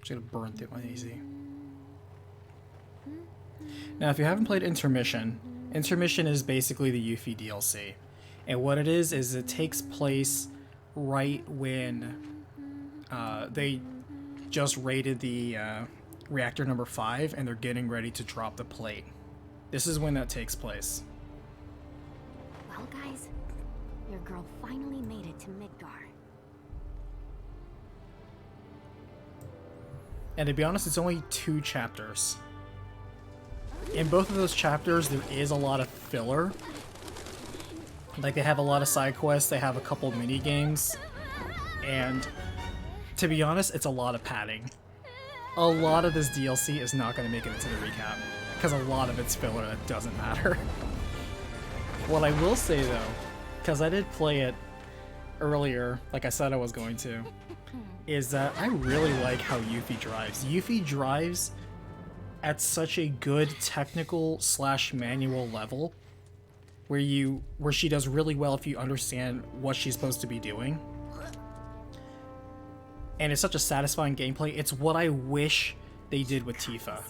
Just gonna burn through my easy. Now, if you haven't played Intermission, Intermission is basically the Yuffie DLC. And what it is it takes place right when they just raided the reactor number 5 and they're getting ready to drop the plate. This is when that takes place. Well, guys, your girl finally made it to Midgar. And to be honest, it's only 2 chapters. In both of those chapters, there is a lot of filler. Like, they have a lot of side quests, they have a couple mini games, and to be honest, it's a lot of padding. A lot of this DLC is not going to make it into the recap, because a lot of it's filler that doesn't matter. What I will say though, because I did play it earlier, like I said I was going to, is that I really like how Yuffie drives. Yuffie drives at such a good technical / manual level where she does really well if you understand what she's supposed to be doing. And it's such a satisfying gameplay. It's what I wish they did with Tifa.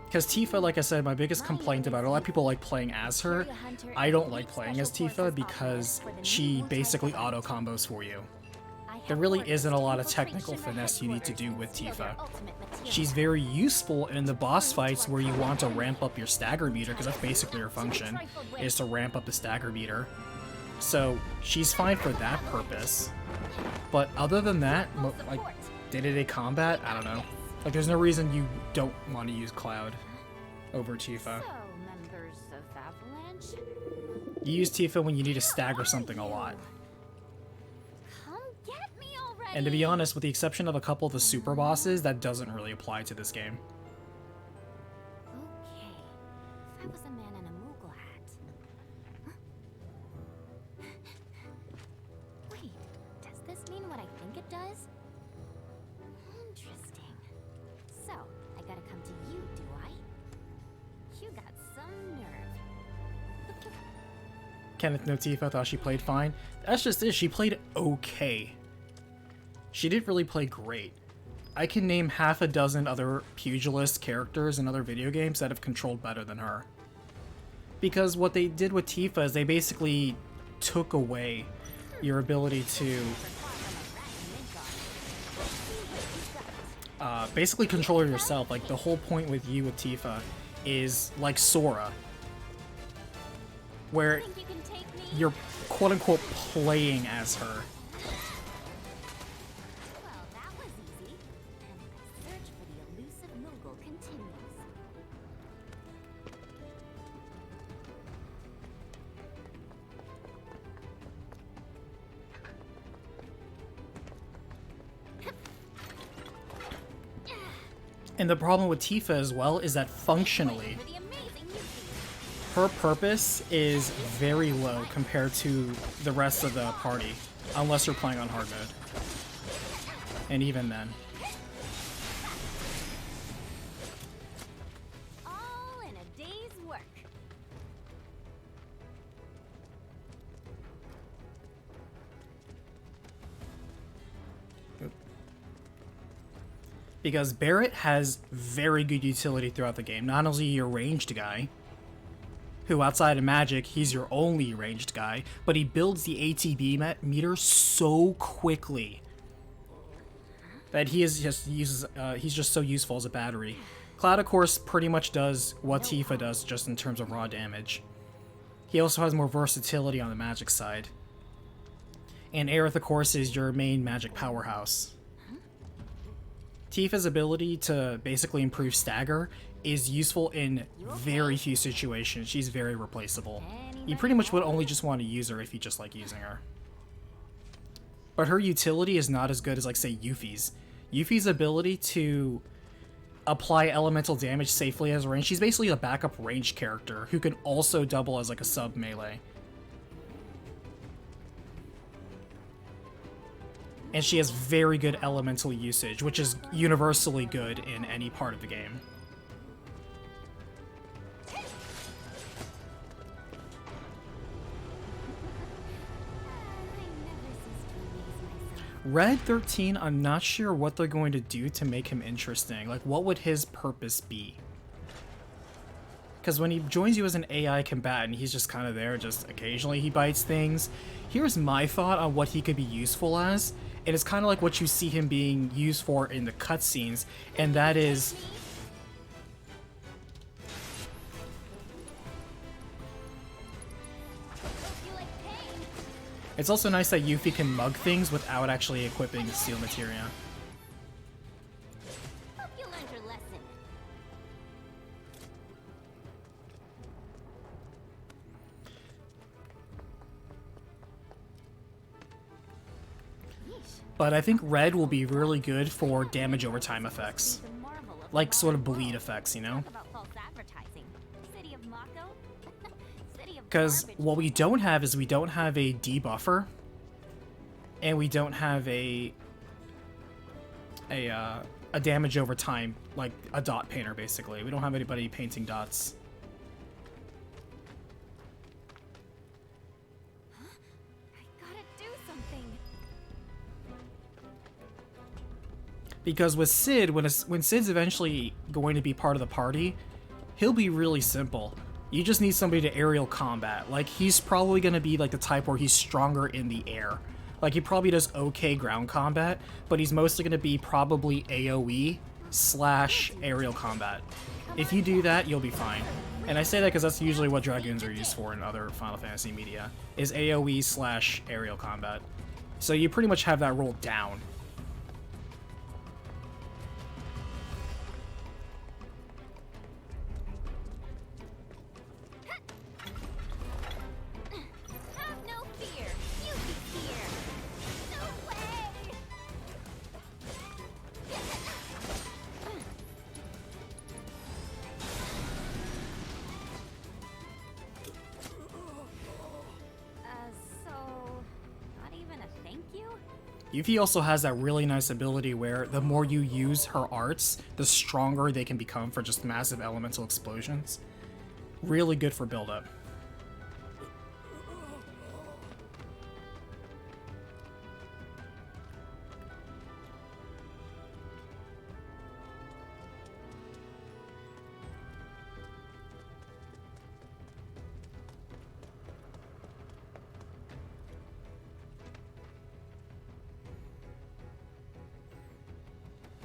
Because Tifa, like I said, my biggest complaint about it, a lot of people like playing as her. I don't like playing as Tifa because she basically auto combos for you. There really isn't a lot of technical finesse you need to do with Tifa. She's very useful in the boss fights where you want to ramp up your stagger meter, because that's basically her function, is to ramp up the stagger meter. So she's fine for that purpose. But other than that, like day-to-day combat, I don't know. Like, there's no reason you don't want to use Cloud over Tifa. You use Tifa when you need to stagger something a lot. And to be honest, with the exception of a couple of the super bosses, that doesn't really apply to this game. Okay, if I was a man in a Moogle hat. Wait, does this mean what I think it does? Interesting. So, I gotta come to you, do I? You got some nerve. Kenneth no Tifa thought she played fine. That's just it, she played okay. She didn't really play great. I can name half a dozen other pugilist characters in other video games that have controlled better than her. Because what they did with Tifa is they basically took away your ability to basically control her yourself. Like, the whole point with you with Tifa is like Sora, where you're quote-unquote playing as her. And the problem with Tifa as well is that functionally, her purpose is very low compared to the rest of the party, unless you're playing on hard mode. And even then. All in a day's work. Because Barret has very good utility throughout the game. Not only your ranged guy, who outside of magic, he's your only ranged guy, but he builds the ATB meter so quickly that he's just so useful as a battery. Cloud, of course, pretty much does what Tifa does, just in terms of raw damage. He also has more versatility on the magic side. And Aerith, of course, is your main magic powerhouse. Tifa's ability to basically improve stagger is useful in very few situations. She's very replaceable. You pretty much would only just want to use her if you just like using her. But her utility is not as good as, like, say, Yuffie's. Yuffie's ability to apply elemental damage safely as a range. She's basically a backup ranged character who can also double as, like, a sub melee. And she has very good elemental usage, which is universally good in any part of the game. Red 13, I'm not sure what they're going to do to make him interesting. Like, what would his purpose be? Because when he joins you as an AI combatant, he's just kind of there, just occasionally he bites things. Here's my thought on what he could be useful as, and it's kind of like what you see him being used for in the cutscenes, and that is... It's also nice that Yuffie can mug things without actually equipping the steel materia. Hope you learned your lesson. But I think red will be really good for damage over time effects. Like sort of bleed effects, you know? Because what we don't have is we don't have a debuffer, and we don't have a damage over time, like a dot painter, basically. We don't have anybody painting dots. I gotta do something. Because with Sid, when Sid's eventually going to be part of the party, he'll be really simple. You just need somebody to aerial combat. Like, he's probably going to be like the type where he's stronger in the air. Like, he probably does okay ground combat, but he's mostly going to be probably AoE / aerial combat. If you do that, you'll be fine. And I say that because that's usually what Dragoons are used for in other Final Fantasy media, is AoE / aerial combat. So you pretty much have that role down. Yuffie also has that really nice ability where the more you use her arts, the stronger they can become for just massive elemental explosions. Really good for build-up.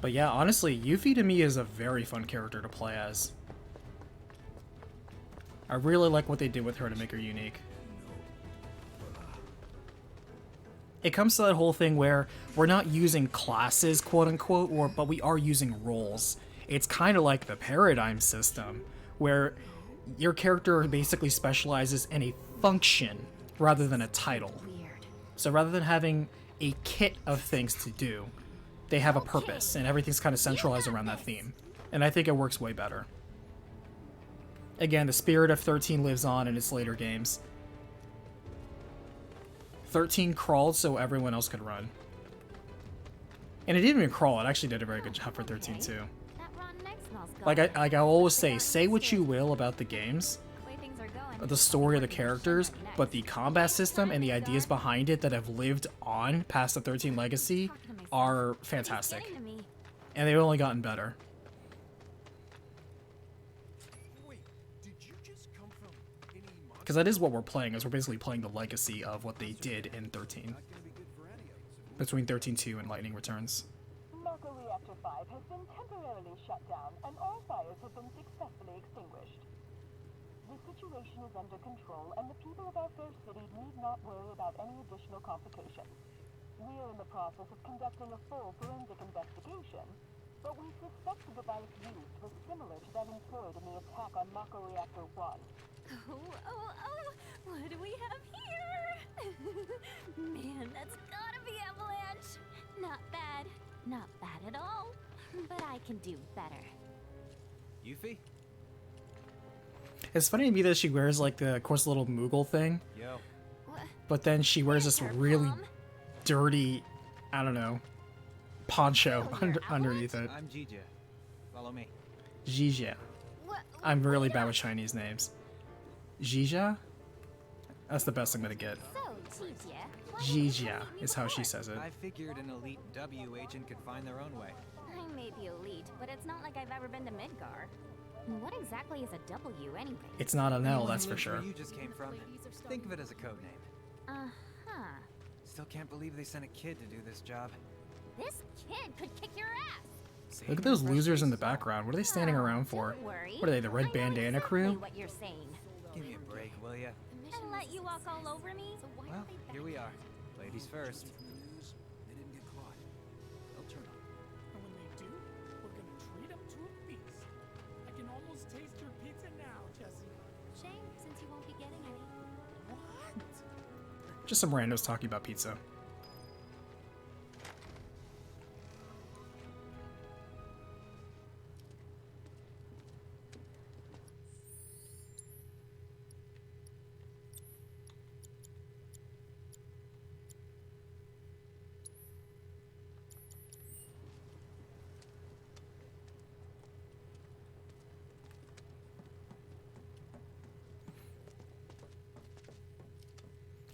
But yeah, honestly, Yuffie to me is a very fun character to play as. I really like what they did with her to make her unique. It comes to that whole thing where we're not using classes, quote-unquote, but we are using roles. It's kind of like the paradigm system, where your character basically specializes in a function rather than a title. So rather than having a kit of things to do, they have a purpose, and everything's kind of centralized around that theme. And I think it works way better. Again, the spirit of 13 lives on in its later games. 13 crawled so everyone else could run. And it didn't even crawl, it actually did a very good job for 13 too. Like I always say what you will about the games, the story of the characters, but the combat system and the ideas behind it that have lived on past the 13 legacy are fantastic. And they've only gotten better. Because that is what we're playing, is we're basically playing the legacy of what they did in 13. Between 13.2 and Lightning Returns. Mako Reactor 5 has been temporarily shut down, and all fires have been successfully extinguished. The situation is under control, and the people of our fair city need not worry about any additional complications. We are in the process of conducting a full forensic investigation, but we suspect the device used was similar to that employed in the attack on Mako Reactor 1. Oh, what do we have here? Man, that's gotta be Avalanche. Not bad. Not bad at all. But I can do better. Yuffie? It's funny to me that she wears like the, of course, little Moogle thing. Yo. But then she wears this really dirty, I don't know, poncho underneath it. I'm Jija. Follow me. Jija. I'm really bad with Chinese names. Jija? That's the best I'm gonna get. So, Jija, Jija is how she says it. I figured an elite W agent could find their own way. I may be elite, but it's not like I've ever been to Midgar. And what exactly is a W anyway? It's not an L, Anyone that's who for lives sure. where you just came from. Think of it as a code name. Uh-huh. Still can't believe they sent a kid to do this job. This kid could kick your ass. Look at those losers in the background. What are they standing around for? Don't worry. What are they, the Red I know Bandana exactly crew? what you're saying. Give me a break, will ya? And let you walk all over me? Well, here we are. Ladies first. They didn't get caught. They'll turn up. And when they do, we're gonna treat them to a feast. I can almost taste your pizza now, Jesse. Shame, since you won't be getting any. What? Just some randos talking about pizza.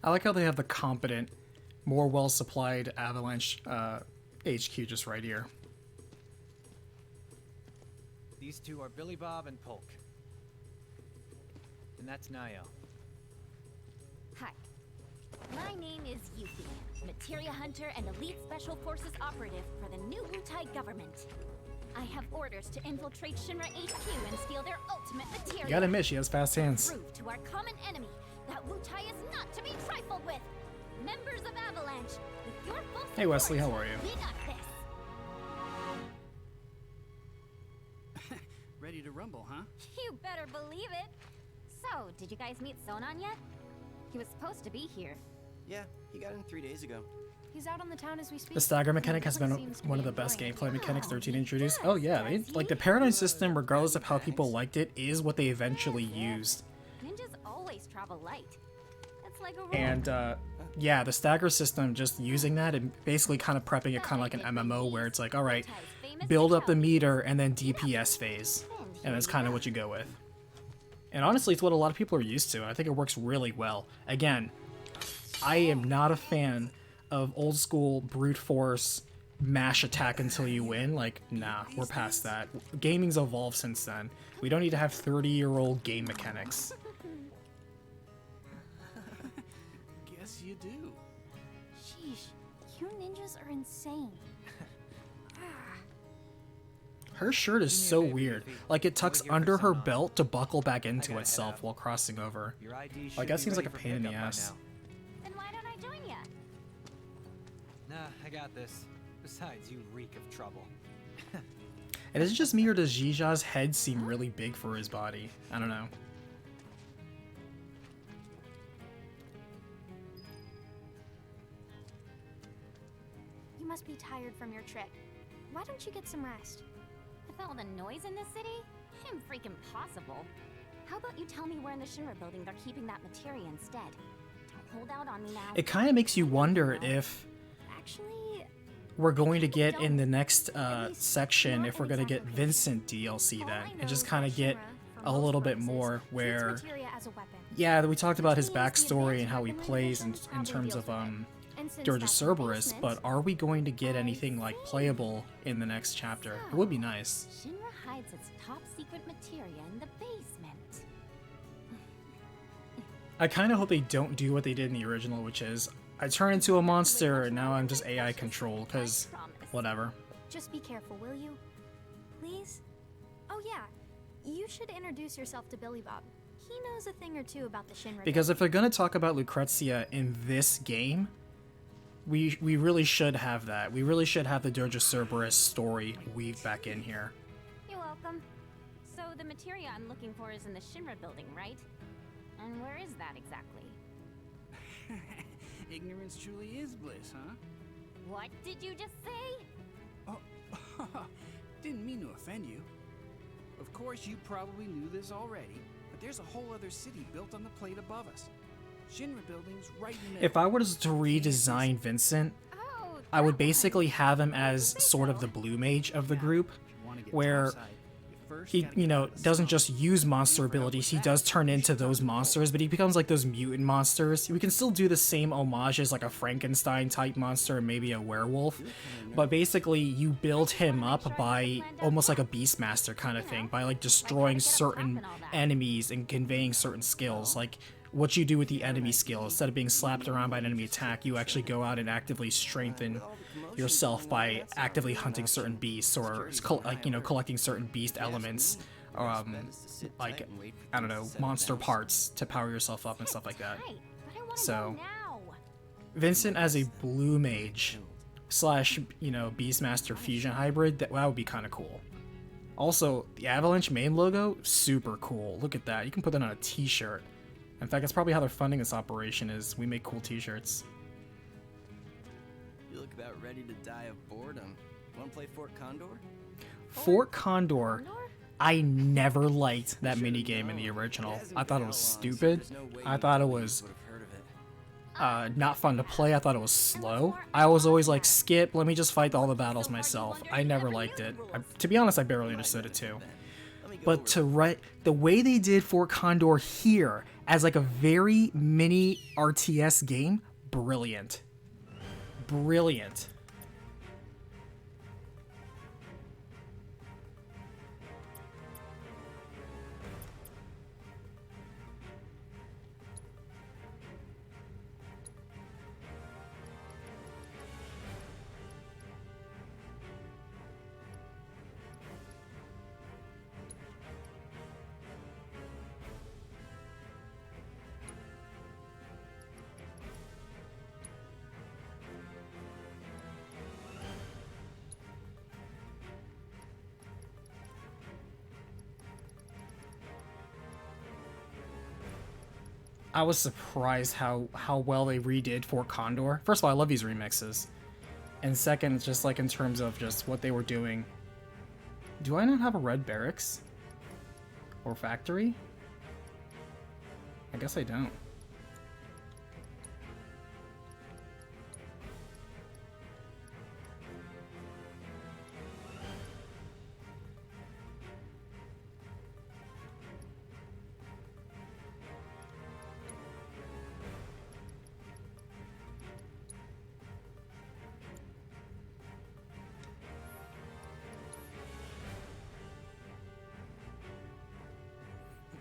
I like how they have the competent, more well-supplied Avalanche HQ just right here. These two are Billy Bob and Polk. And that's Nayo. Hi. My name is Yuffie, Materia Hunter and Elite Special Forces Operative for the new Wutai government. I have orders to infiltrate Shinra HQ and steal their ultimate materia. You gotta admit, she has fast hands. Prove to our common enemy that Wutai is not to be trifled with. Members of Avalanche, with your full support, Hey Wesley, how are you? we got this. Ready to rumble, huh? You better believe it. So, did you guys meet Sonon yet? He was supposed to be here. Yeah, he got in 3 days ago. He's out on the town as we speak. The stagger mechanic has been one of the best gameplay mechanics 13 introduced. Oh yeah, they, like the paradigm system, regardless of how people liked it, is what they eventually used. Ninjas always travel light. It's like a rule. And yeah, the stagger system, just using that and basically kind of prepping it kind of like an MMO where it's like, all right, build up the meter and then DPS phase, and that's kind of what you go with. And honestly, it's what a lot of people are used to. I think it works really well. Again, I am not a fan of old school brute force mash attack until you win. Like, nah, we're past that. Gaming's evolved since then. We don't need to have 30-year-old game mechanics. Guess you do. Sheesh, you ninjas are insane. Her shirt is so weird. Like, it tucks under her belt to buckle back into itself while crossing over. Your ID Like, should that be seems like ready a for pain in the pickup by ass. now. Then why don't I join ya? Nah, I got this. Besides, you reek of trouble. And is it just me or does Jija's head seem really big for his body? I don't know. You must be tired from your trip. Why don't you get some rest? With all the noise in this city? I'm freaking possible. How about you tell me where in the Shinra building they're keeping that materia instead? Don't hold out on me now. It kind of makes you wonder if Actually, we're going to get in the next section, if we're going to get Vincent DLC then, and just kind of get a little bit more where, materia as a weapon. yeah, we talked about his backstory and how he plays in terms of And since Georgia that's in the Cerberus, basement, but are we going to get anything like playable in the next chapter? It would be nice. Shinra hides its top secret materia in the basement. I kind of hope they don't do what they did in the original, which is I turn into a monster and now I'm just AI controlled, because whatever. Just be careful, will you? Please? Oh yeah, you should introduce yourself to Billy Bob. He knows a thing or two about the Shinra. Because if they're going to talk about Lucrezia in this game, we really should have that. We really should have the Georgia Cerberus story weaved back in here. You're welcome. So the materia I'm looking for is in the Shinra building, right? And where is that exactly? Ignorance truly is bliss, huh? What did you just say? Oh, didn't mean to offend you. Of course, you probably knew this already, but there's a whole other city built on the plate above us. Shinra building's right in the middle. If I was to redesign Vincent, Oh, I would basically have him as sort of the blue mage of the group, If you wanna get where topside, first, he, gotta you get know, out of the doesn't snow. just use monster abilities, he does turn into those monsters, but he becomes like those mutant monsters. We can still do the same homages like a Frankenstein type monster and maybe a werewolf, but basically you build him up by almost like a Beastmaster kind of thing, by like destroying certain enemies and conveying certain skills. Like what you do with the enemy skill, instead of being slapped around by an enemy attack, you actually go out and actively strengthen yourself by actively hunting certain beasts, or like, you know, collecting certain beast elements, like, I don't know, monster parts to power yourself up and stuff like that. Right, but I wanna So go now. Vincent as a blue mage slash, you know, Beastmaster fusion hybrid, that would be kind of cool. Also, the Avalanche main logo, super cool. Look at that. You can put that on a t-shirt. In fact, that's probably how they're funding this operation, is we make cool t-shirts. You look about ready to die of boredom. Want to play Fort Condor? Fort Condor, I never liked that minigame in the original. I thought it was stupid. I thought it was not fun to play. I thought it was slow. I was always like, skip, let me just fight all the battles myself. I never liked it. To be honest, I barely understood it too. But to write the way they did Fort Condor here as like a very mini RTS game, brilliant. Brilliant. I was surprised how well they redid Fort Condor. First of all, I love these remixes. And second, it's just like in terms of just what they were doing. Do I not have a red barracks? Or factory? I guess I don't.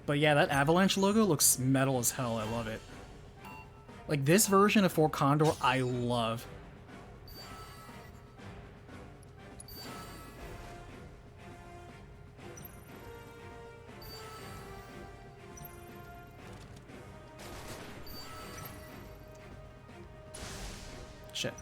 But yeah, that Avalanche logo looks metal as hell. I love it. Like, this version of Fort Condor, I love. Shit.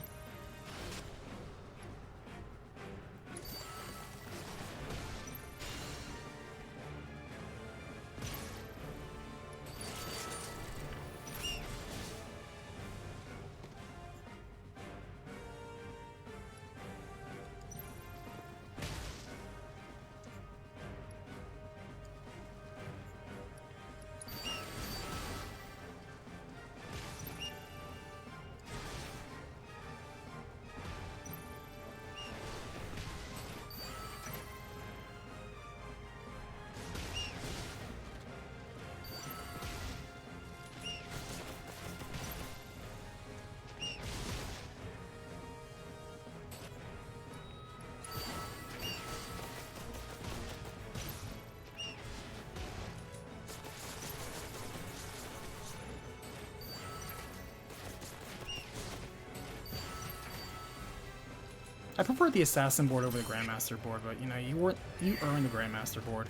I prefer the Assassin board over the Grandmaster board, but you know, you earn the Grandmaster board.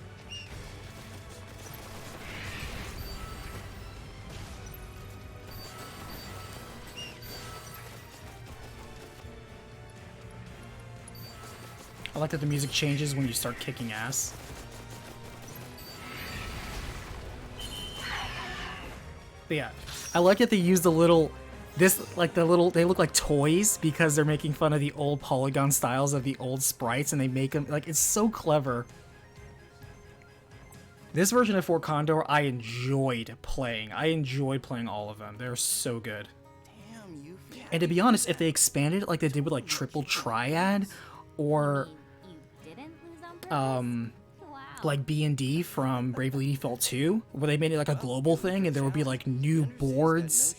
I like that the music changes when you start kicking ass. But yeah, I like that they use the little, they look like toys because they're making fun of the old polygon styles of the old sprites, and they make them, like, it's so clever. This version of Fort Condor, I enjoyed playing. I enjoyed playing all of them. They're so good. Damn, you. And to be honest, if they expanded it like they did with like Triple Triad, or You didn't lose on purpose? um, Wow. like B&D from Bravely Default 2, where they made it like a global thing, and there would be like new boards,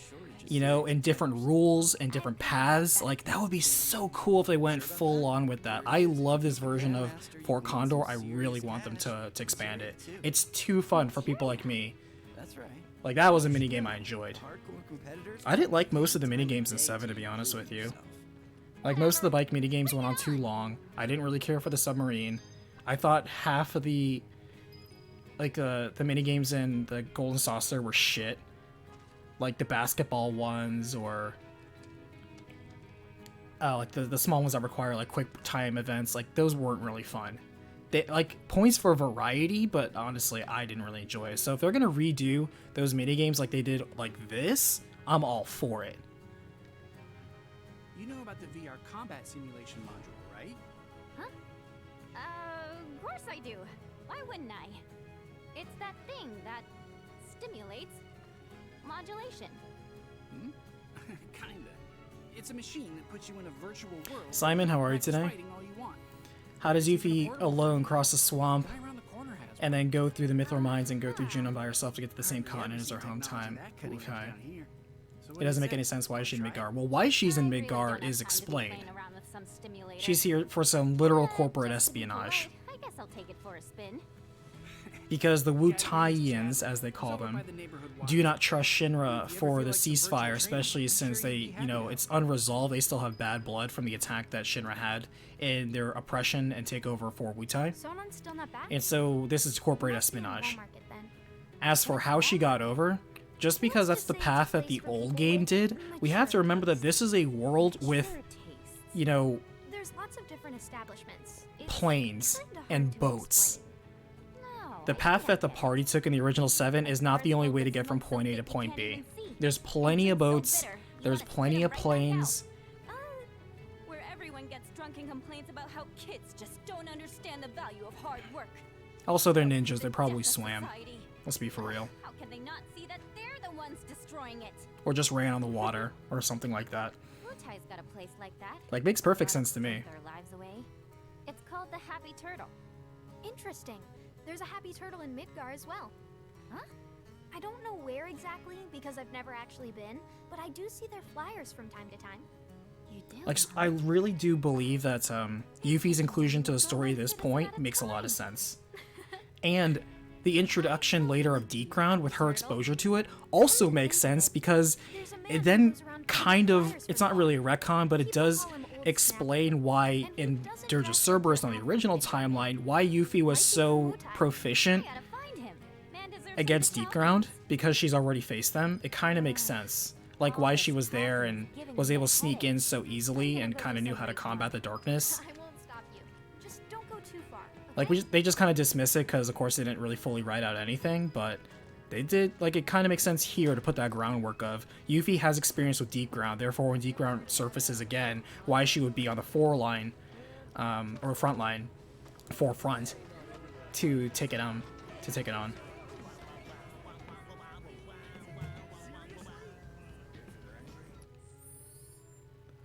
you know, and different rules and different paths. Like, that would be so cool if they went full on with that. I love this version of Fort Condor. I really want them to expand it. It's too fun for people like me. That's right. Like, that was a minigame I enjoyed. Hardcore competitors. I didn't like most of the minigames in 7, to be honest with you. Like, most of the bike minigames went on too long. I didn't really care for the submarine. I thought half of the minigames in the Golden Saucer were shit. Like the basketball ones, or like the small ones that require like quick time events. Like, those weren't really fun. They like points for variety, but honestly, I didn't really enjoy it. So if they're gonna redo those minigames like they did like this, I'm all for it. You know about the VR combat simulation module, right? Huh? Of course I do. Why wouldn't I? It's that thing that stimulates modulation. Kinda. It's a machine that puts you in a virtual world. Simon, how are you practice today? fighting all you want. How does Yuffie alone cross the swamp The guy around the corner has and then go through the Mithril mines and go through Junon by herself to get to the same one. continent as her Technology hometown? that cutting edge Okay. down here. So what It doesn't do make you any say? sense why she's in Try it? Midgar. Well, why she's in I really don't Midgar have is time to be explained. playing around with some stimulator. She's here for some literal But corporate just to be espionage. polite, I guess I'll take it for a spin. Because the Wu Tai-Yins, as they call It's over them, by the neighborhood watch. do not trust Shinra ever for feel the like some virtual ceasefire, training? especially I'm since sure they, you'd be you know, happy it's unresolved. They still have bad blood from the attack that Shinra had in their oppression and takeover for Wu Tai. Sonon's still not back. And so this is corporate Must be in espionage. Walmart then. As for how she got over, just because that's the path that the old game did, we have to remember that this is a world with, Mature tastes. you know, There's lots of different establishments. It's planes kinda hard and to boats. explain. No, The I path get that the it. party took in the original 7 is not the only way to get from point A to point B. There's plenty of boats, there's plenty of planes. Where everyone gets drunk and complains about how kids just don't understand the value of hard work. Also, they're ninjas, they probably Just a swam. society. Let's be for real. How can they not see that they're the ones destroying it? Or just ran on the water, or something like that. Wutai's got a place like that. Like, makes perfect Not sense to me. Their lives away. It's called the Happy Turtle. Interesting. There's a happy turtle in Midgar as well. Huh? I don't know where exactly because I've never actually been, but I do see their flyers from time to time. You do? Like, I really do believe that Yuffie's inclusion to the story at this point makes a lot of sense. And the introduction later of Deep Ground with her exposure to it also makes sense because There's a man it who then goes around kind putting of, flyers it's for not really a retcon, but it People does call him Old explain Snap. why And in who doesn't Dirge of dress Cerberus like on the that? original timeline, why Yuffie was so proficient I gotta find him. Man deserves against some Deep Ground intelligence. because she's already faced them. It kind of makes sense. Like why she was there and was able to sneak in so easily and kind of knew how to combat the darkness. I won't stop you. Just don't go too far. Like they just kind of dismiss it because of course they didn't really fully write out anything, but they did. Like it kind of makes sense here to put that groundwork of Yuffie has experience with Deep Ground, therefore when Deep Ground surfaces again, why she would be on the forefront to take it on.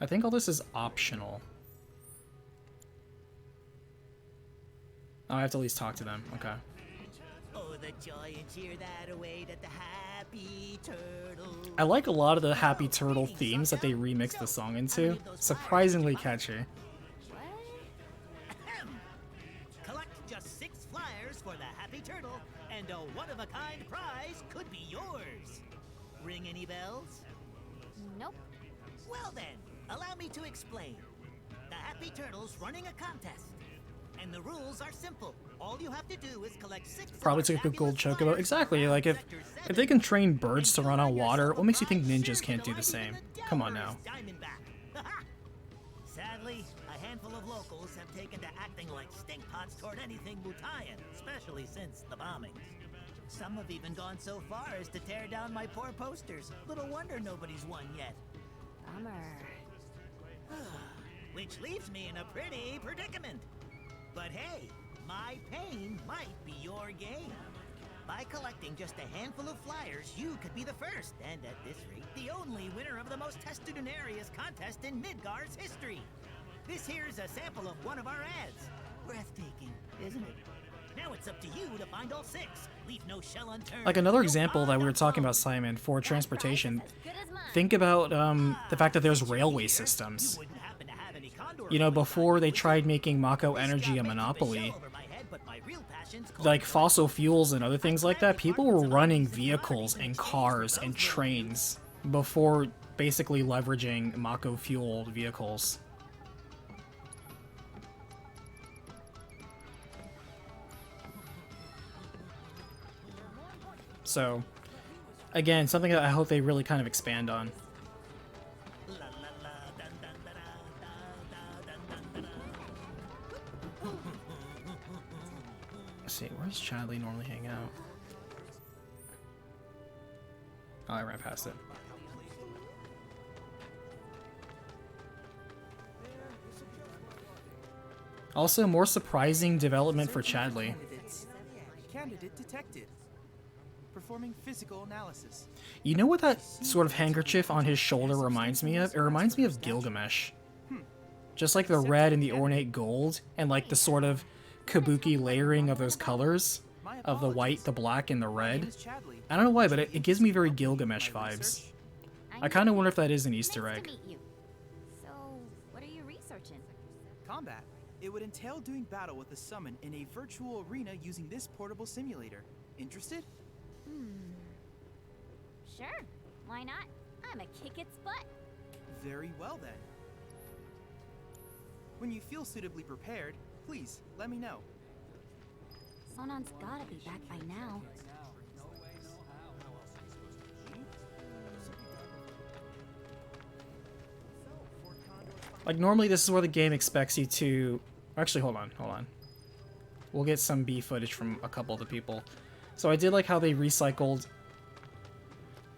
I think all this is optional. Oh, I have to at least talk to them. Okay. Oh, the joy and cheer that await at the Happy Turtle. I like a lot of the Happy Turtle themes that they remixed the song into. Surprisingly catchy. Collect just 6 flyers for the Happy Turtle, and a one-of-a-kind prize could be yours. Ring any bells? Nope. Well then, allow me to explain. The Happy Turtle's running a contest. And the rules are simple. All you have to do is collect 6 Probably took a good gold chocobo. Exactly, like if they can train birds to run on water, what makes you think ninjas can't do the same? Come on now. Sadly, a handful of locals have taken to acting like stinkpots toward anything Mutayan, especially since the bombings. Some have even gone so far as to tear down my poor posters. Little wonder nobody's won yet. Bummer. Which leaves me in a pretty predicament. But hey, my pain might be your gain. By collecting just a handful of flyers, you could be the first, and at this rate, the only winner of the most tested-in-areas contest in Midgar's history. This here's a sample of one of our ads. Breathtaking, isn't it? Now it's up to you to find all 6. Leave no shell unturned. Like another example that we were talking about, Simon, for transportation, think about the fact that there's railway systems. You know, before they tried making Mako Energy a monopoly, like fossil fuels and other things like that, people were running vehicles and cars and trains before basically leveraging Mako fueled vehicles. So, again, something that I hope they really kind of expand on. Let's see, where does Chadley normally hang out? Oh, I ran past it. Also, more surprising development for Chadley. Candidate detected. Performing physical analysis. You know what that sort of handkerchief on his shoulder reminds me of? It reminds me of Gilgamesh. Just like the red and the ornate gold, and like the sort of kabuki layering of those colors, of the white, the black, and the red. I don't know why, but it gives me very Gilgamesh vibes. I kind of wonder if that is an Easter egg. So, what are you researching? Combat. It would entail doing battle with a summon in a virtual arena using this portable simulator. Interested? Sure, why not? I'ma kick its butt. Very well then. When you feel suitably prepared, please let me know. Sonon's gotta be back by now. Like, normally this is where the game expects you to... Actually, hold on. We'll get some B footage from a couple of the people. So I did like how they recycled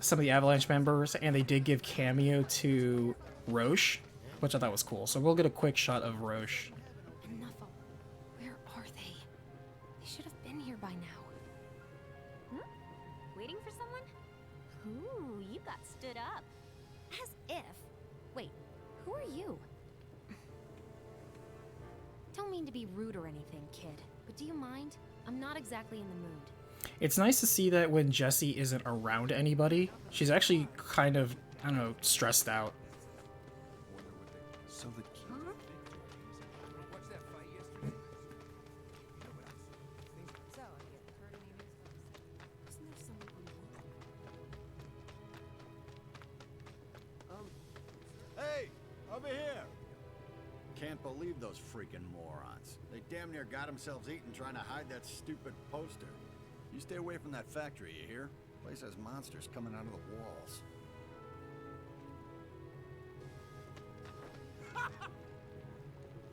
some of the Avalanche members, and they did give cameo to Roche, which I thought was cool. So we'll get a quick shot of Roche. Enough. Where are they? They should have been here by now. Waiting for someone? Ooh, you got stood up. As if. Wait, who are you? Don't mean to be rude or anything, kid, but do you mind? I'm not exactly in the mood. It's nice to see that when Jessie isn't around anybody, she's actually kind of, I don't know, stressed out. So the Hey, over here! Can't believe those freaking morons. They damn near got themselves eaten trying to hide that stupid poster. You stay away from that factory, you hear? Place has monsters coming out of the walls.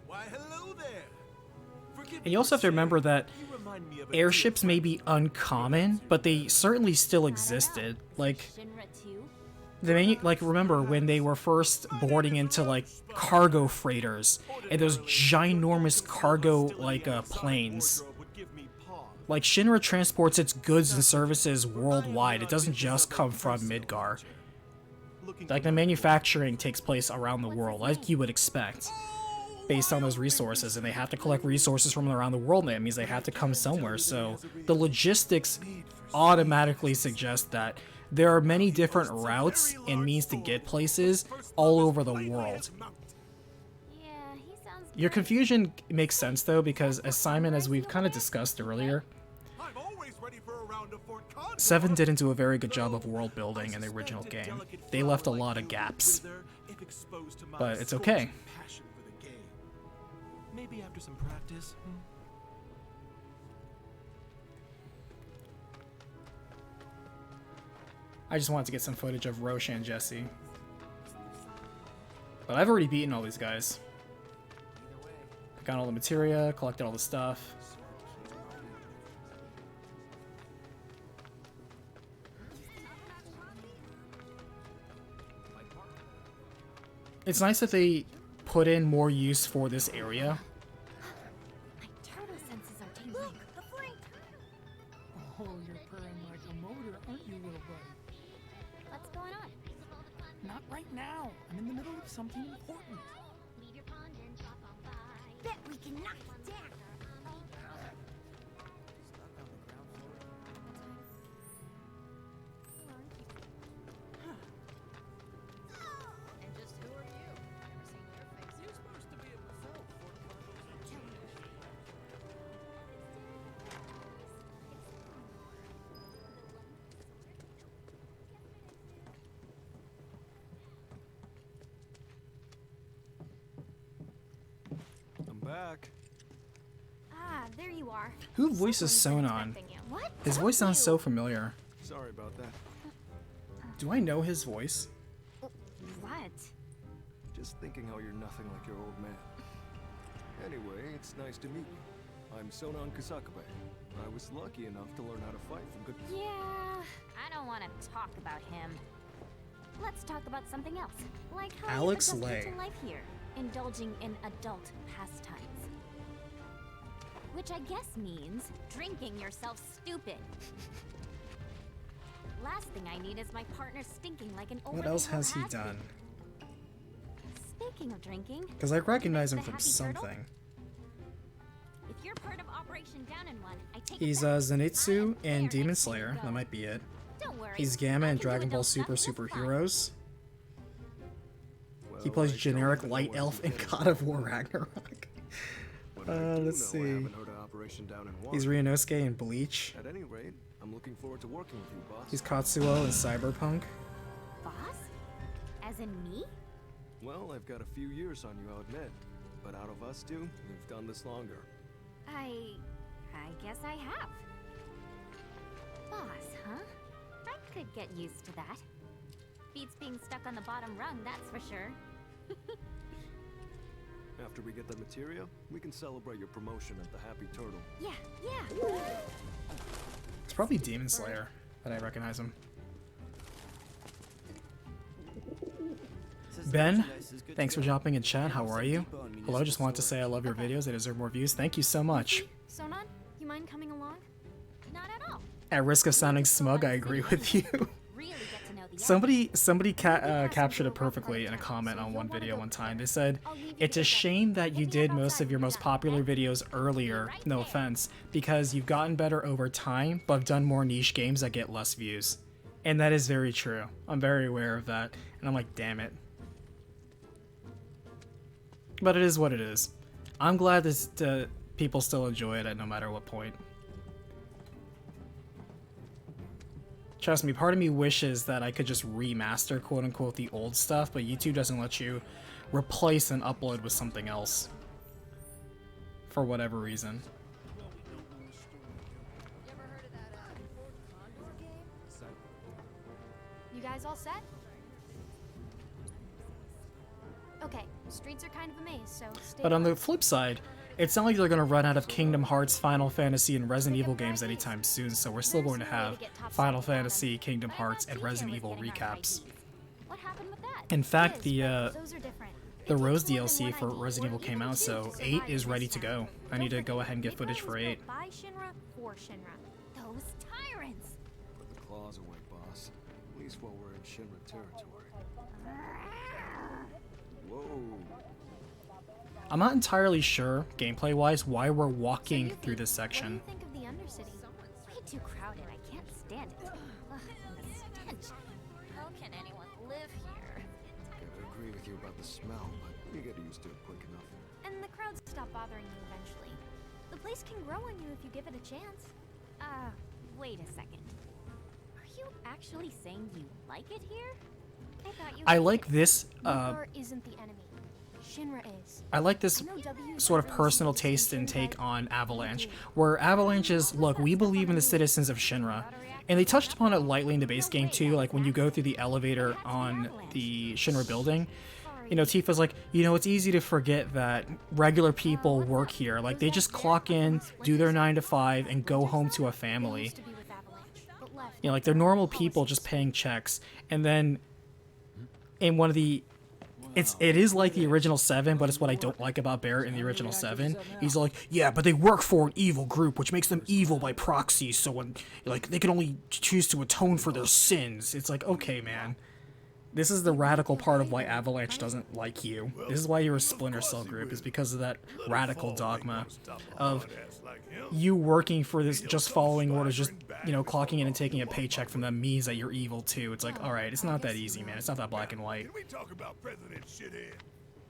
Why, hello there. And you also have to remember that airships may be uncommon, but they certainly still existed. Like, remember when they were first boarding into like cargo freighters and those ginormous cargo planes. Like, Shinra transports its goods and services worldwide. It doesn't just come from Midgar. Like, the manufacturing takes place around the world, like you would expect, based on those resources, and they have to collect resources from around the world, and that means they have to come somewhere. So the logistics automatically suggest that there are many different routes and means to get places all over the world. Your confusion makes sense, though, because as Simon, as we've kind of discussed earlier, 7 didn't do a very good job of world building in the original game. They left a lot of gaps. But it's okay. Maybe after some practice. I just wanted to get some footage of Roche and Jessie. But I've already beaten all these guys. Got all the materia, collected all the stuff. It's nice that they put in more use for this area. My turtle senses are tingling. The flank! Oh, you're purring like a motor, aren't you, little buddy? What's going on? Not right now. I'm in the middle of something important. Bet we can knock it down. back. Ah, there you are. Who voices Someone's been Sonon? expecting you. What? His voice sounds so familiar. Sorry about that. Do I know his voice? What? Just thinking how you're nothing like your old man. Anyway, it's nice to meet you. I'm Sonon Kusakabe. I was lucky enough to learn how to fight from good... Yeah, I don't want to talk about him. Let's talk about something else. Like how Alex you adjusted Lay. to life here, indulging in adult pastimes. Which I guess means drinking yourself stupid. Last thing I need is my partner stinking like an What else has he has-been. done? Speaking of drinking, Because I recognize him the from Happy Turtle? something. If you're part of Operation Down in One, I take He's it back. Zenitsu I'm and there Demon next to you, Slayer. though. That might be it. Don't worry, He's Gamma I in can do Dragon Ball adult Super stuff just fine. Superheroes. Well, He plays I don't generic even know light where elf to in begin. God of War Ragnarok. But I do Let's know I see. haven't heard of Operation Down in One. He's Ryunosuke in Bleach. At any rate, I'm looking forward to working with you, boss. He's Katsuo in Cyberpunk. Boss? As in me? Well, I've got a few years on you, I'll admit. But out of us two, we've done this longer. I guess I have. Boss, huh? I could get used to that. Beats being stuck on the bottom rung, that's for sure. After we get the materia, we can celebrate your promotion at the Happy Turtle. Yeah. It's probably Demon Slayer that I recognize him. Ben, thanks for dropping in chat. How are you? Hello, just wanted to say I love your videos. They deserve more views. Thank you so much. Sonon, you mind coming along? Not at all. At risk of sounding smug, I agree with you. Really get to know the Somebody captured it perfectly in a comment on one video one time. They said, it's a shame that you did most of your most popular videos earlier, no offense, because you've gotten better over time, but have done more niche games that get less views. And that is very true. I'm very aware of that. And I'm like, damn it. But it is what it is. I'm glad that people still enjoy it at no matter what point. Trust me, part of me wishes that I could just remaster, quote-unquote, the old stuff, but YouTube doesn't let you replace and upload with something else. For whatever reason. You guys all set? Okay, streets are kind of a maze, so stay But on the alert. flip side, it's not like they're going to run out of Kingdom Hearts, Final Fantasy, and Resident Evil games anytime soon, so we're still going to have Final Fantasy, Kingdom Hearts, and Resident Evil recaps. What happened with that? In fact, the Those are different. the Rose DLC for Resident Evil came out, so 8 is ready to go. I need to go ahead and get footage for 8. By Shinra for Shinra. Those tyrants. Put the claws away, boss. At least while we're in Shinra territory. Whoa. I'm not entirely sure, gameplay-wise, why we're So walking Yuki, through this What do section. you think of the Undercity? Way too crowded. I can't stand it. Ugh, the stench. How can anyone live here? Gotta agree with you about the smell, but you get used to it quick enough. And the crowds stop bothering you eventually. The place can grow on you if you give it a chance. Wait a second. Are you actually saying you like it here? I thought you I hated like it. this, War isn't the enemy. Shinra is. I like this sort of personal taste and take on Avalanche, where Avalanche is, look, we believe in the citizens of Shinra. And they touched upon it lightly in the base game too, like when you go through the elevator on the Shinra building. You know, Tifa's like, you know, it's easy to forget that regular people work here. Like, they just clock in, do their 9 to 5, and go home to a family. Used to be with Avalanche, but left. You know, like, they're normal people just paying checks. And then in one of the... It is like the original 7, but it's what I don't like about Barrett in the original 7. He's like, yeah, but they work for an evil group, which makes them evil by proxy, so when, like, they can only choose to atone for their sins. It's like, okay, man. This is the radical part of why Avalanche doesn't like you. This is why you're a Splinter Cell group, is because of that radical dogma of you working for this, just following orders, just, you know, clocking in and taking a paycheck from them means that you're evil too. It's like, alright, it's not that easy, man. It's not that black and white. Can we talk about President Shithead?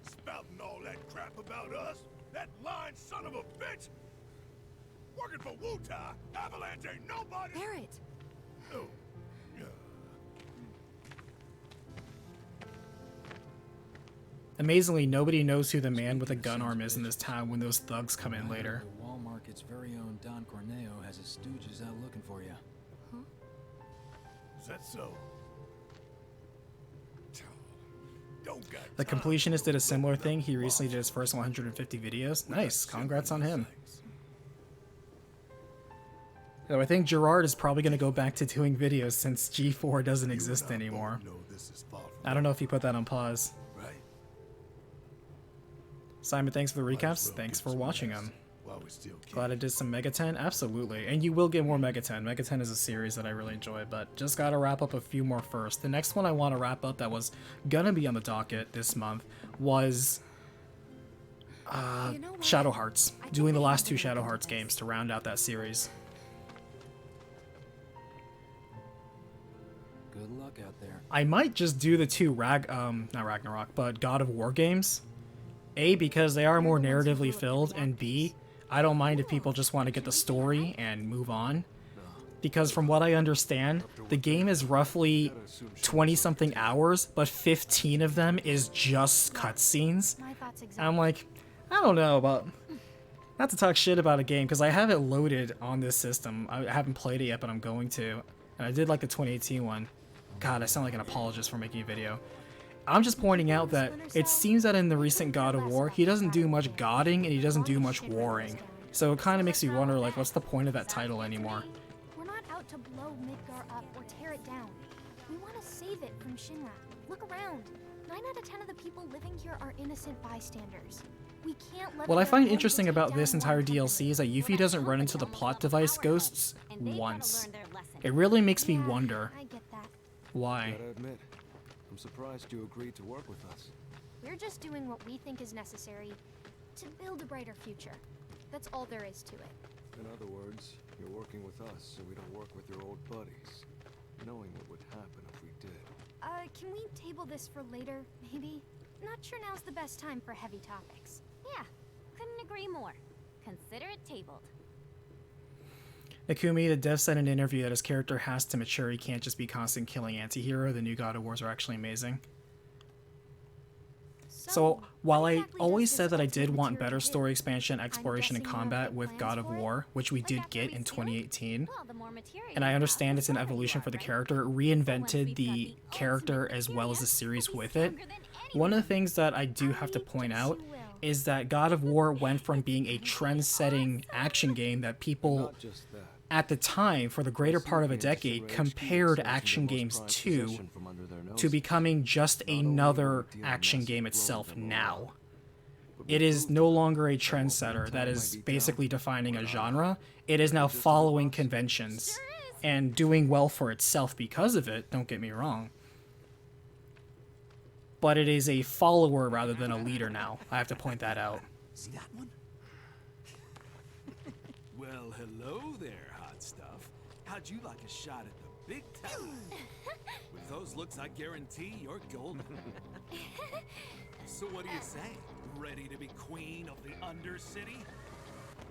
Spouting all that crap about us? That lying son of a bitch? Working for Wutai, Avalanche ain't nobody. Barrett. Oh, yeah. Amazingly, nobody knows who the man with a gun arm is in this town when those thugs come in I later. heard the Wall Market's very own Don Corneo has his stooges out looking for you. Is that so? Don't got The Completionist did a similar thing. He recently did his first 150 videos. Nice, congrats on him. Though I think Gerard is probably going to go back to doing videos since G4 doesn't exist anymore. I don't know if he put that on pause. Simon, thanks for the recaps. Thanks for watching them. Glad I did some Mega 10. Absolutely. And you will get more Mega 10. Mega 10 is a series that I really enjoy, but just got to wrap up a few more first. The next one I want to wrap up that was going to be on the docket this month was Shadow Hearts. Doing the last 2 Shadow Hearts games to round out that series. Good luck out there. I might just do the 2 not Ragnarok, but God of War games. A, because they are more narratively filled, and B, I don't mind if people just want to get the story and move on. Because from what I understand, the game is roughly 20-something hours, but 15 of them is just cutscenes. And I'm like, I don't know about... Not to talk shit about a game, because I have it loaded on this system. I haven't played it yet, but I'm going to. And I did like the 2018 one. God, I sound like an apologist for making a video. I'm just pointing out that it seems that in the recent God of War, he doesn't do much godding and he doesn't do much warring. So it kind of makes me wonder, like, what's the point of that title anymore? We're not out to blow Midgar up or tear it down. We want to save it from Shinra. Look around. 9 out of 10 of the people living here are innocent bystanders. We can't let What I find interesting about this entire DLC is that Yuffie doesn't run into the plot device ghosts once. It really makes me wonder why. Gotta admit, I'm surprised you agreed to work with us. We're just doing what we think is necessary to build a brighter future. That's all there is to it. In other words, you're working with us so we don't work with your old buddies, knowing what would happen if we did. Can we table this for later, maybe? Not sure now's the best time for heavy topics. Yeah, couldn't agree more. Consider it tabled. Ikumi, the dev said in an interview that his character has to mature. He can't just be constant killing anti-hero. The new God of Wars are actually amazing. So, while I always said that I did want better story expansion, exploration, and combat with God of War, which we did get in 2018, and I understand it's an evolution for the character, it reinvented the character as well as the series with it, one of the things that I do have to point out is that God of War went from being a trend-setting action game that people at the time, for the greater part of a decade, compared action games to becoming just another action game itself now. It is no longer a trendsetter that is basically defining a genre. It is now following conventions and doing well for itself because of it, don't get me wrong. But it is a follower rather than a leader now. I have to point that out. See that one? Well, hello there, hot stuff. How'd you like a shot at the big tower? With those looks, I guarantee you're golden. So what do you say? Ready to be queen of the Undercity?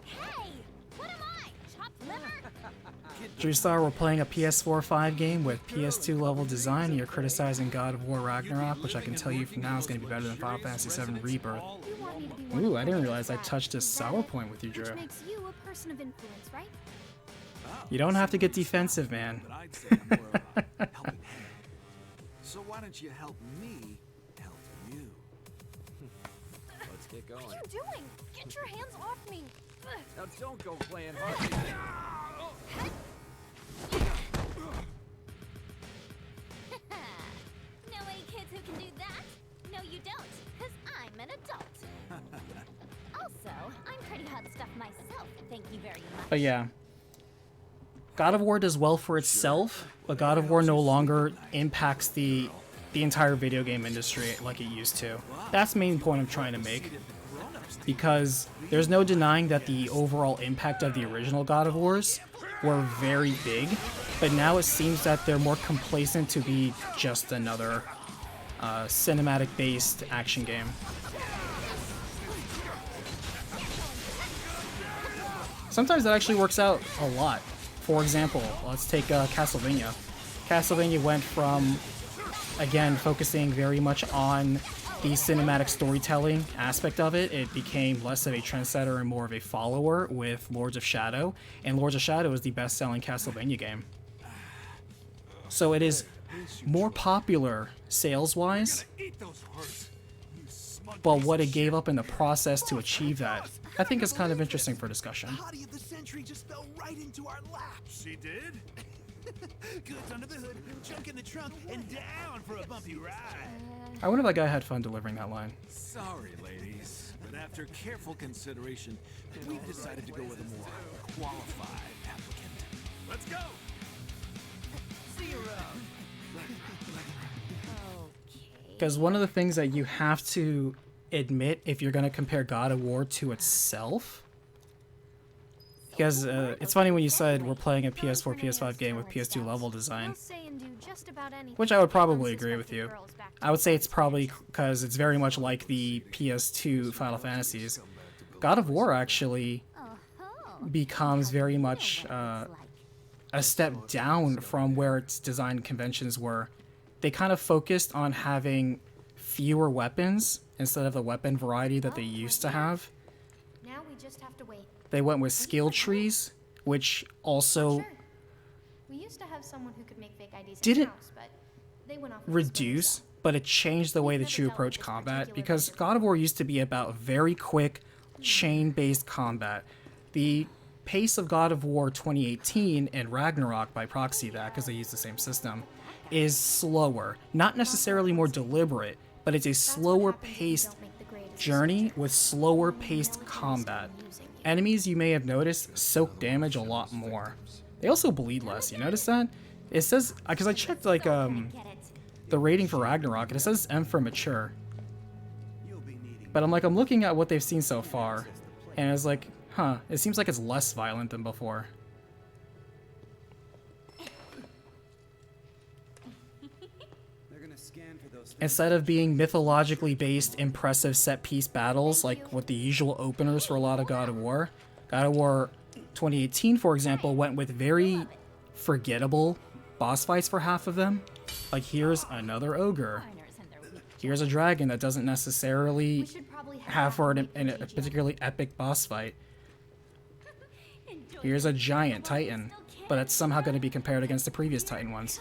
Hey! What am I? Chopped liver? Dreestar, we're playing a PS4 5 game with PS2 level design, and you're criticizing God of War Ragnarok, which I can tell you from now is going to be better than Final Fantasy VII Rebirth. Ooh, I didn't realize I touched a sour point with you, Drew. Makes you a person of influence, right? You don't have to get defensive, man. So why don't you help me help you? Let's get going. What are you doing? Get your hands off me! Now don't go playing hard. Know any kids who can do that? No, you don't, because I'm an adult. Also, I'm pretty hot stuff myself, thank you very much. But yeah. God of War does well for itself, but God of War no longer impacts the entire video game industry like it used to. That's the main point I'm trying to make. Because there's no denying that the overall impact of the original God of Wars were very big, but now it seems that they're more complacent to be just another cinematic-based action game. Sometimes that actually works out a lot. For example, let's take Castlevania. Castlevania went from, again, focusing very much on the cinematic storytelling aspect of it, it became less of a trendsetter and more of a follower with Lords of Shadow, and Lords of Shadow is the best-selling Castlevania game. So it is more popular sales-wise, but what it gave up in the process to achieve that, I think is kind of interesting for discussion. Hottie of the century just fell right into our laps. She did? Goods under the hood, junk in the trunk, and down for a bumpy ride. I wonder if that guy had fun delivering that line. Sorry, ladies, but after careful consideration, we've decided to go with a more qualified applicant. Let's go! See you around. Because one of the things that you have to admit if you're going to compare God of War to itself, because it's funny when you said we're playing a PS4, PS5 game with PS2 level design, which I would probably agree with you. I would say it's probably because it's very much like the PS2 Final Fantasies. God of War actually becomes very much a step down from where its design conventions were. They kind of focused on having fewer weapons instead of the weapon variety that they used to have. Now we just have to wait. They went with skill trees, which also We used to have someone who could make fake IDs didn't in-house, but they went off with reduce, but it changed the way that you approach combat, because God of War used to be about very quick, chain-based combat. The pace of God of War 2018 and Ragnarok, by proxy that, because they use the same system, is slower. Not necessarily more deliberate, but it's a slower paced journey with slower paced combat. Enemies, you may have noticed, soak damage a lot more. They also bleed less, you notice that? It says, because I checked like the rating for Ragnarok, and it says M for mature. But I'm looking at what they've seen so far, and it's like, huh, it seems like it's less violent than before. Instead of being mythologically based, impressive set-piece battles like what the usual openers for a lot of God of War 2018, for example, went with very forgettable boss fights for half of them. Like, here's another ogre. Here's a dragon that doesn't necessarily have for a particularly epic boss fight. Here's a giant Titan, but it's somehow going to be compared against the previous Titan ones.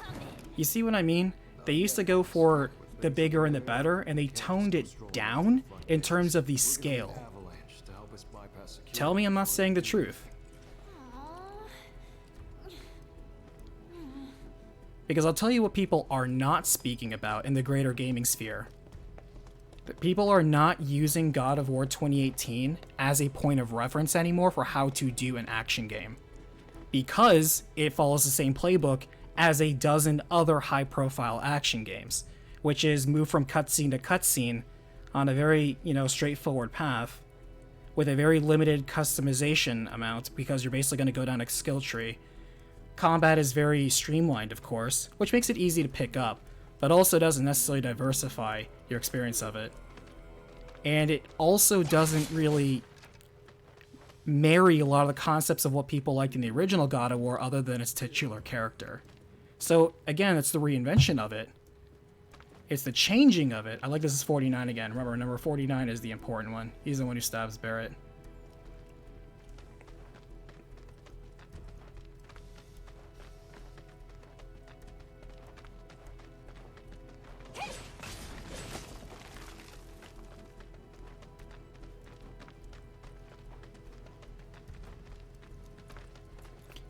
You see what I mean? They used to go for the bigger and the better, and they toned it down in terms of the scale. Tell me I'm not saying the truth. Because I'll tell you what people are not speaking about in the greater gaming sphere. People are not using God of War 2018 as a point of reference anymore for how to do an action game, because it follows the same playbook as a dozen other high-profile action games, which is move from cutscene to cutscene on a very, straightforward path with a very limited customization amount, because you're basically going to go down a skill tree. Combat is very streamlined, of course, which makes it easy to pick up, but also doesn't necessarily diversify your experience of it. And it also doesn't really marry a lot of the concepts of what people liked in the original God of War, other than its titular character. So again, it's the reinvention of it. It's the changing of it. I like this is 49 again. Remember, number 49 is the important one. He's the one who stabs Barrett.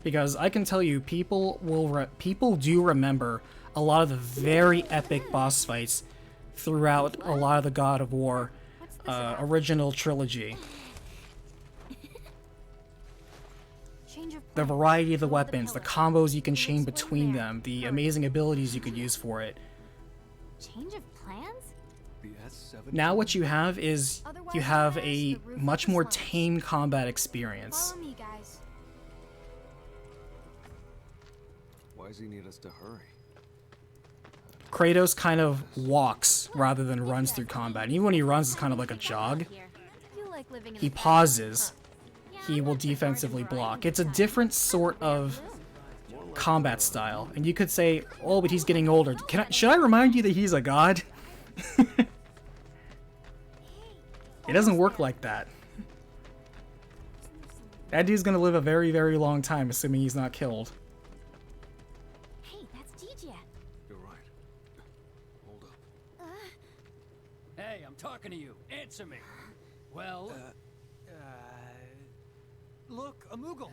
Because I can tell you, people do remember a lot of the very epic boss fights throughout a lot of the God of War original trilogy. The variety of the weapons, the combos you can chain between them, the amazing abilities you could use for it. Change of plans? Now what you have is you have a much more tame combat experience. Follow me, guys. Why does he need us to hurry? Kratos kind of walks rather than runs through combat. And even when he runs, it's kind of like a jog. He pauses. He will defensively block. It's a different sort of combat style. And you could say, oh, but he's getting older. Should I remind you that he's a god? It doesn't work like that. That dude's gonna live a very, very long time, assuming he's not killed. Hey, that's Gigi. You're right. Hold up. Hey, I'm talking to you. Answer me. Well, Look, a Moogle.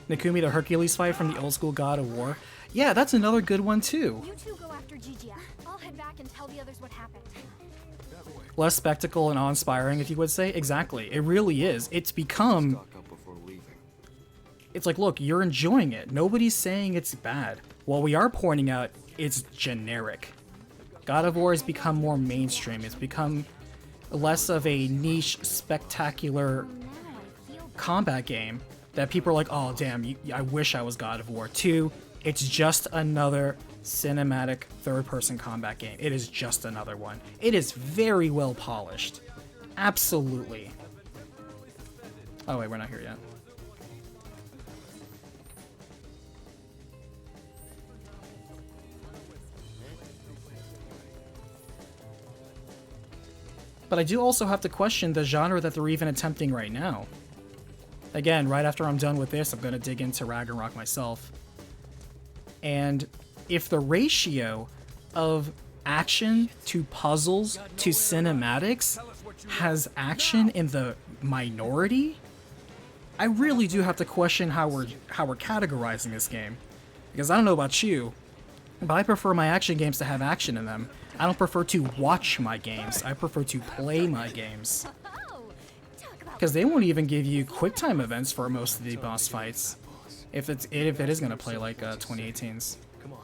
Nikumi the Hercules fight from the old school God of War. Yeah, that's another good one too. You two go after Gigi. I'll head back and tell the others what happened. Less spectacle and awe-inspiring, if you would say. Exactly. It really is. It's become... Stock up before leaving. It's like, look, you're enjoying it. Nobody's saying it's bad. What we are pointing out, it's generic. God of War has become more mainstream. It's become less of a niche, spectacular combat game that people are like, oh, damn, I wish I was God of War 2. It's just another cinematic third-person combat game. It is just another one. It is very well polished. Absolutely. Oh, wait, we're not here yet. But I do also have to question the genre that they're even attempting right now. Again, right after I'm done with this, I'm going to dig into Ragnarok myself. And if the ratio of action to puzzles to cinematics has action in the minority, I really do have to question how we're categorizing this game. Because I don't know about you, but I prefer my action games to have action in them. I don't prefer to watch my games. I prefer to play my games. Because they won't even give you QuickTime events for most of the boss fights. If it is going to play like 2018's. Come on.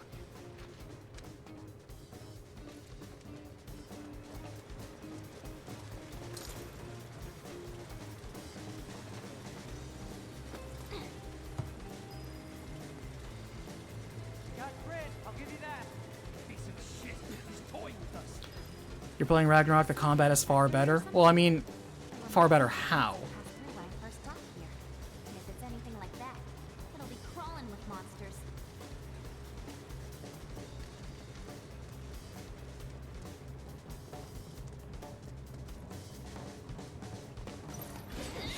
got Fred. I'll give you that. Piece of shit. He's toying with us. You're playing Ragnarok, the combat is far better? Well, I mean, far better how? If it's anything like that, it'll be crawling with monsters.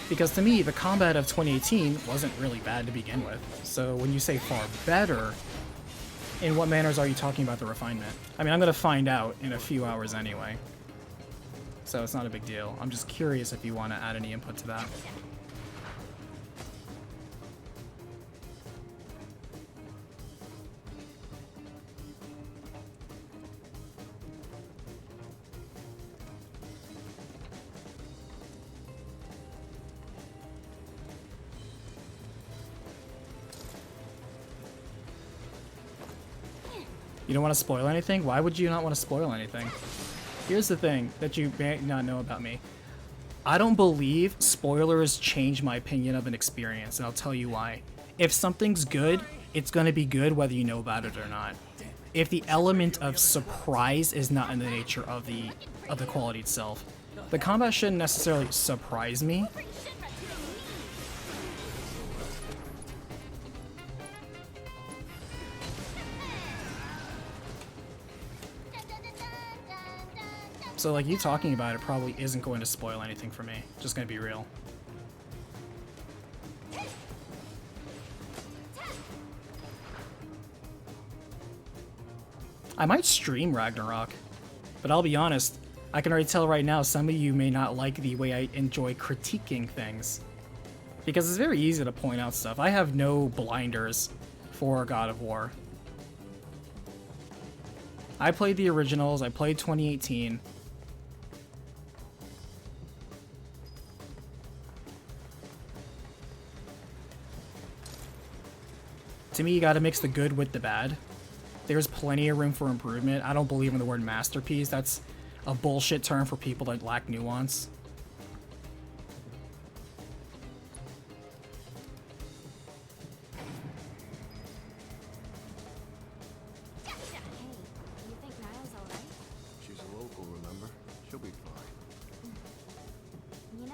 Because to me, the combat of 2018 wasn't really bad to begin with. So when you say far better, in what manners are you talking about the refinement? I mean, I'm going to find out in a few hours anyway. So it's not a big deal. I'm just curious if you want to add any input to that. You don't want to spoil anything? Why would you not want to spoil anything? Here's the thing that you may not know about me. I don't believe spoilers change my opinion of an experience, and I'll tell you why. If something's good, it's going to be good whether you know about it or not. If the element of surprise is not in the nature of the quality itself, the combat shouldn't necessarily surprise me. So like you talking about it probably isn't going to spoil anything for me. Just gonna be real. I might stream Ragnarok, but I'll be honest, I can already tell right now some of you may not like the way I enjoy critiquing things. Because it's very easy to point out stuff. I have no blinders for God of War. I played the originals, I played 2018. To me, you gotta mix the good with the bad. There's plenty of room for improvement. I don't believe in the word masterpiece. That's a bullshit term for people that lack nuance. She's a local, remember? She'll be fine. You know,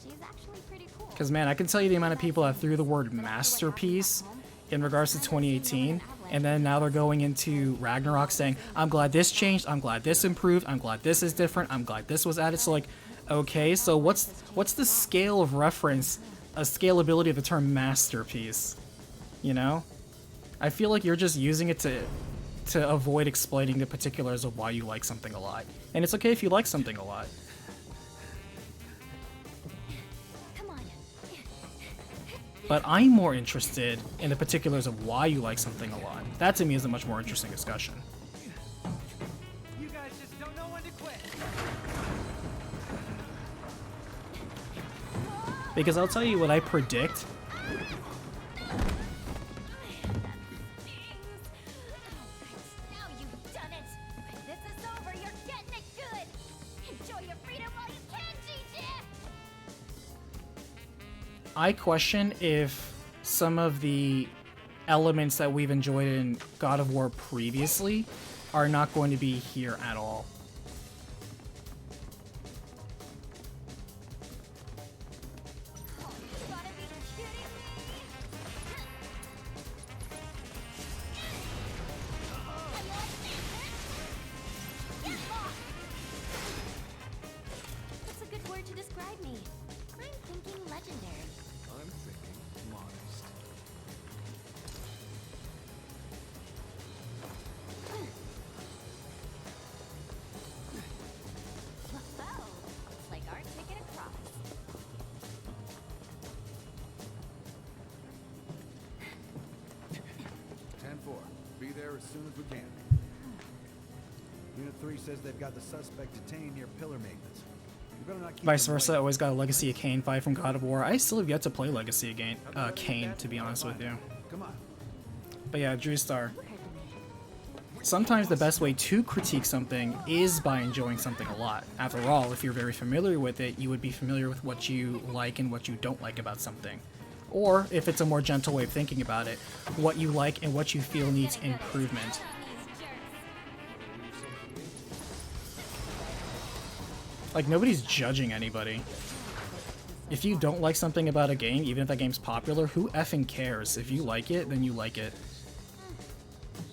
she's actually pretty cool. Because, man, I can tell you the amount of people that threw the word masterpiece in regards to 2018, And then now they're going into Ragnarok saying, I'm glad this changed, I'm glad this improved, I'm glad this is different, I'm glad this was added. So like, okay, so what's the scale of reference, a scalability of the term masterpiece? You know? I feel like you're just using it to avoid explaining the particulars of why you like something a lot. And it's okay if you like something a lot. But I'm more interested in the particulars of why you like something a lot. That to me is a much more interesting discussion. You guys just don't know when to quit. Because I'll tell you what I predict. Now you've done it. When this is over, you're getting it good. Enjoy your freedom while you can, Gigi. I question if some of the elements that we've enjoyed in God of War previously are not going to be here at all. That's a good word to describe me. I'm thinking legendary. I'm thinking modest. Well, looks like our ticket across. Be there as soon as we can. Unit 3 says they've got the suspect detained near pillar maintenance. You better not keep Vice them versa, waiting. always got a Legacy of Kain fight from God of War. I still have yet to play Legacy again, Kain, to be honest with you. Come on. But yeah, Drew Star. Sometimes the best way to critique something is by enjoying something a lot. After all, if you're very familiar with it, you would be familiar with what you like and what you don't like about something. Or, if it's a more gentle way of thinking about it, what you like and what you feel needs improvement. Like, nobody's judging anybody. If you don't like something about a game, even if that game's popular, who effing cares? If you like it, then you like it.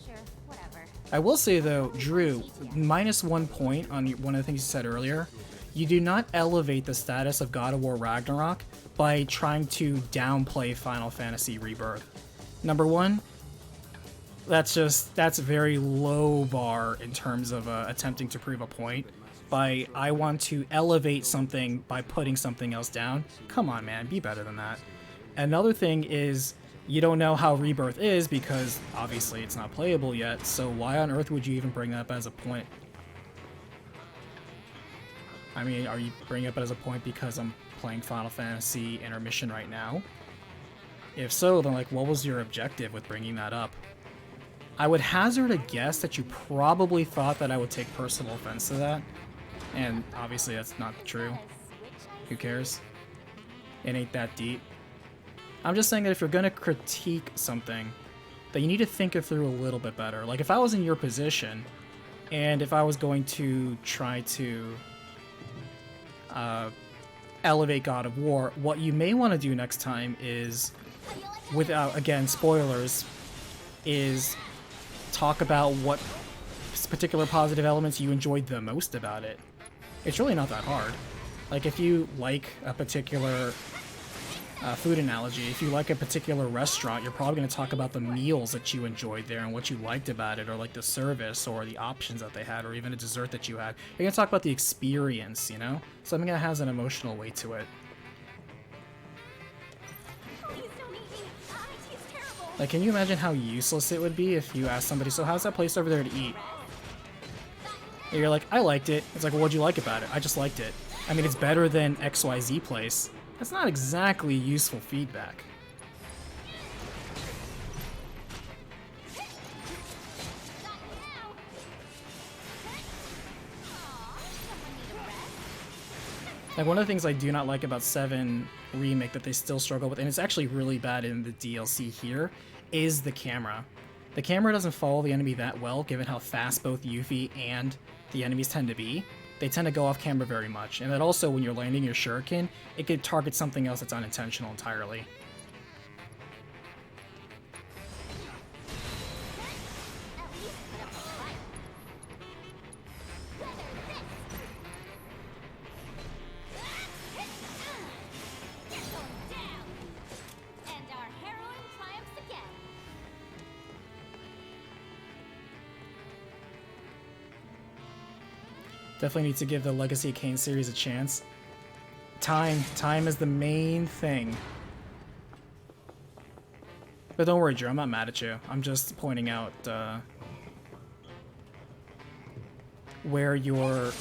Sure, whatever. I will say though, Drew, -1 point on one of the things you said earlier, you do not elevate the status of God of War Ragnarok by trying to downplay Final Fantasy Rebirth. Number one, that's a very low bar in terms of attempting to prove a point. By I want to elevate something by putting something else down. Come on, man, be better than that. Another thing is you don't know how Rebirth is because obviously it's not playable yet, so why on earth would you even bring that up as a point? I mean, are you bringing it up as a point because I'm playing Final Fantasy Intermission right now? If so, then like, what was your objective with bringing that up? I would hazard a guess that you probably thought that I would take personal offense to that. And obviously that's not true. Who cares? It ain't that deep. I'm just saying that if you're gonna critique something, that you need to think it through a little bit better. Like if I was in your position, and if I was going to try to elevate God of War, what you may want to do next time is, without, again, spoilers, is talk about what particular positive elements you enjoyed the most about it. It's really not that hard. Like if you like a particular food analogy, if you like a particular restaurant, you're probably going to talk about the meals that you enjoyed there and what you liked about it, or like the service or the options that they had, or even a dessert that you had. You're going to talk about the experience, you know? Something that has an emotional weight to it. Like, can you imagine how useless it would be if you asked somebody, so how's that place over there to eat? And you're like, I liked it. It's like, well, what'd you like about it? I just liked it. I mean, it's better than XYZ place. That's not exactly useful feedback. Like, one of the things I do not like about 7 Remake that they still struggle with, and it's actually really bad in the DLC here, is the camera. The camera doesn't follow the enemy that well, given how fast both Yuffie and the enemies tend to be. They tend to go off camera very much, and that also, when you're landing your shuriken, it could target something else that's unintentional entirely. Definitely need to give the Legacy of Kain series a chance. Time is the main thing. But don't worry, Drew, I'm not mad at you. I'm just pointing out where your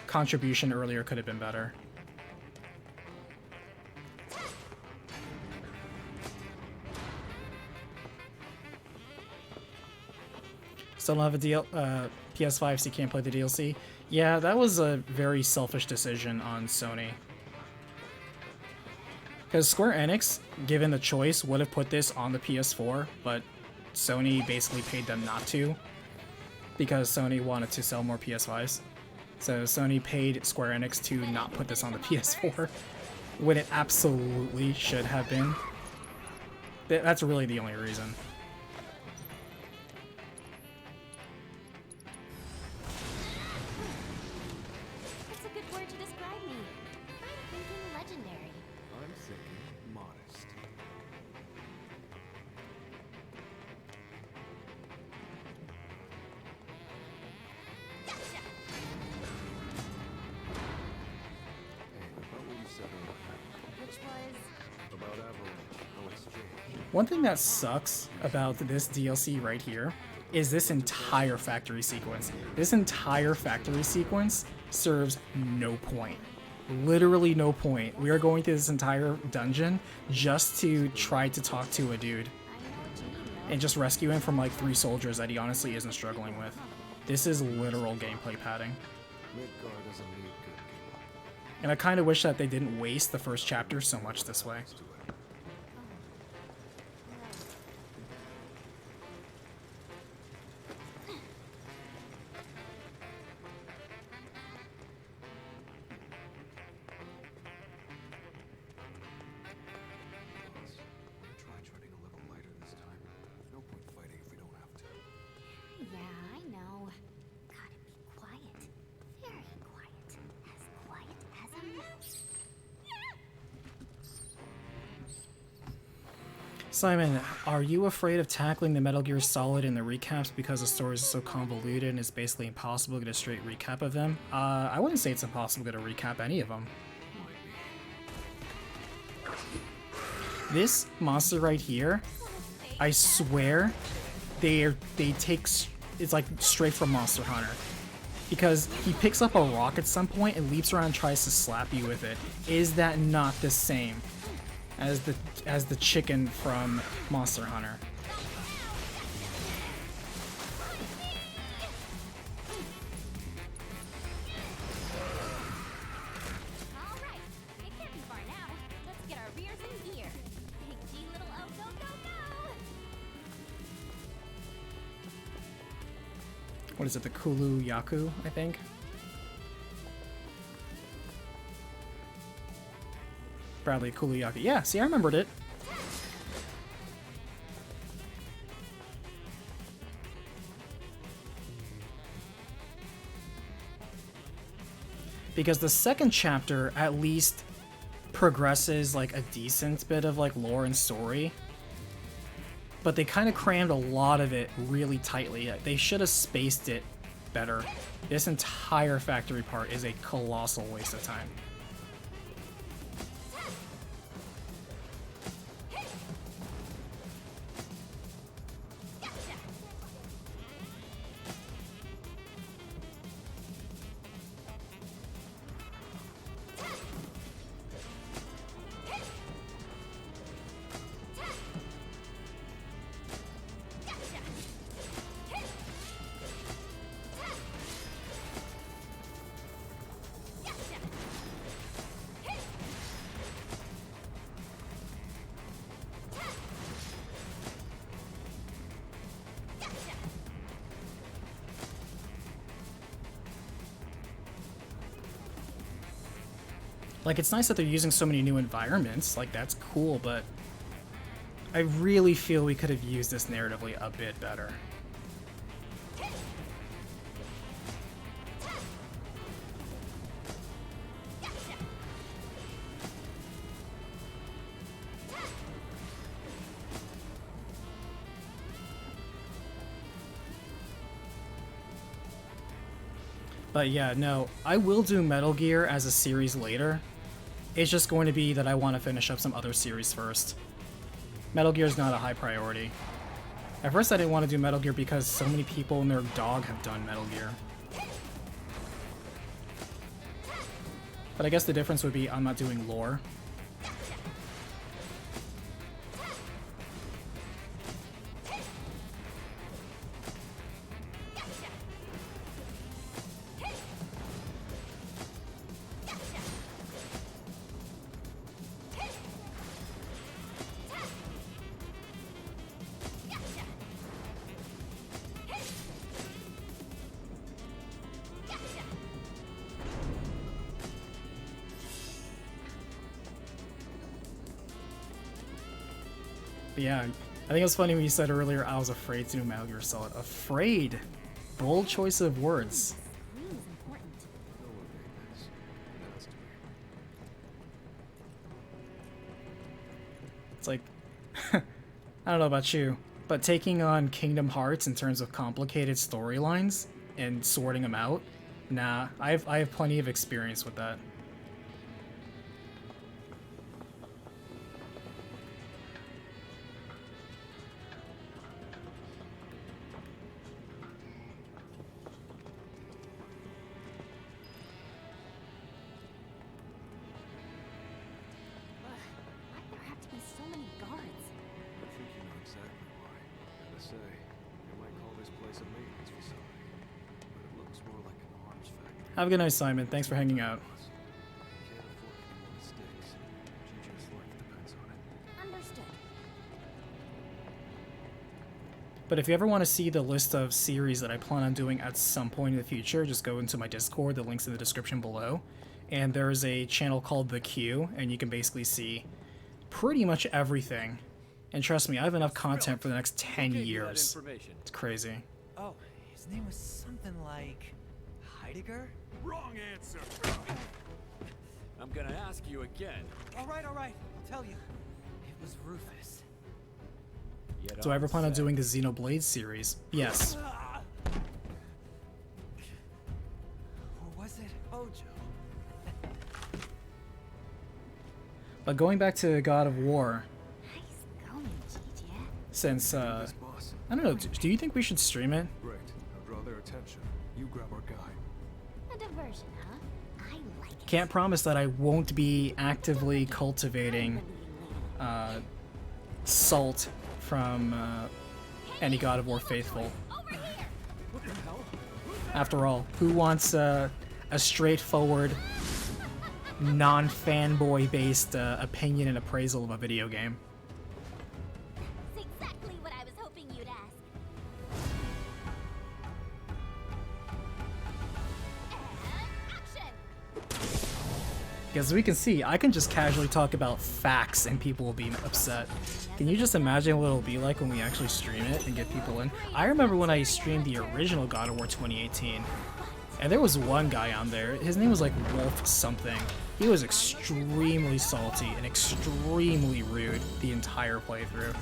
contribution earlier could have been better. Still don't have a PS5, so you can't play the DLC. Yeah, that was a very selfish decision on Sony. Because Square Enix, given the choice, would have put this on the PS4, but Sony basically paid them not to, because Sony wanted to sell more PS5s. So Sony paid Square Enix to not put this on the PS4, when it absolutely should have been. That's really the only reason. It's a good word to describe me. I'm thinking legendary. I'm thinking modest. Hey, about what you said earlier. Which was... About Avalanche, OSJ. One thing that sucks about this DLC right here is this entire factory sequence. This entire factory sequence serves no point. Literally no point. We are going through this entire dungeon just to try to talk to a dude and just rescue him from like 3 soldiers that he honestly isn't struggling with. This is literal gameplay padding. Midgar doesn't need good game. And I kind of wish that they didn't waste the first chapter so much this way. Try treading a little lighter this time. No point fighting if we don't have to. Yeah, I know. Gotta be quiet. Very quiet. As a mouse. Simon, are you afraid of tackling the Metal Gear Solid in the recaps because the stories are so convoluted and it's basically impossible to get a straight recap of them? I wouldn't say it's impossible to get a recap any of them. This monster right here, I swear, they take it's like straight from Monster Hunter, because he picks up a rock at some point and leaps around and tries to slap you with it. Is that not the same as the chicken from Monster Hunter? Alright, it can't be far now. Let's get our rears in gear. Big G little O, go, go, go! What is it, the Kulu Yaku, I think? Bradley Kulu Yaku. Yeah, see, I remembered it. Because the second chapter at least progresses like a decent bit of like lore and story. But they kind of crammed a lot of it really tightly. They should have spaced it better. This entire factory part is a colossal waste of time. Like, it's nice that they're using so many new environments, like that's cool, but I really feel we could have used this narratively a bit better. But yeah, no, I will do Metal Gear as a series later. It's just going to be that I want to finish up some other series first. Metal Gear is not a high priority. At first I didn't want to do Metal Gear because so many people and their dog have done Metal Gear. But I guess the difference would be I'm not doing lore. But yeah, I think it was funny when you said earlier I was afraid to do Metal Gear Solid. Afraid. Bold choice of words. It's like, I don't know about you, but taking on Kingdom Hearts in terms of complicated storylines and sorting them out, nah, I have plenty of experience with that. Have a good night, Simon. Thanks for hanging out. Understood. But if you ever want to see the list of series that I plan on doing at some point in the future, just go into my Discord. The link's in the description below. And there's a channel called The Queue, and you can basically see pretty much everything. And trust me, I have enough content for the next 10 years. It's crazy. Oh, his name was something like Heidegger? Wrong answer. I'm gonna ask you again. All right, I'll tell you. It was Rufus. Do I ever plan on doing the Xenoblade series? Yes. Or was it Ojo? But going back to God of War, since, I don't know, do you think we should stream it? Great. I'll draw their attention. You grab our guy. A diversion, huh? I like it. Can't promise that I won't be actively cultivating salt from any God of War faithful. After all, who wants a straightforward, non-fanboy-based opinion and appraisal of a video game? That's exactly what I was hoping you'd ask. Because as we can see, I can just casually talk about facts and people will be upset. Can you just imagine what it'll be like when we actually stream it and get people in? I remember when I streamed the original God of War 2018, and there was one guy on there, his name was like Wolf something. He was extremely salty and extremely rude the entire playthrough.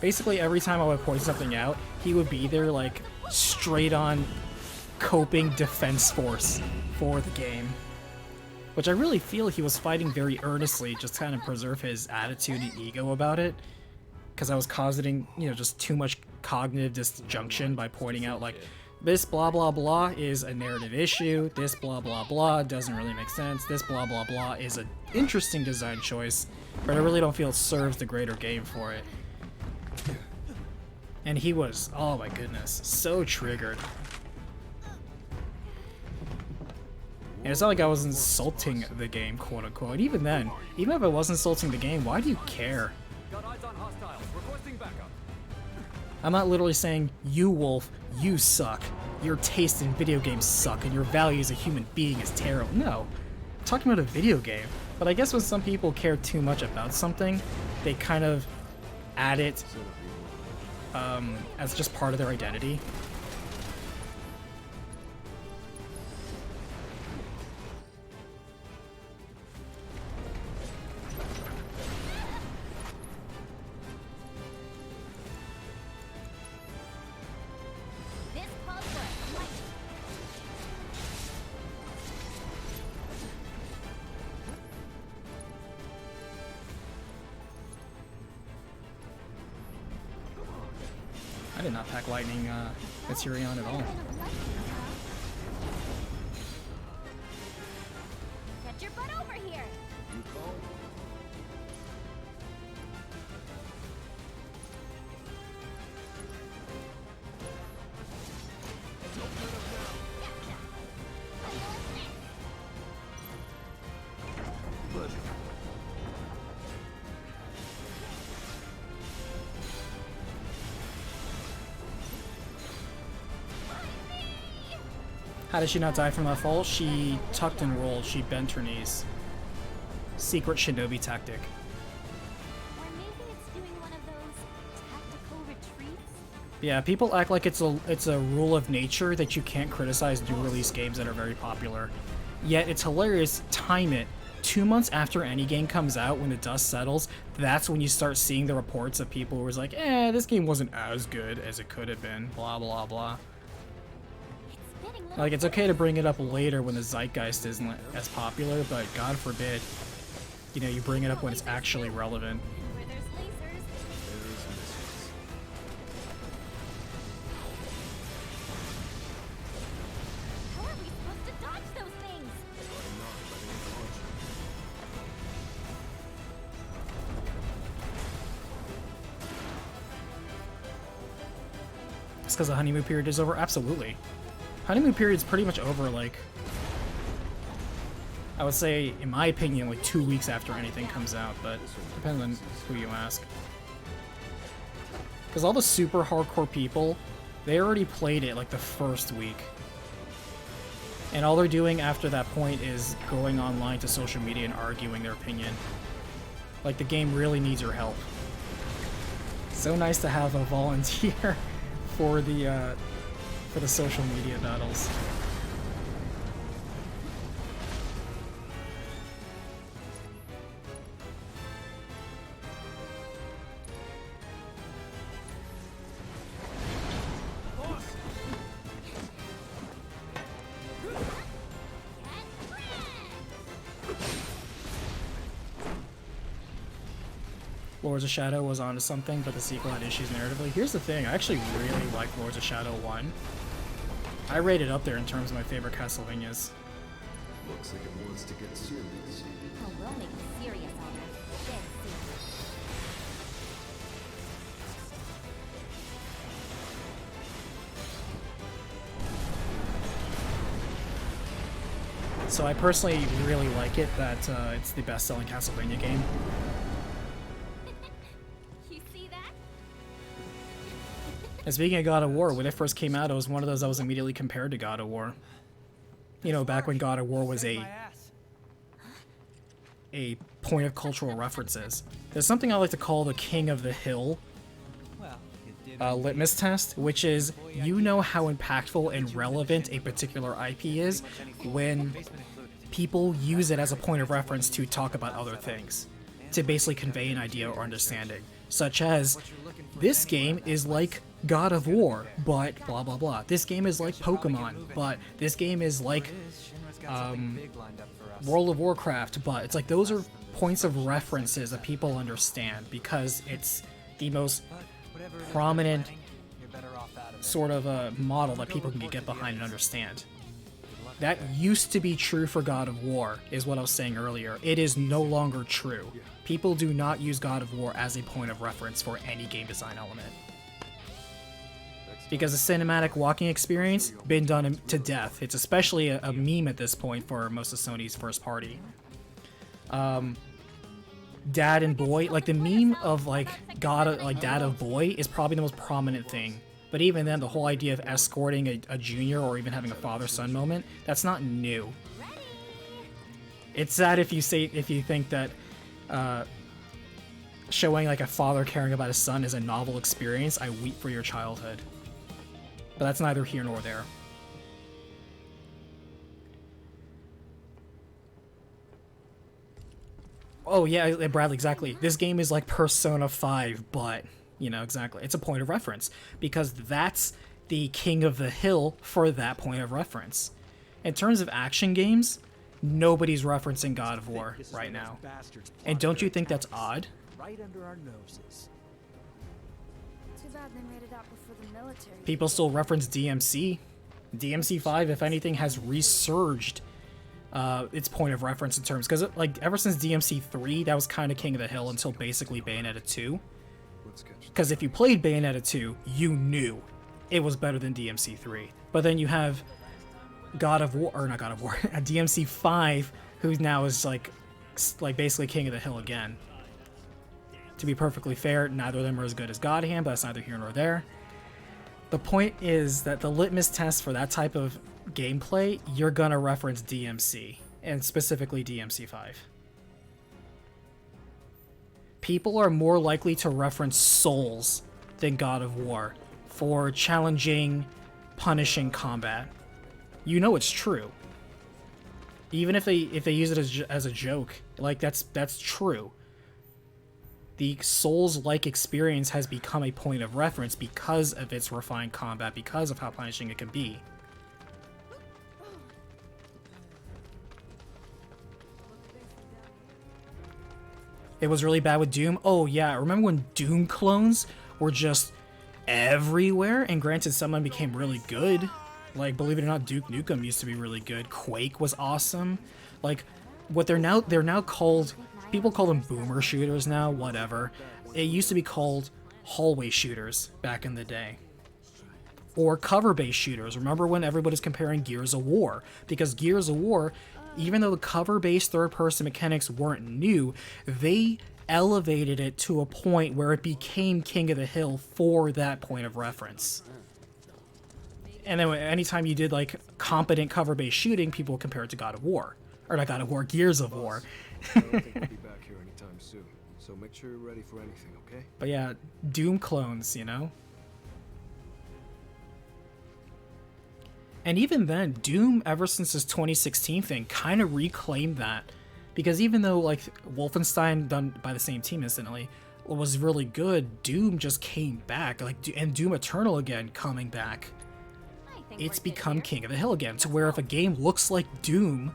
Basically every time I would point something out, he would be there like straight on coping defense force for the game. Which I really feel he was fighting very earnestly just to kind of preserve his attitude and ego about it. Because I was causing, you know, just too much cognitive disjunction by pointing out like, this blah blah blah is a narrative issue, this blah blah blah doesn't really make sense, this blah blah blah is an interesting design choice, but I really don't feel it serves the greater game for it. And he was, oh my goodness, so triggered. And it's not like I was insulting the game, quote unquote. Even then, even if I was insulting the game, why do you care? Got eyes on hostiles. Requesting backup. I'm not literally saying, you Wolf, you suck. Your taste in video games suck, and your value as a human being is terrible. No, I'm talking about a video game. But I guess when some people care too much about something, they kind of add it as just part of their identity. I did not pack lightning Ethereon at all. Get your butt over here. You call? Pleasure. How did she not die from that fall? She tucked and rolled. She bent her knees. Secret shinobi tactic. Or maybe it's doing one of those tactical retreats. Yeah, people act like it's a rule of nature that you can't criticize new release games that are very popular. Yet it's hilarious. Time it. 2 months after any game comes out, when the dust settles, that's when you start seeing the reports of people who was like, this game wasn't as good as it could have been, blah blah blah. Like, it's okay to bring it up later when the zeitgeist isn't as popular, but God forbid, you know, you bring it up when it's actually relevant. Where there's lasers. There is missiles. How are we supposed to dodge those things? I'm not letting it launch. It's because the honeymoon period is over? Absolutely. Honeymoon period's pretty much over, like, I would say, in my opinion, like 2 weeks after anything comes out, but depends on who you ask. Because all the super hardcore people, they already played it like the first week. And all they're doing after that point is going online to social media and arguing their opinion. Like, the game really needs your help. So nice to have a volunteer for the social media battles. Lords of Shadow was onto something, but the sequel had issues narratively. Here's the thing, I actually really like Lords of Shadow 1. I rate it up there in terms of my favorite Castlevanias. Looks like it wants to get serious. Oh, we'll make it serious, Alder. Dead serious. So I personally really like it that it's the best-selling Castlevania game. You see that? And speaking of God of War, when it first came out, it was one of those that was immediately compared to God of War. You know, back when God of War was a point of cultural references. There's something I like to call the King of the Hill litmus test, which is you know how impactful and relevant a particular IP is when people use it as a point of reference to talk about other things, to basically convey an idea or understanding, such as, this game is like God of War, but blah blah blah. This game is like Pokemon, but this game is like World of Warcraft, but it's like those are points of references that people understand because it's the most prominent sort of a model that people can get behind and understand. That used to be true for God of War, is what I was saying earlier. It is no longer true. People do not use God of War as a point of reference for any game design element. Because the cinematic walking experience, been done to death. It's especially a meme at this point for most of Sony's first party. Dad and boy, like the meme of like dad of boy is probably the most prominent thing. But even then, the whole idea of escorting a junior or even having a father-son moment, that's not new. It's sad if you think that showing like a father caring about his son is a novel experience. I weep for your childhood. But that's neither here nor there. Oh yeah, Bradley, exactly. This game is like Persona 5, but, you know, exactly. It's a point of reference, because that's the king of the hill for that point of reference. In terms of action games, nobody's referencing God of War right now. And don't you think that's odd? Right under our noses. Too bad they made it out before the military. People still reference DMC. DMC5, if anything, has resurged its point of reference in terms, because like ever since DMC3, that was kind of king of the hill until basically Bayonetta 2. Because if you played Bayonetta 2, you knew it was better than DMC3. But then you have God of War, or not God of War, DMC5, who now is like basically king of the hill again. To be perfectly fair, neither of them are as good as God Hand, but that's neither here nor there. The point is that the litmus test for that type of gameplay, you're gonna reference DMC, and specifically DMC5. People are more likely to reference Souls than God of War for challenging, punishing combat. You know it's true. Even if they use it as a joke, like that's true. The Souls-like experience has become a point of reference because of its refined combat, because of how punishing it can be. It was really bad with Doom. Oh yeah, remember when Doom clones were just everywhere? And granted, some of them became really good. Like, believe it or not, Duke Nukem used to be really good. Quake was awesome. Like, what they're now called, people call them boomer shooters now, whatever. It used to be called hallway shooters back in the day. Or cover-based shooters. Remember when everybody's comparing Gears of War? Because Gears of War, even though the cover-based third-person mechanics weren't new, they elevated it to a point where it became king of the hill for that point of reference. And then anytime you did like competent cover-based shooting, people compare it to God of War. Or not God of War, Gears of War. I don't think we'll be back here anytime soon, so make sure you're ready for anything, okay? But yeah, Doom clones, you know? And even then, Doom, ever since this 2016 thing, kind of reclaimed that. Because even though, like, Wolfenstein, done by the same team incidentally, was really good, Doom just came back. Like, and Doom Eternal again coming back. It's become king of the hill again, to where if a game looks like Doom,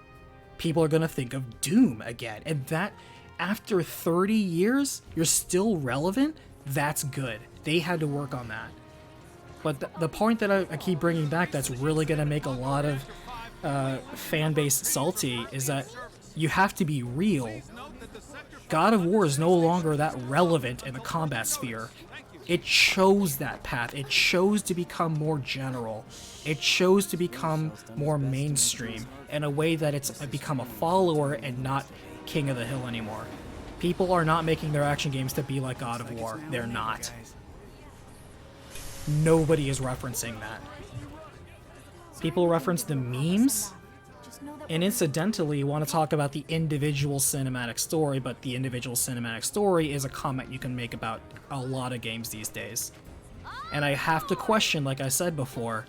people are going to think of Doom again. And that, after 30 years, you're still relevant? That's good. They had to work on that. But the point that I keep bringing back that's really going to make a lot of fan base salty is that you have to be real. God of War is no longer that relevant in the combat sphere. It chose that path. It chose to become more general. It chose to become more mainstream in a way that it's become a follower and not king of the hill anymore. People are not making their action games to be like God of War. They're not. Nobody is referencing that. People reference the memes, and incidentally want to talk about the individual cinematic story, but the individual cinematic story is a comment you can make about a lot of games these days. And I have to question, like I said before,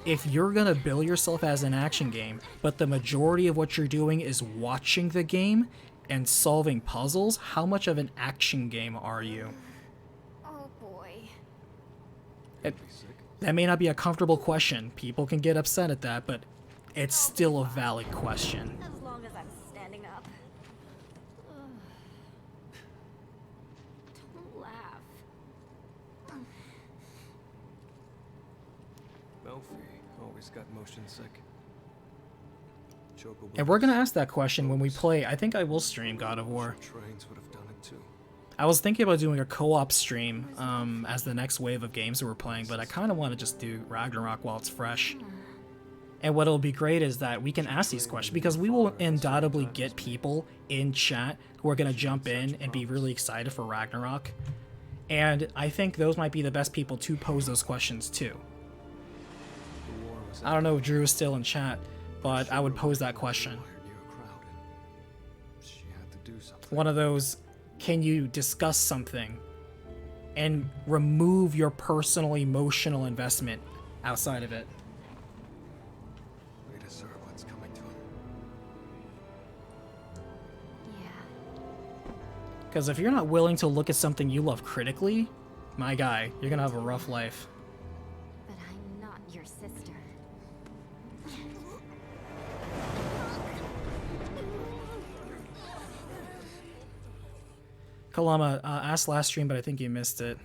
if you're gonna bill yourself as an action game, but the majority of what you're doing is watching the game and solving puzzles, how much of an action game are you? Oh boy. That may not be a comfortable question. People can get upset at that, but it's still a valid question. As long as I'm standing up. Don't laugh. Melfi always got motion sick. And we're gonna ask that question when we play. I think I will stream God of War. Trains would have done it too. I was thinking about doing a co-op stream as the next wave of games that we're playing, but I kind of want to just do Ragnarok while it's fresh. And what'll be great is that we can ask these questions, because we will undoubtedly get people in chat who are going to jump in and be really excited for Ragnarok. And I think those might be the best people to pose those questions to. I don't know if Drew is still in chat, but I would pose that question. One of those, can you discuss something and remove your personal emotional investment outside of it? Because if you're not willing to look at something you love critically, my guy, you're gonna have a rough life. But I'm not your sister. Kalama asked last stream, but I think you missed it.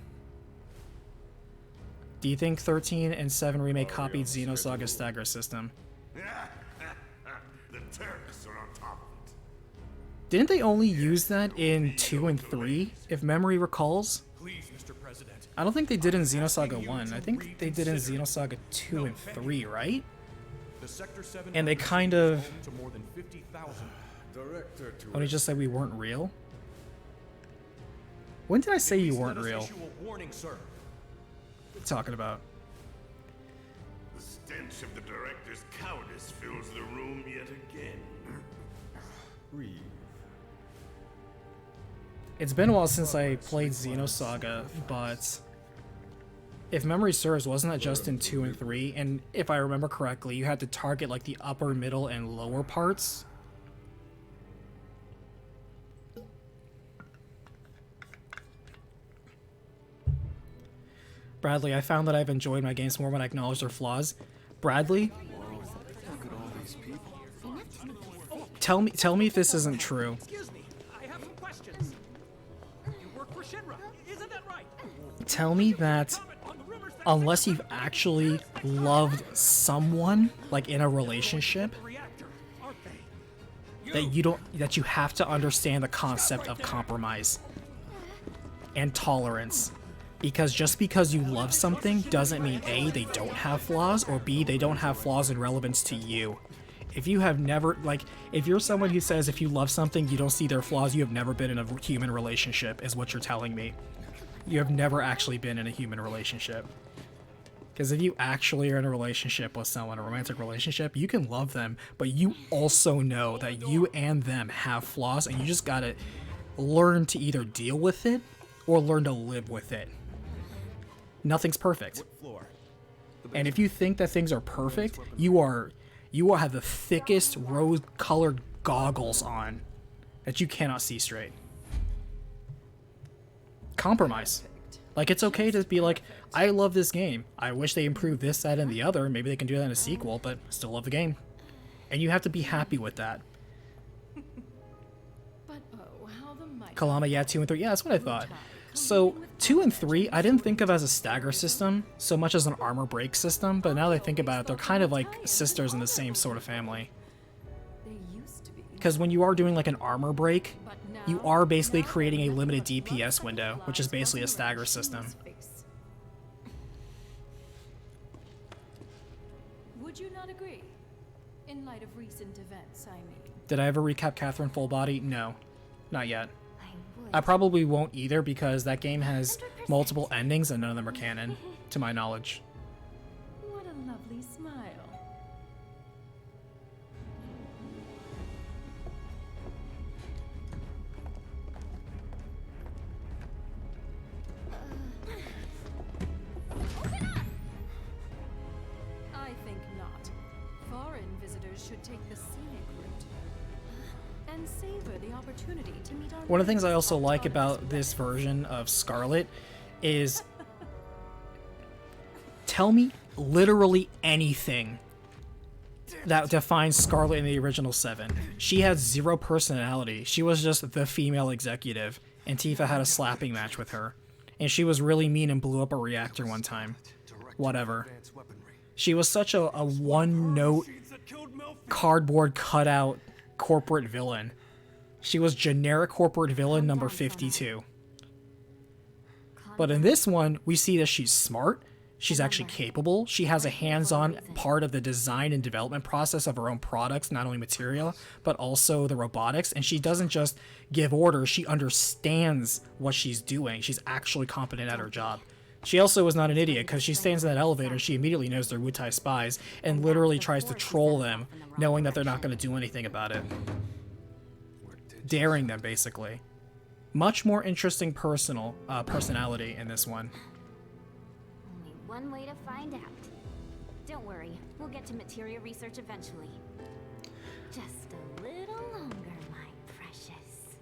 Do you think 13 and 7 Remake copied Xenosaga's stagger system? The terrorists are on top of it. Didn't they only use that in 2 and 3, if memory recalls? Please, Mr. President. I don't think they did in Xenosaga 1. I think they did in Xenosaga 2 and 3, right? The Sector 7 And they kind of... to more than 50,000. Director to Oh, he just said we weren't real? When did I say you weren't real? Warning, sir. What are you talking about? The stench of the director's cowardice fills the room yet again. It's been a while since I played Xenosaga, but if memory serves, wasn't that just in 2 and 3? And if I remember correctly, you had to target like the upper, middle, and lower parts. Bradley, I found that I've enjoyed my games more when I acknowledge their flaws. Bradley, Look at all these people. tell me if this isn't true. Excuse me, I have some questions. You work for Shinra, isn't that right? Tell me that unless you've actually loved someone, like in a relationship, that you have to understand the concept of compromise and tolerance. Because just because you love something doesn't mean A, they don't have flaws, or B, they don't have flaws in relevance to you. If you have never, like, if you're someone who says if you love something, you don't see their flaws, you have never been in a human relationship, is what you're telling me. You have never actually been in a human relationship. Because if you actually are in a relationship with someone, a romantic relationship, you can love them, but you also know that you and them have flaws, and you just gotta learn to either deal with it or learn to live with it. Nothing's perfect. And if you think that things are perfect, you have the thickest rose-colored goggles on that you cannot see straight. Compromise. Like, it's okay to be like, I love this game. I wish they improved this, that, and the other. Maybe they can do that in a sequel, but I still love the game. And you have to be happy with that. Kalama, yeah, 2 and 3. Yeah, that's what I thought. So, 2 and 3, I didn't think of as a stagger system so much as an armor break system, but now that I think about it, they're kind of like sisters in the same sort of family. Because when you are doing like an armor break, you are basically creating a limited DPS window, which is basically a stagger system. Would you not agree? In light of recent events, I mean. Did I ever recap Catherine Full Body? No, not yet. I probably won't either because that game has multiple endings and none of them are canon, to my knowledge. What a lovely smile. I think not. Foreign visitors should take the scenic route and savor the opportunity to meet our... One of the things I also like about this version of Scarlet is tell me literally anything that defines Scarlet in the original 7. She had zero personality. She was just the female executive, and Tifa had a slapping match with her. And she was really mean and blew up a reactor one time. Whatever. She was such a one-note, cardboard cutout corporate villain. She was generic corporate villain number 52. But in this one, we see that she's smart, she's actually capable, she has a hands-on part of the design and development process of her own products, not only material, but also the robotics, and she doesn't just give orders, she understands what she's doing. She's actually competent at her job. She also is not an idiot, because she stands in that elevator, she immediately knows they're Wutai spies, and literally tries to troll them, knowing that they're not going to do anything about it. Daring them, basically. Much more interesting personality in this one. Only one way to find out. Don't worry, we'll get to materia research eventually. Just a little longer, my precious.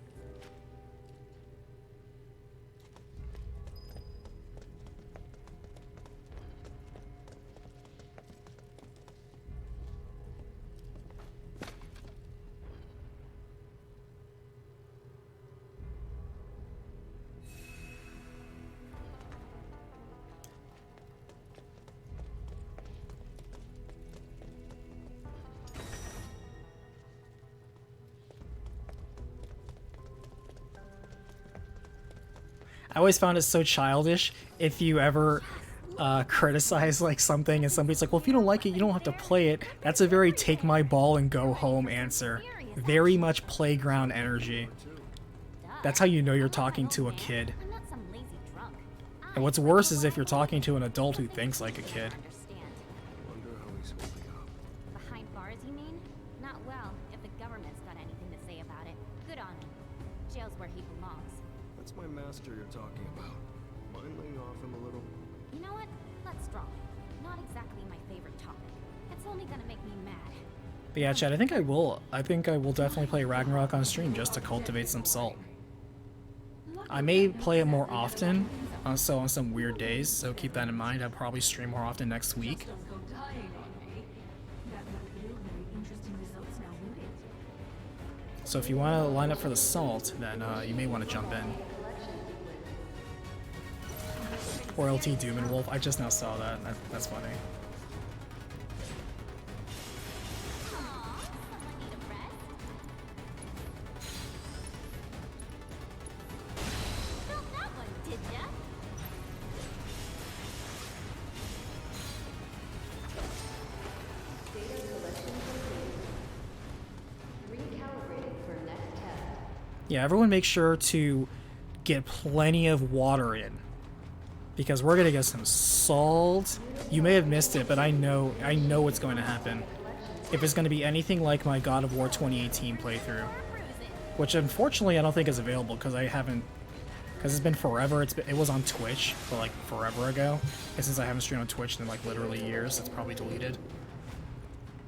I always found it so childish if you ever criticize like something and somebody's like, well, if you don't like it, you don't have to play it. That's a very take my ball and go home answer. Very much playground energy. That's how you know you're talking to a kid. And what's worse is if you're talking to an adult who thinks like a kid. Wonder how he's holding up. Behind bars, you mean? Not well, if the government's got anything to say about it. Good on him. Jail's where he belongs. That's my master you're talking about. Mind laying off him a little? You know what? Let's draw. Not exactly my favorite topic. It's only gonna make me mad. But yeah, Chad, I think I will definitely play Ragnarok on stream just to cultivate some salt. I may play it more often, so on some weird days, so keep that in mind. I'll probably stream more often next week. So if you want to line up for the salt, then you may want to jump in. Or LT Doom and Wolf, I just now saw that. That's funny. Yeah, everyone make sure to get plenty of water in, because we're gonna get some salt. You may have missed it, but I know what's going to happen. If it's going to be anything like my God of War 2018 playthrough, which unfortunately I don't think is available because it's been forever. It was on Twitch, but like forever ago. And since I haven't streamed on Twitch in like literally years, it's probably deleted.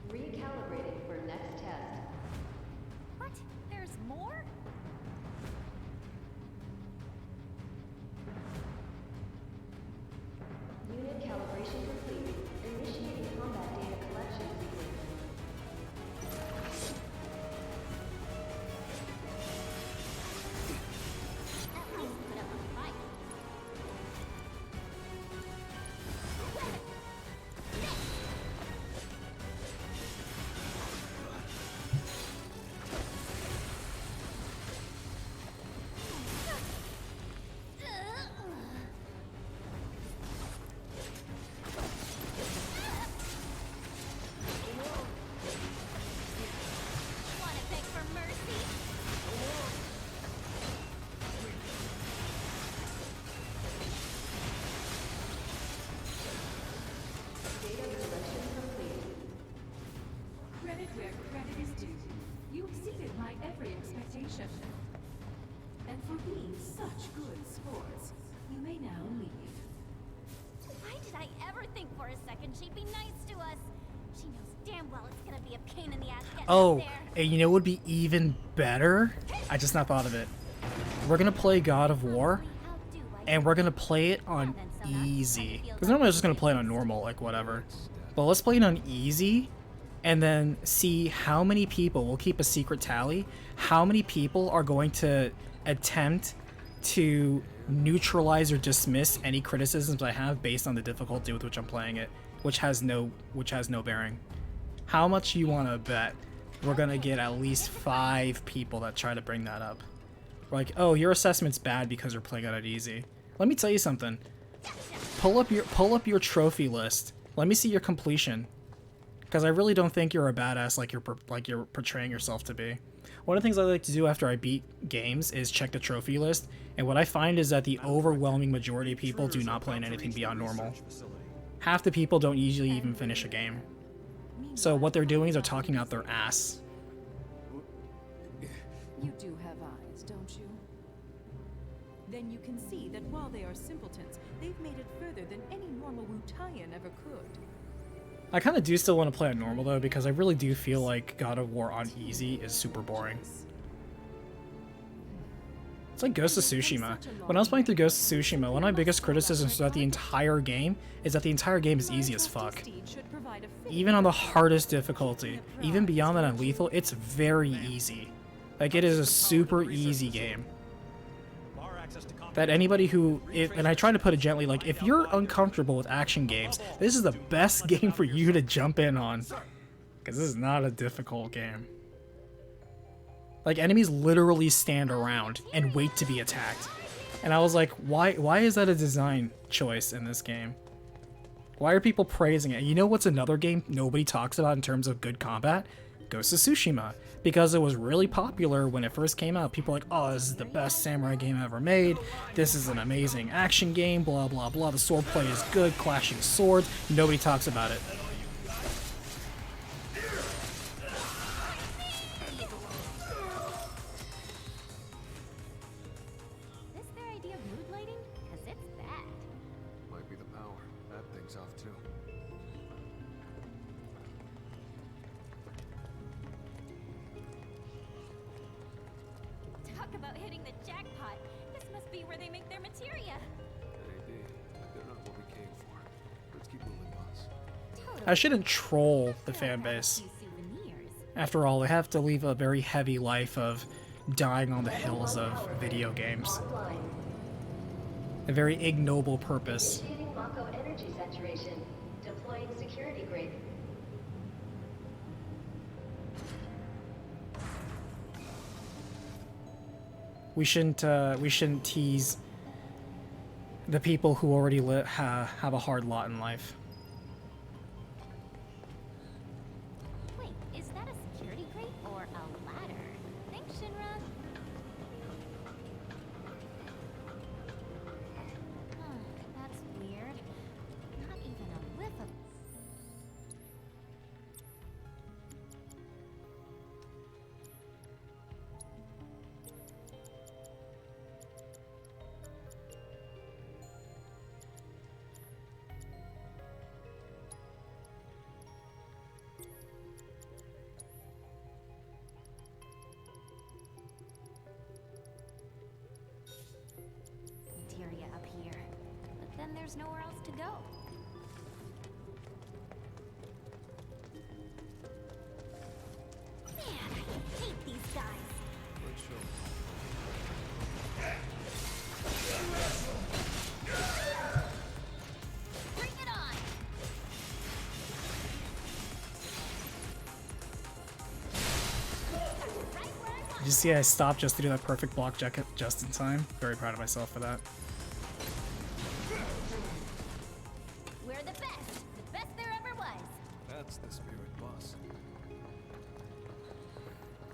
Recalibrating for next test. What? There's more? Unit calibration complete. Initiating combat data collection sequence. Credit where credit is due. You exceeded my every expectation. And for being such good sports, you may now leave. Why did I ever think for a second she'd be nice to us? She knows damn well it's gonna be a pain in the ass getting Oh, us there. and you know what would be even better? I just not thought of it. We're gonna play God of War, and we're gonna play it on easy. Because normally I was just gonna play it on normal, like whatever. But let's play it on easy, and then see how many people, we'll keep a secret tally, how many people are going to attempt to neutralize or dismiss any criticisms I have based on the difficulty with which I'm playing it, which has no bearing. How much you want to bet we're gonna get at least 5 people that try to bring that up? Like, oh, your assessment's bad because you're playing it at easy. Let me tell you something. Pull up your trophy list. Let me see your completion. Because I really don't think you're a badass like you're portraying yourself to be. One of the things I like to do after I beat games is check the trophy list, and what I find is that the overwhelming majority of people do not play in anything beyond normal. Half the people don't usually even finish a game. So what they're doing is they're talking out their ass. You do have eyes, don't you? Then you can see that while they are simpletons, they've made it further than any normal Wutaian ever could. I kind of do still want to play on normal though, because I really do feel like God of War on easy is super boring. It's like Ghost of Tsushima. When I was playing through Ghost of Tsushima, one of my biggest criticisms throughout the entire game is that the entire game is easy as fuck. Even on the hardest difficulty, even beyond that on lethal, it's very easy. Like, it is a super easy game. That anybody who, and I try to put it gently, like, if you're uncomfortable with action games, this is the best game for you to jump in on. Because this is not a difficult game. Like, enemies literally stand around and wait to be attacked. And I was like, why is that a design choice in this game? Why are people praising it? You know what's another game nobody talks about in terms of good combat? Ghost of Tsushima. Because it was really popular when it first came out. People were like, oh, this is the best samurai game ever made. This is an amazing action game, blah, blah, blah. The swordplay is good, clashing swords. Nobody talks about it. This their idea of mood lighting? Cause it's bad. Might be the power. That thing's off too. Talk about hitting the jackpot. This must be where they make their materia. Maybe, but they're not what we came for. Let's keep moving, boss. I shouldn't troll the fan base. After all, they have to leave a very heavy life of dying on the hills of video games. A very ignoble purpose. Initiating Mako energy saturation. Deploying security grid. We shouldn't tease the people who already have a hard lot in life. Wait, is that a security grate or a ladder? Thanks, Shinra. Huh, that's weird. Not even a whiff of... Materia up here. But then there's nowhere else to go. Man, I hate these guys. Let's show. Bring it on! Did you see I stopped just to do that perfect block just in time? Very proud of myself for that. We're the best there ever was. That's the spirit, boss.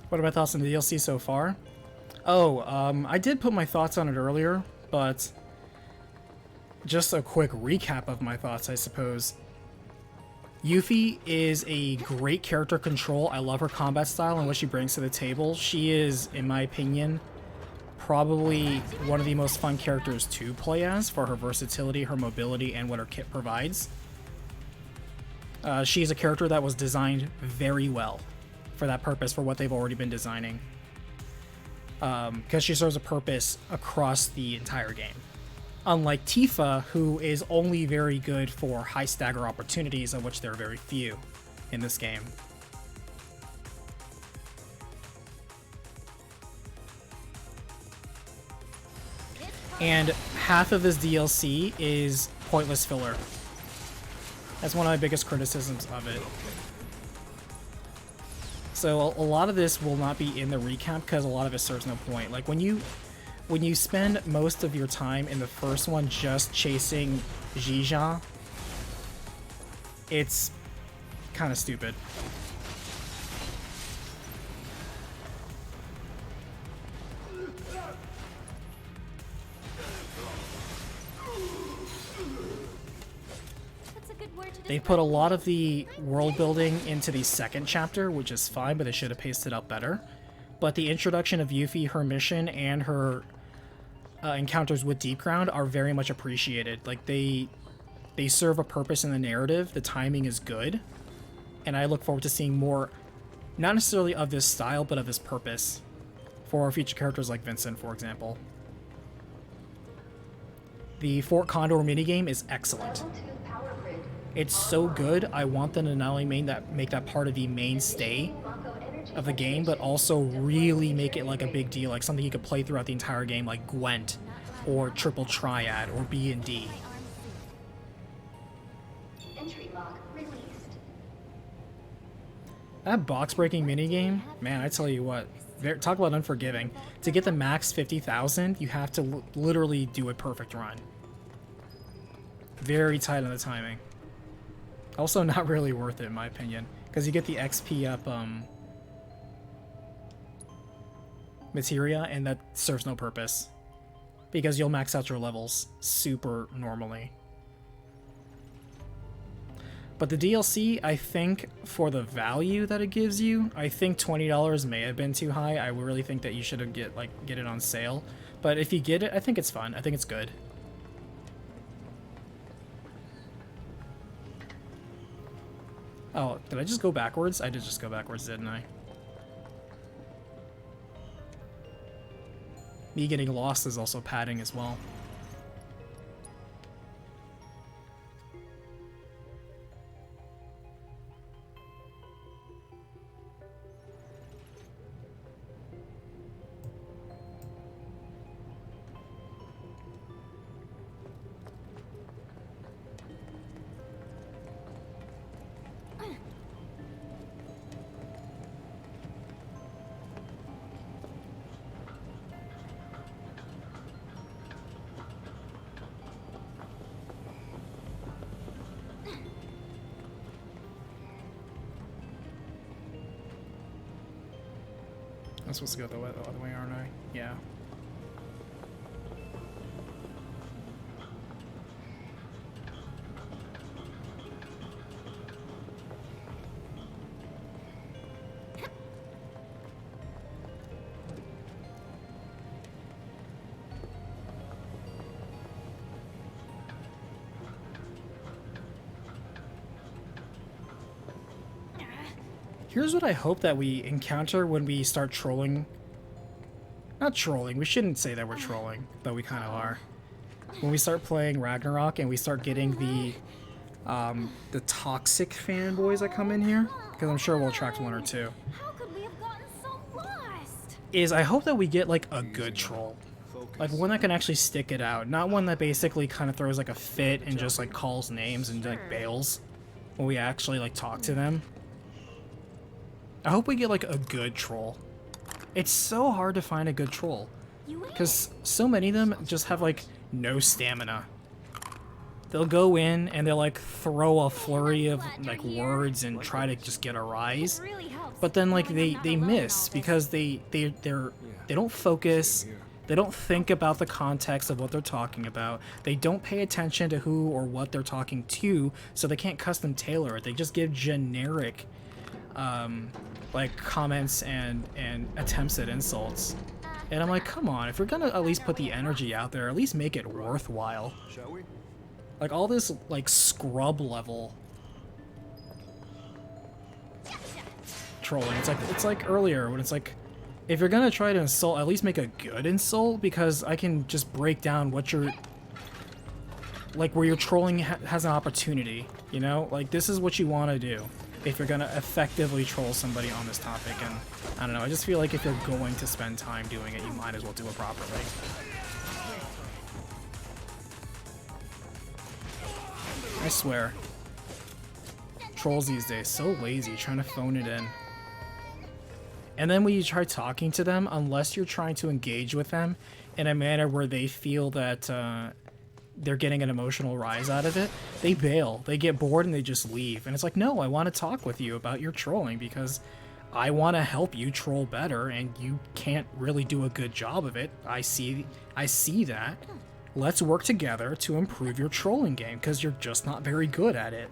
What are my thoughts on the DLC so far? Oh, I did put my thoughts on it earlier, but just a quick recap of my thoughts, I suppose. Yuffie is a great character control. I love her combat style and what she brings to the table. She is, in my opinion, probably one of the most fun characters to play as for her versatility, her mobility, and what her kit provides. She's a character that was designed very well for that purpose, for what they've already been designing. Because she serves a purpose across the entire game. Unlike Tifa, who is only very good for high stagger opportunities, of which there are very few in this game. And half of this DLC is pointless filler. That's one of my biggest criticisms of it. So a lot of this will not be in the recap because a lot of it serves no point. Like when you spend most of your time in the first one just chasing Zhizha, it's kind of stupid. They put a lot of the world building into the second chapter, which is fine, but they should have paced it up better. But the introduction of Yuffie, her mission, and her encounters with Deep Ground are very much appreciated. Like they serve a purpose in the narrative. The timing is good, and I look forward to seeing more, not necessarily of this style, but of this purpose for future characters like Vincent, for example. The Fort Condor minigame is excellent. It's so good, I want them to not only make that part of the mainstay of the game, but also really make it like a big deal, like something you could play throughout the entire game, like Gwent, or Triple Triad, or B&D. Entry lock released. That box-breaking minigame, man, I tell you what, talk about unforgiving. To get the max 50,000, you have to literally do a perfect run. Very tight on the timing. Also not really worth it in my opinion, because you get the XP up materia, and that serves no purpose. Because you'll max out your levels super normally. But the DLC, I think, for the value that it gives you, I think $20 may have been too high. I really think that you should have get it on sale. But if you get it, I think it's fun. I think it's good. Oh, did I just go backwards? I did just go backwards, didn't I? Me getting lost is also padding as well. I'm supposed to go the other way, aren't I? Yeah. Here's what I hope that we encounter when we start trolling. Not trolling, we shouldn't say that we're trolling, but we kind of are. When we start playing Ragnarok and we start getting the toxic fanboys that come in here, because I'm sure we'll attract one or two. How could we have gotten so lost? Is I hope that we get like a good troll. Like one that can actually stick it out, not one that basically kind of throws like a fit and just like calls names and like bails when we actually like talk to them. I hope we get like a good troll. It's so hard to find a good troll because so many of them just have like no stamina. They'll go in and they'll like throw a flurry of like words and try to just get a rise, but then like they miss because they don't focus. They don't think about the context of what they're talking about. They don't pay attention to who or what they're talking to, so they can't custom tailor it. They just give generic like comments and attempts at insults. And I'm like, come on, if you're gonna at least put the energy out there, at least make it worthwhile. Shall we? Like all this like scrub level trolling. It's like earlier when it's like, if you're gonna try to insult, at least make a good insult, because I can just break down what you're like, where your trolling has an opportunity, you know? Like this is what you want to do if you're gonna effectively troll somebody on this topic. And I don't know, I just feel like if you're going to spend time doing it, you might as well do it properly. I swear, trolls these days so lazy trying to phone it in. And then when you try talking to them, unless you're trying to engage with them in a manner where they feel that they're getting an emotional rise out of it, they bail. They get bored and they just leave. And it's like, no, I want to talk with you about your trolling because I want to help you troll better, and you can't really do a good job of it. I see that. Let's work together to improve your trolling game because you're just not very good at it.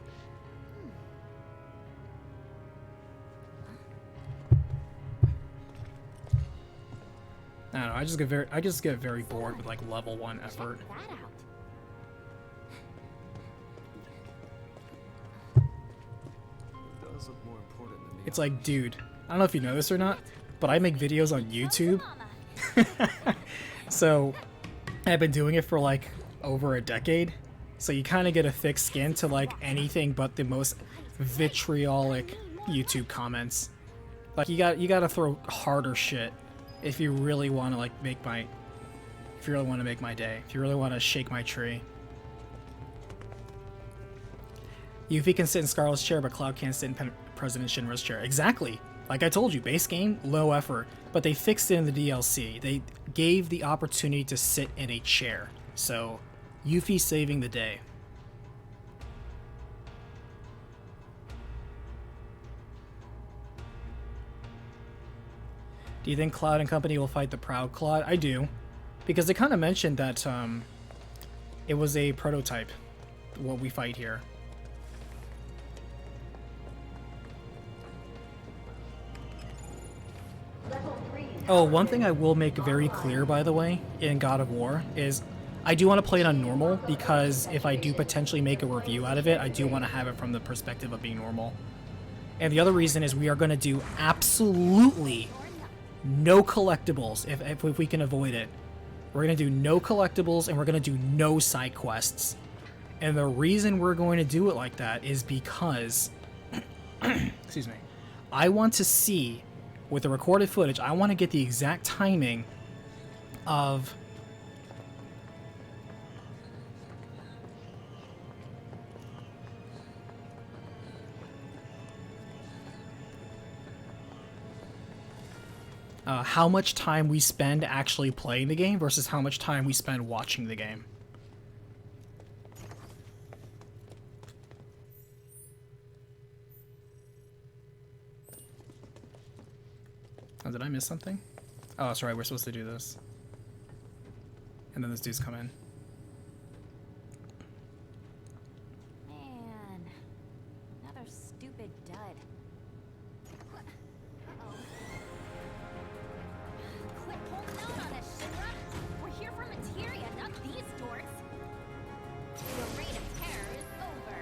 I don't know, I just get very bored with like level 1 effort. It's like, dude, I don't know if you know this or not, but I make videos on YouTube. So I've been doing it for like over a decade. So you kind of get a thick skin to like anything but the most vitriolic YouTube comments. Like you got to throw harder shit if you really want to like make my day, if you really want to shake my tree. Yuffie can sit in Scarlet's chair, but Cloud can't sit in President Shinra's chair. Exactly. Like I told you, base game, low effort. but they fixed it in the DLC. They gave the opportunity to sit in a chair. So, Yuffie saving the day. Do you think Cloud and company will fight the Proud Claw? I do. Because they kind of mentioned that it was a prototype, what we fight here. Oh, one thing I will make very clear, by the way, in God of War is I do want to play it on normal, because if I do potentially make a review out of it, I do want to have it from the perspective of being normal. And the other reason is we are going to do absolutely no collectibles if we can avoid it. We're going to do no collectibles, and we're going to do no side quests. And the reason we're going to do it like that is because, excuse me, I want to see, with the recorded footage, I want to get the exact timing of how much time we spend actually playing the game versus how much time we spend watching the game. Oh, did I miss something? Oh, that's right, we're supposed to do this. And then this dude's come in. Man, another stupid dud. Uh-oh. Quit holding out on us, Shinra! We're here for materia, not these dorks! Your reign of terror is over.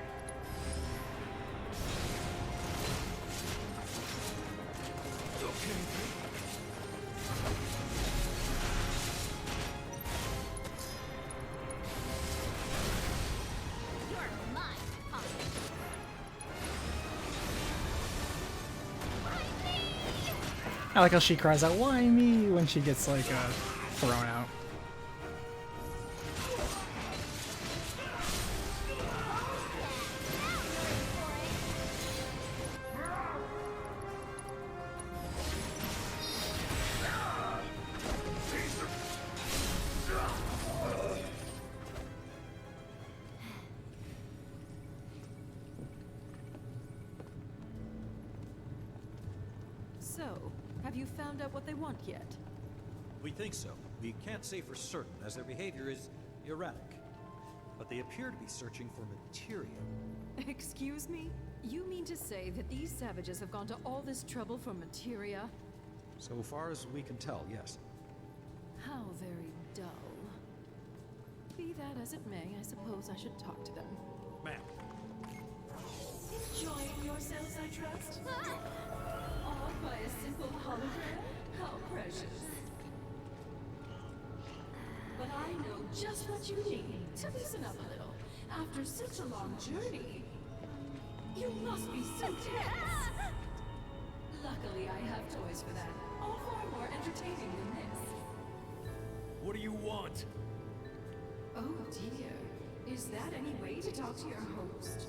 I like how she cries out, "Why me?" when she gets like thrown out. So, have you found out what they want yet? We think so. We can't say for certain, as their behavior is erratic. But they appear to be searching for materia. Excuse me? You mean to say that these savages have gone to all this trouble for materia? So far as we can tell, yes. How very dull. Be that as it may, I suppose I should talk to them. Ma'am. Enjoying yourselves, I trust? Awed by a simple hologram? How precious. But I know just what you need to loosen up a little. After such a long journey, you must be so tense. Luckily, I have toys for that. All far more entertaining than this. What do you want? Oh dear. Is that any way to talk to your host?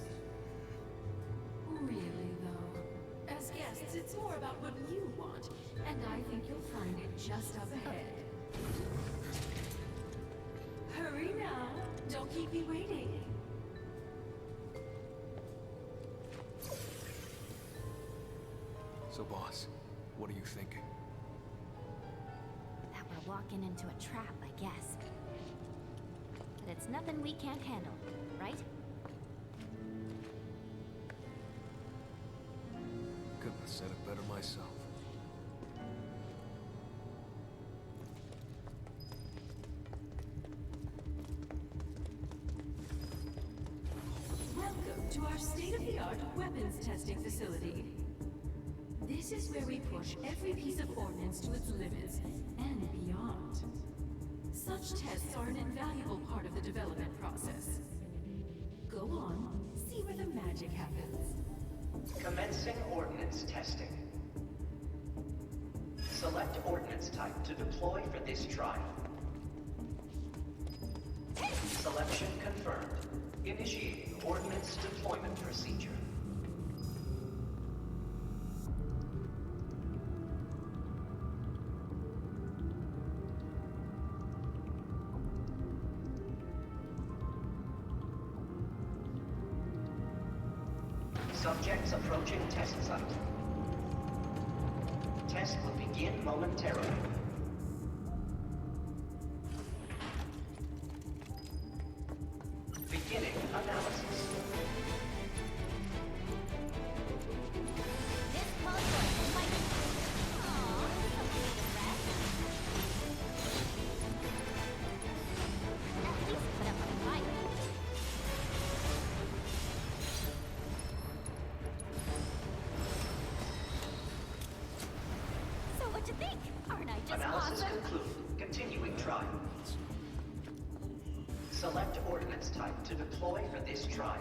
Really, though. As guests, it's more about what you want, and I think you'll find it just up ahead. Hurry now. Don't keep me waiting. So, boss, what are you thinking? That we're walking into a trap, I guess. But it's nothing we can't handle, right? Couldn't have said it better myself. Welcome to our state-of-the-art weapons testing facility. This is where we push every piece of ordnance to its limits and beyond. Such tests are an invaluable part of the development process. Go on, see where the magic happens. Commencing ordnance testing. Select ordnance type to deploy for this trial. Selection confirmed. Initiating ordnance deployment procedure. Subjects approaching test site. Test will begin momentarily. Beginning analysis. This puzzle might. Aw, something need a rest. At least put up a fight. So what you think? Aren't I just Analysis awesome? concluded. Continuing trial. Select ordnance type to deploy for this trial.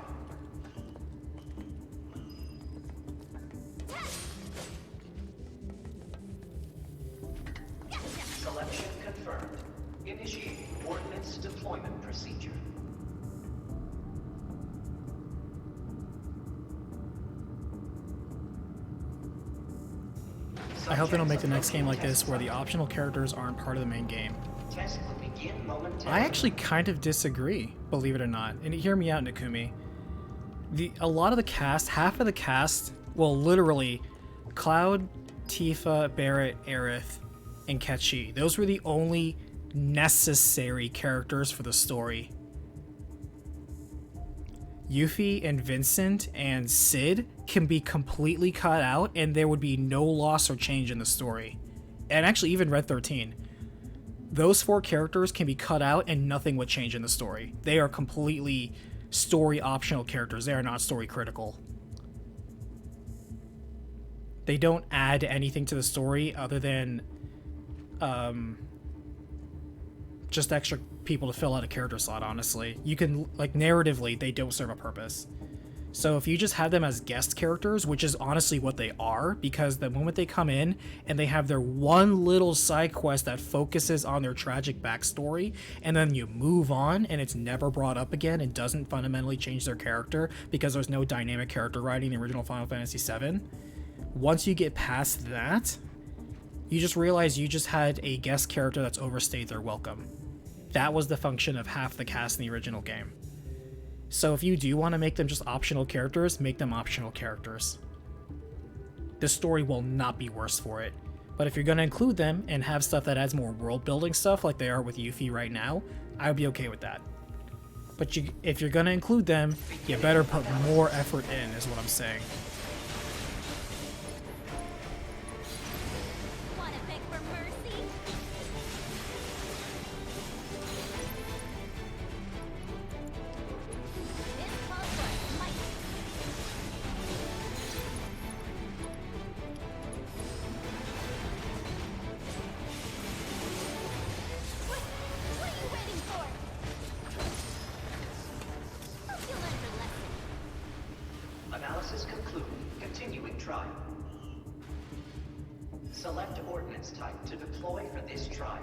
Selection confirmed. Initiating ordnance deployment procedure. I hope they don't make the next game like this where the optional characters aren't part of the main game. Test will begin momentarily. I actually kind of disagree, believe it or not. And hear me out, Nakumi. A lot of the cast, half of the cast, well, literally, Cloud, Tifa, Barrett, Aerith, and Ketchi. Those were the only necessary characters for the story. Yuffie and Vincent and Sid can be completely cut out and there would be no loss or change in the story. And actually even Red 13. Those 4 characters can be cut out and nothing would change in the story. They are completely story optional characters. They are not story critical. They don't add anything to the story other than just extra people to fill out a character slot, honestly. You can, like, narratively, they don't serve a purpose. So if you just have them as guest characters, which is honestly what they are, because the moment they come in and they have their one little side quest that focuses on their tragic backstory, and then you move on and it's never brought up again and doesn't fundamentally change their character because there's no dynamic character writing in the original Final Fantasy VII, once you get past that, you just realize you just had a guest character that's overstayed their welcome. That was the function of half the cast in the original game. So if you do want to make them just optional characters, make them optional characters. The story will not be worse for it. But if you're going to include them and have stuff that adds more world building stuff like they are with Yuffie right now, I would be okay with that. But if you're going to include them, you better put more effort in, is what I'm saying. Wanna beg for mercy? This puzzle might. What are you waiting for? Hope you learned your lesson. Analysis concluded. Continuing trial. Select ordnance type to deploy for this trial.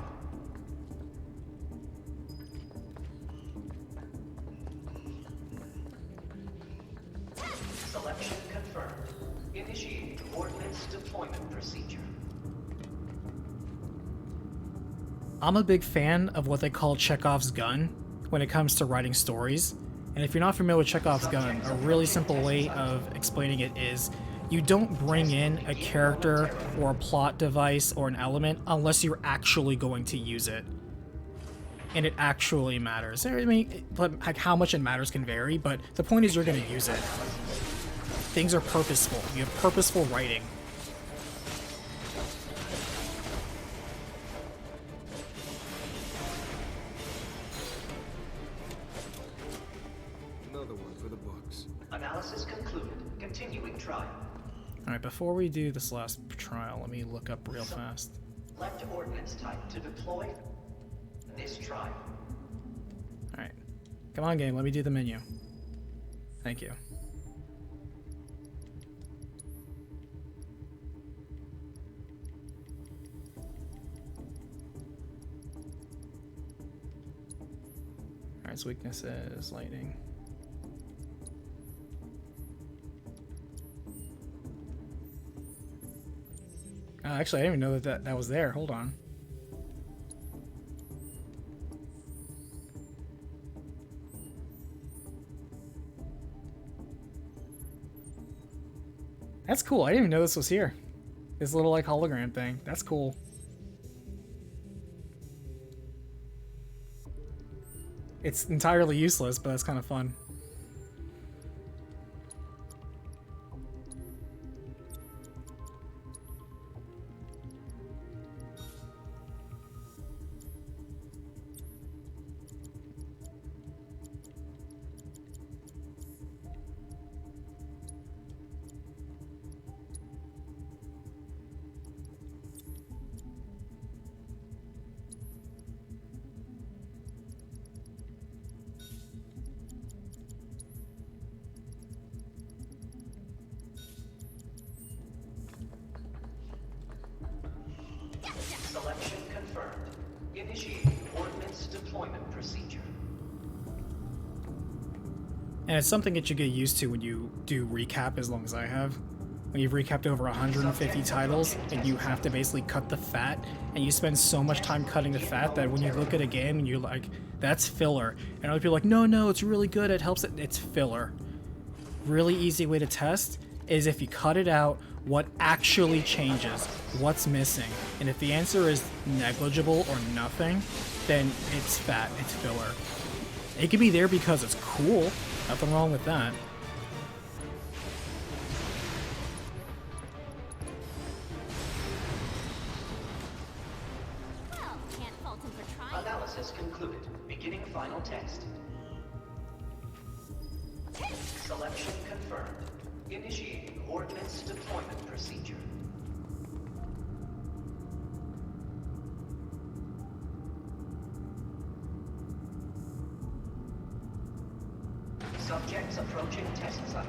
Selection confirmed. Initiating ordnance deployment procedure. I'm a big fan of what they call Chekhov's gun when it comes to writing stories. And if you're not familiar with Chekhov's gun, a really simple way of explaining it is you don't bring in a character or a plot device or an element unless you're actually going to use it. And it actually matters. I mean, like how much it matters can vary, but the point is you're going to use it. Things are purposeful. You have purposeful writing. Another one for the books. Analysis concluded. Continuing trial. Alright, before we do this last trial, let me look up real fast. Select ordnance type to deploy this trial. Alright. Come on, game, let me do the menu. Thank you. Alright, its weakness is lightning. Actually, I didn't even know that was there. Hold on. That's cool. I didn't even know this was here. This little like hologram thing. That's cool. It's entirely useless, but it's kind of fun. Selection confirmed. Initiating ordnance deployment procedure. And it's something that you get used to when you do recap, as long as I have. When you've recapped over 150 titles and you have to basically cut the fat, and you spend so much time cutting the fat that when you look at a game and you're like, that's filler. And other people are like, no, it's really good, it helps it. It's filler. Really easy way to test is if you cut it out, what actually changes, what's missing. And if the answer is negligible or nothing, then it's fat, it's filler. It could be there because it's cool, nothing wrong with that. Well, can't fault him for trying. Analysis concluded. Beginning final test. Selection confirmed. Initiating ordnance deployment procedure. Subjects approaching test site.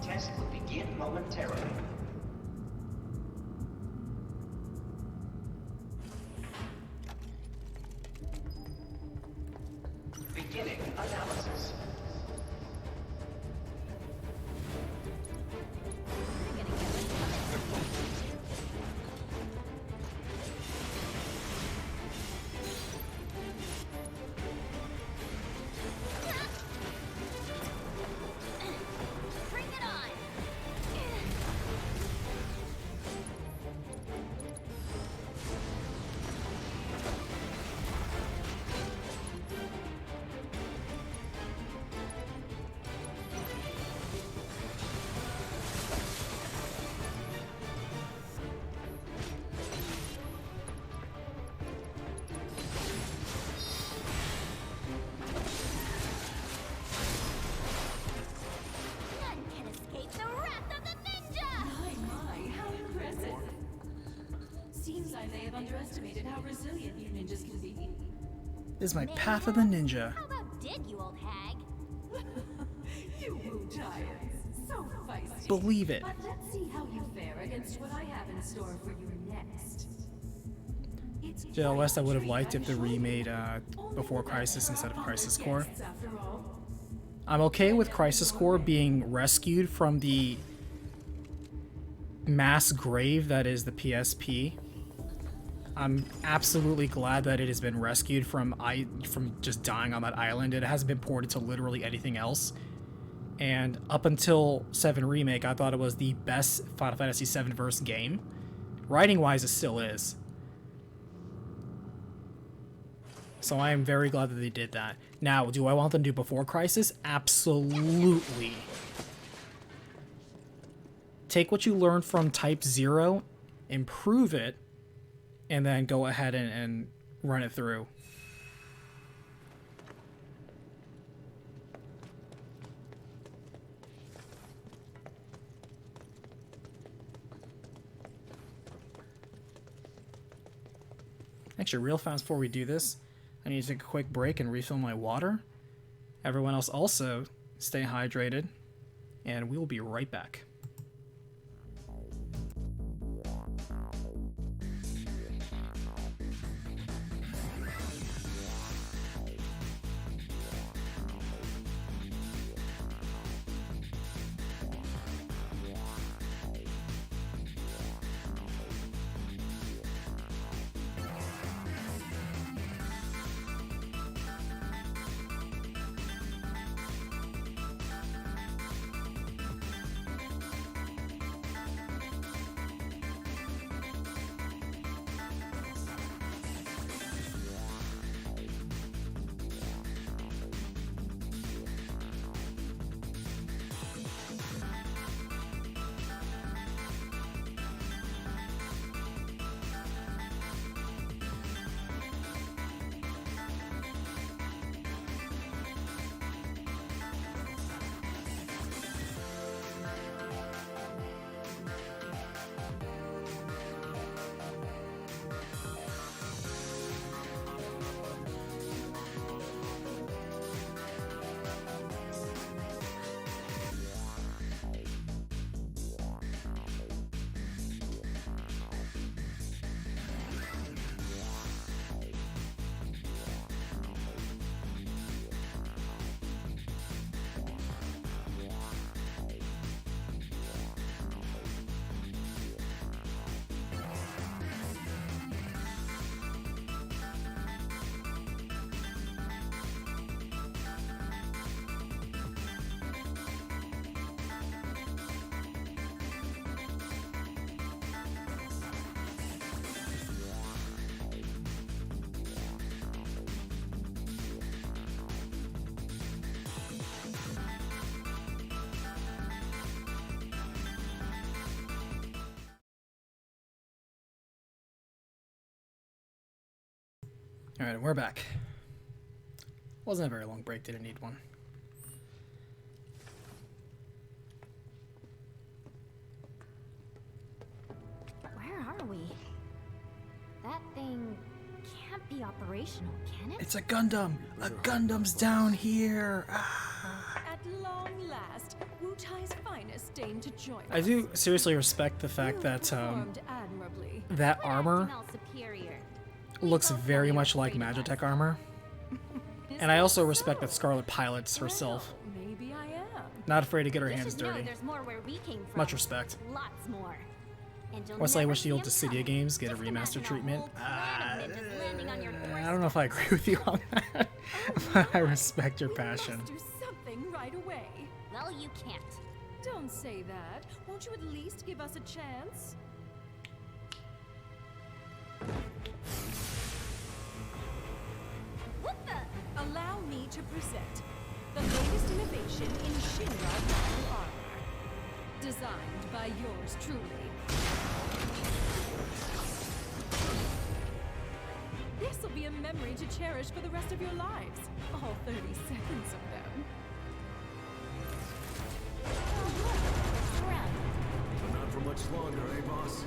Test will begin momentarily. Beginning analysis. Bring it on. None can escape the wrath of the ninja. My, how impressive. Seems I may have underestimated how resilient you ninjas can be. This is my path of the ninja. How about did you, old hag? You woo giants. So feisty. Believe it. But let's see how you fare against what I have in store for you next. It's Jill West, I would have liked if they remade Before Crisis instead of Crisis Core. after all. I'm okay with Crisis Core being rescued from the mass grave that is the PSP. I'm absolutely glad that it has been rescued from just dying on that island. It hasn't been ported to literally anything else. And up until 7 Remake, I thought it was the best Final Fantasy VII Verse game. Writing-wise, it still is. So I am very glad that they did that. Now, do I want them to do Before Crisis? Absolutely. Take what you learned from Type 0, improve it, and then go ahead and run it through. Actually, real fast before we do this, I need to take a quick break and refill my water. Everyone else also stay hydrated, and we will be right back. Alright, we're back. Wasn't a very long break, didn't need one. Where are we? That thing can't be operational, can it? It's a Gundam! A Gundam's down here! Ah. At long last, Wu Tai's finest deigned to join I do seriously respect the fact that performed admirably. that armor All superior. looks very much like Magitech armor. And I also respect that Scarlet pilots herself. Maybe I am. Not afraid to get her You hands should know dirty. there's more where we came from. Much respect. Lots more. And you'll Plus, I never wish the see old 'em Dissidia coming. games get a Just remaster imagine a treatment. whole clan of ninjas landing on your I don't know if I agree with you on that, but I respect your passion. Must do something right away. Well, you can't. Don't say that. Won't you at least give us a chance? What the? Allow me to present the latest innovation in Shinra battle armor. Designed by yours truly. This will be a memory to cherish for the rest of your lives. All 30 seconds of them. Around. But not for much longer, eh, boss?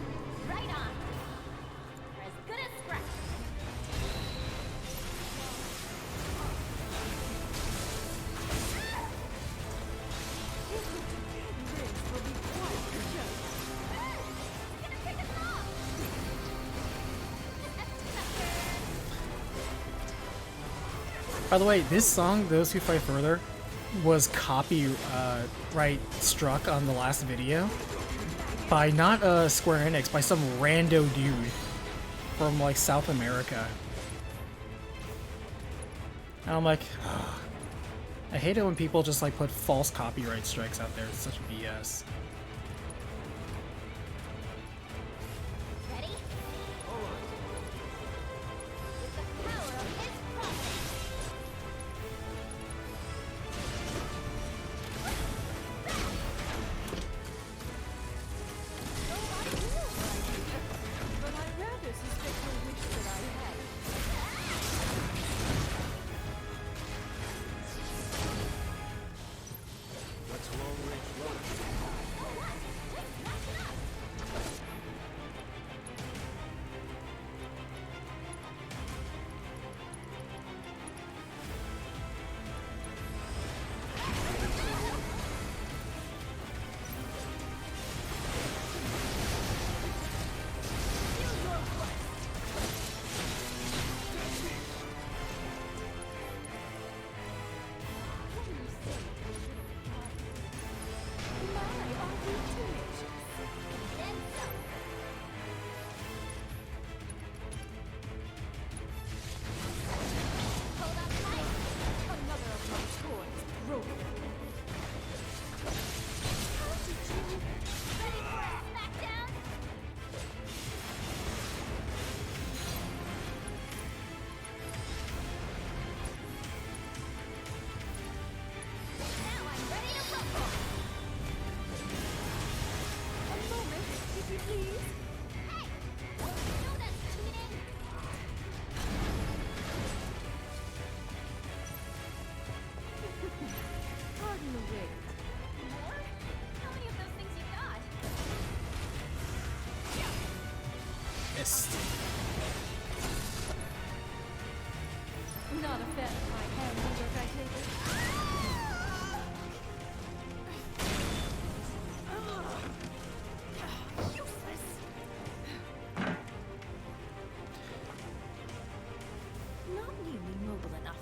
Right on. You're as good as scratch. By the way, this song, Those Who Fight Further, was copyright struck on the last video by not Square Enix, by some rando dude from like South America. And I'm like, ugh. I hate it when people just like put false copyright strikes out there. It's such BS. Ready? With the power of his promise. But I rather suspect you wish that I had. That's long-range running. Another of my toys broken. How did you... Ready for a smackdown? Now I'm ready to rumble. A moment, if you please. Hey! You know that's cheating. Pardon the wait. More? How many of those things you got? Missed. Not a fan of my hand movers, I take it. Useless. Not nearly mobile enough.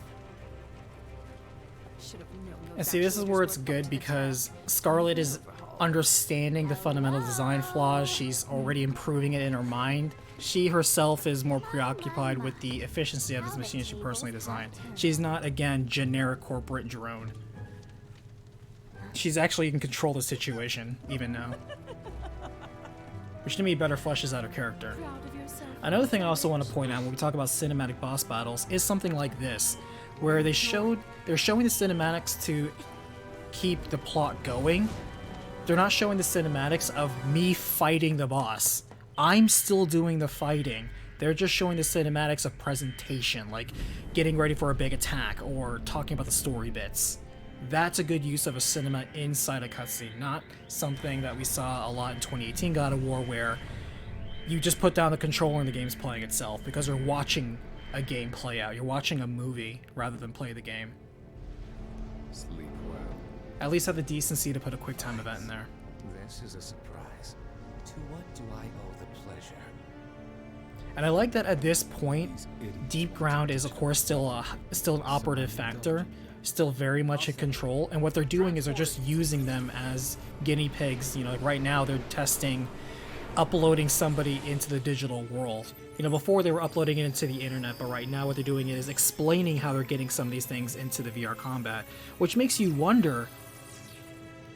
Should have known those And see, this is where it's actuators were good because Scarlet is understanding the fundamental design flaws. She's already improving it in her mind. She herself is more preoccupied with the efficiency of this machine she personally designed. She's not, again, generic corporate drone. She's actually in control of the situation, even now. Which to me better fleshes out her character. proud of yourself. Another thing I also want to point out when we talk about cinematic boss battles is something like this, where they're showing the cinematics to keep the plot going. They're not showing the cinematics of me fighting the boss. I'm still doing the fighting. They're just showing the cinematics of presentation, like getting ready for a big attack or talking about the story bits. That's a good use of a cinema inside a cutscene, not something that we saw a lot in 2018 God of War where you just put down the controller and the game's playing itself because you're watching a game play out. You're watching a movie rather than play the game. Sleep well. At least have the decency to put a quick time event in there. This is a surprise. To what do I owe the pleasure? And I like that at this point, Deep Ground is of course still an operative factor, still very much in control, and what they're doing is they're just using them as guinea pigs. You know, like right now they're testing uploading somebody into the digital world. You know, before they were uploading it into the internet, but right now what they're doing is explaining how they're getting some of these things into the VR combat, which makes you wonder,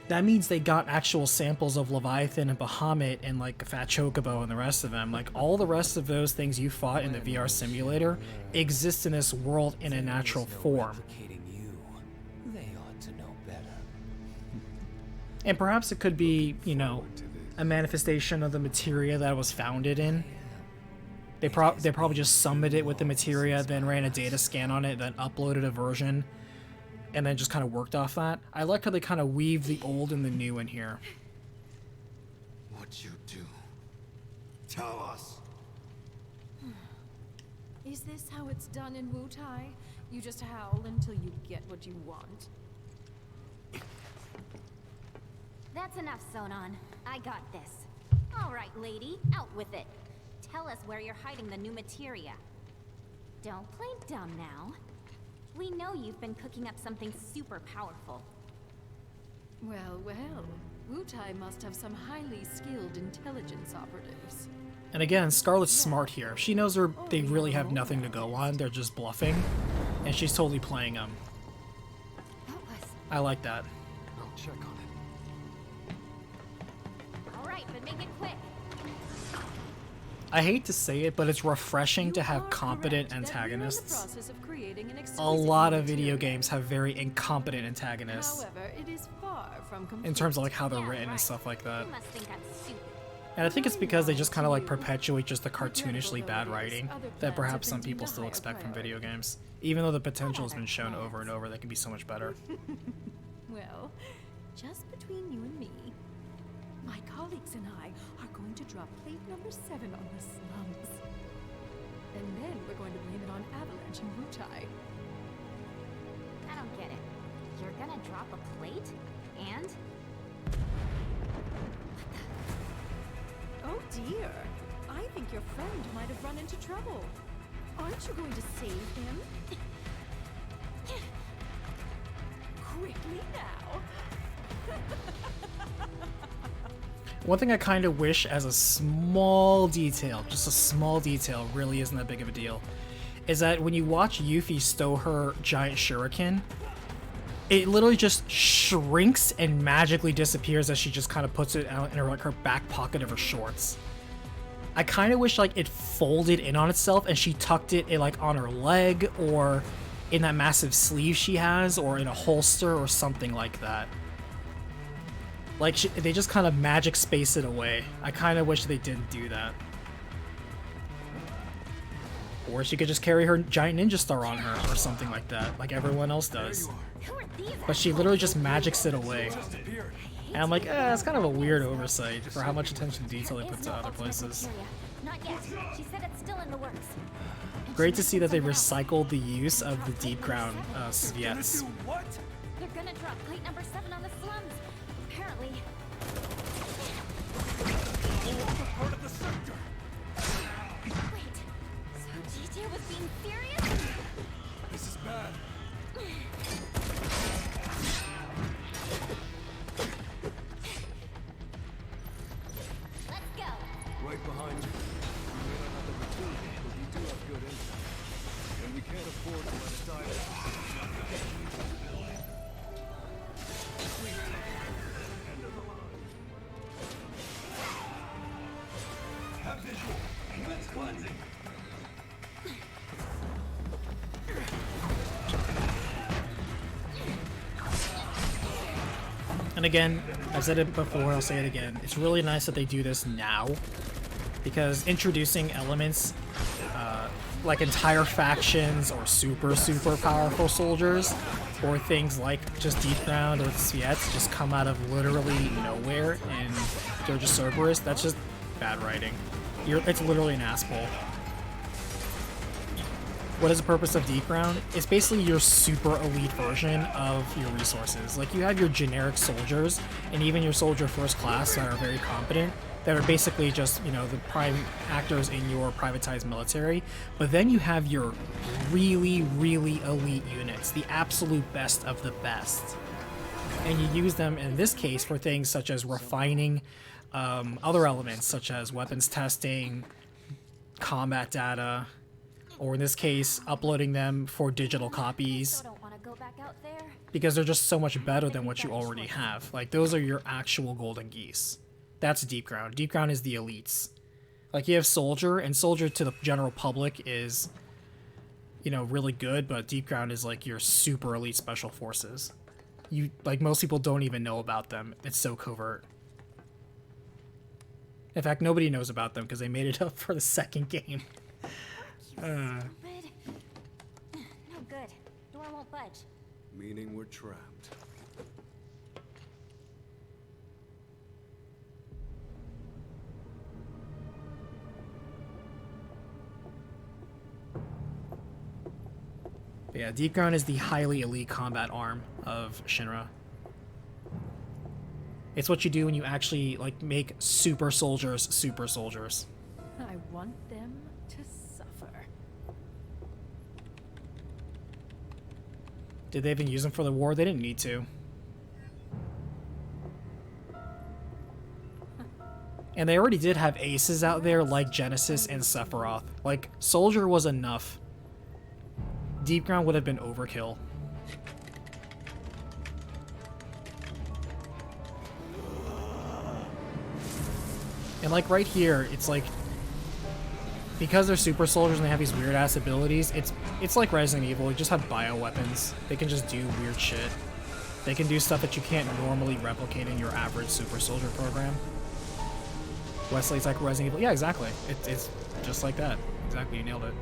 that means they got actual samples of Leviathan and Bahamut and like Fat Chocobo and the rest of them. Like all the rest of those things you fought in the VR simulator exist in this world in a natural form. They ought to know better. And perhaps it could be, you know, a manifestation of the materia that it was founded in. They probably just summoned it with the materia, then ran a data scan on it, then uploaded a version, and then just kind of worked off that. I like how they kind of weave the old and the new in here. What'd you do? Tell us! Is this how it's done in Wutai? You just howl until you get what you want. That's enough, Sonon. I got this. All right, lady, out with it. Tell us where you're hiding the new materia. Don't play dumb now. We know you've been cooking up something super powerful. Well, well. Wutai must have some highly skilled intelligence operatives. And again, Scarlet's smart here. She knows they really have nothing to go on. They're just bluffing. And she's totally playing them. I like that. I'll check on it. All right, but make it quick. I hate to say it, but it's refreshing to have competent antagonists. A lot of video games have very incompetent antagonists. However, it is far from complete. In terms of like how they're written and stuff like that. And I think it's because they just kind of like perpetuate just the cartoonishly bad writing that perhaps some people still expect from video games. Even though the potential has been shown over and over, they can be so much better. Well, just between you and me, my colleagues and I are going to drop plate number 7 on the slums. And then we're going to blame it on Avalanche and Wutai. I don't get it. You're gonna drop a plate? And? Oh dear. I think your friend might have run into trouble. Aren't you going to save him? Quickly now. One thing I kind of wish as a small detail, just a small detail, really isn't that big of a deal, is that when you watch Yuffie stow her giant shuriken, it literally just shrinks and magically disappears as she just kind of puts it out in her, like, her back pocket of her shorts. I kind of wish like it folded in on itself and she tucked it in, like on her leg or in that massive sleeve she has or in a holster or something like that. Like, they just kind of magic space it away. I kind of wish they didn't do that. Or she could just carry her giant ninja star on her or something like that, like everyone else does. But she literally just magics it away. And I'm like, it's kind of a weird oversight for how much attention to detail they put to other places. Not yet. She said it's still in the works. Great to see that they recycled the use of the deep ground Sviets. They're gonna drop plate number 7 on the slums. Apparently. Part of the sector. Wait. So DJ was being serious? This is bad. Let's go. Right behind you. We may not have the maturity, but we do have good intel. And we can't afford to let it die. End of the line. Have visual. Let's cleansing. And again, I've said it before, I'll say it again. It's really nice that they do this now, because introducing elements like entire factions or super powerful soldiers, or things like just Deep Ground or Strats just come out of literally nowhere and they're just Cerberus, that's just bad writing. It's literally an asshole. What is the purpose of Deep Ground? It's basically your super elite version of your resources. Like, you have your generic soldiers, and even your soldier first class that are very competent, that are basically just, you know, the prime actors in your privatized military. But then you have your really elite units, the absolute best of the best. And you use them, in this case, for things such as refining other elements, such as weapons testing, combat data, or in this case, uploading them for digital copies, because they're just so much better than what you already have. Like, those are your actual golden geese. That's Deep Ground. Deep Ground is the elites. Like, you have Soldier, and Soldier to the general public is, you know, really good, but Deep Ground is like your super elite special forces. Like, most people don't even know about them. It's so covert. In fact, nobody knows about them because they made it up for the second game. No good. Door won't budge. Meaning we're trapped. But yeah, Deep Ground is the highly elite combat arm of Shinra. It's what you do when you actually, like, make super soldiers super soldiers. I want them to suffer. Did they even use them for the war? They didn't need to. And they already did have aces out there like Genesis and Sephiroth. Like, Soldier was enough. Deep Ground would have been overkill. And like right here, it's like, because they're super soldiers and they have these weird ass abilities, it's like Resident Evil. You just have bioweapons. They can just do weird shit. They can do stuff that you can't normally replicate in your average super soldier program. Wesley's like Resident Evil. Yeah, exactly. It's just like that. Exactly, you nailed it.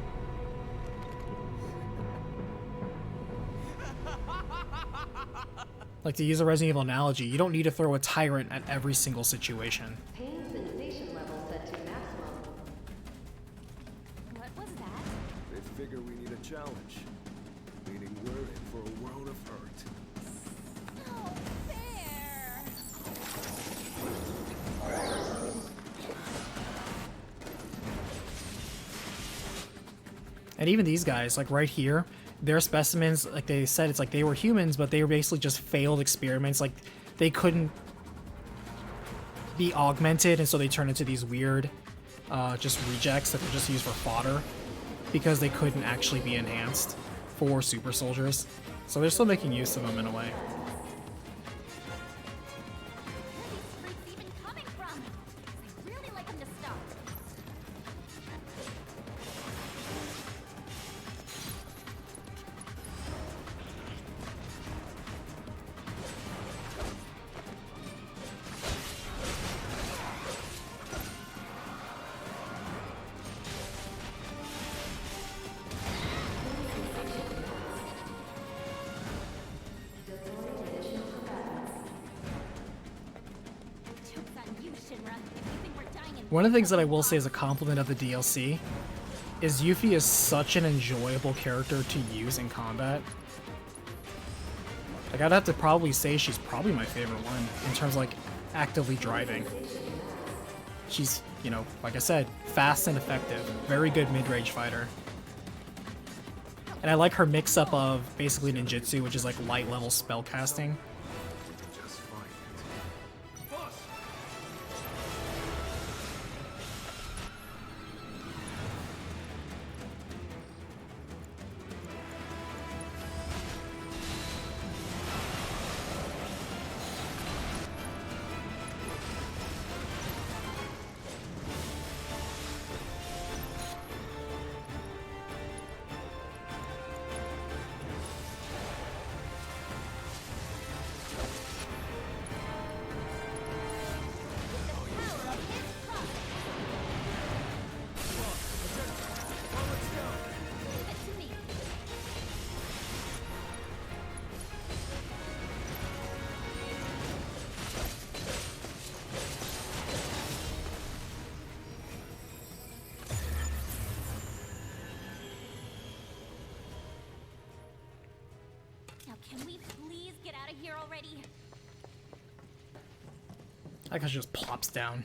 Like, to use a Resident Evil analogy, you don't need to throw a tyrant at every single situation. Pain sensation level set to maximum. What was that? They figure we need a challenge. Meaning we're in for a world of hurt. No fair. And even these guys, like right here, their specimens, like they said, it's like they were humans, but they were basically just failed experiments. Like, they couldn't be augmented, and so they turned into these weird just rejects that they're just used for fodder, because they couldn't actually be enhanced for super soldiers. So they're still making use of them in a way. Where are these freaks even coming from? I really like them to stop. One of the things that I will say as a compliment of the DLC is Yuffie is such an enjoyable character to use in combat. Like, I'd have to probably say she's probably my favorite one in terms of, like, actively driving. She's, you know, like I said, fast and effective. Very good mid-range fighter. And I like her mix-up of basically ninjutsu, which is like light-level spell casting. Can we please get out of here already? That guy just plops down.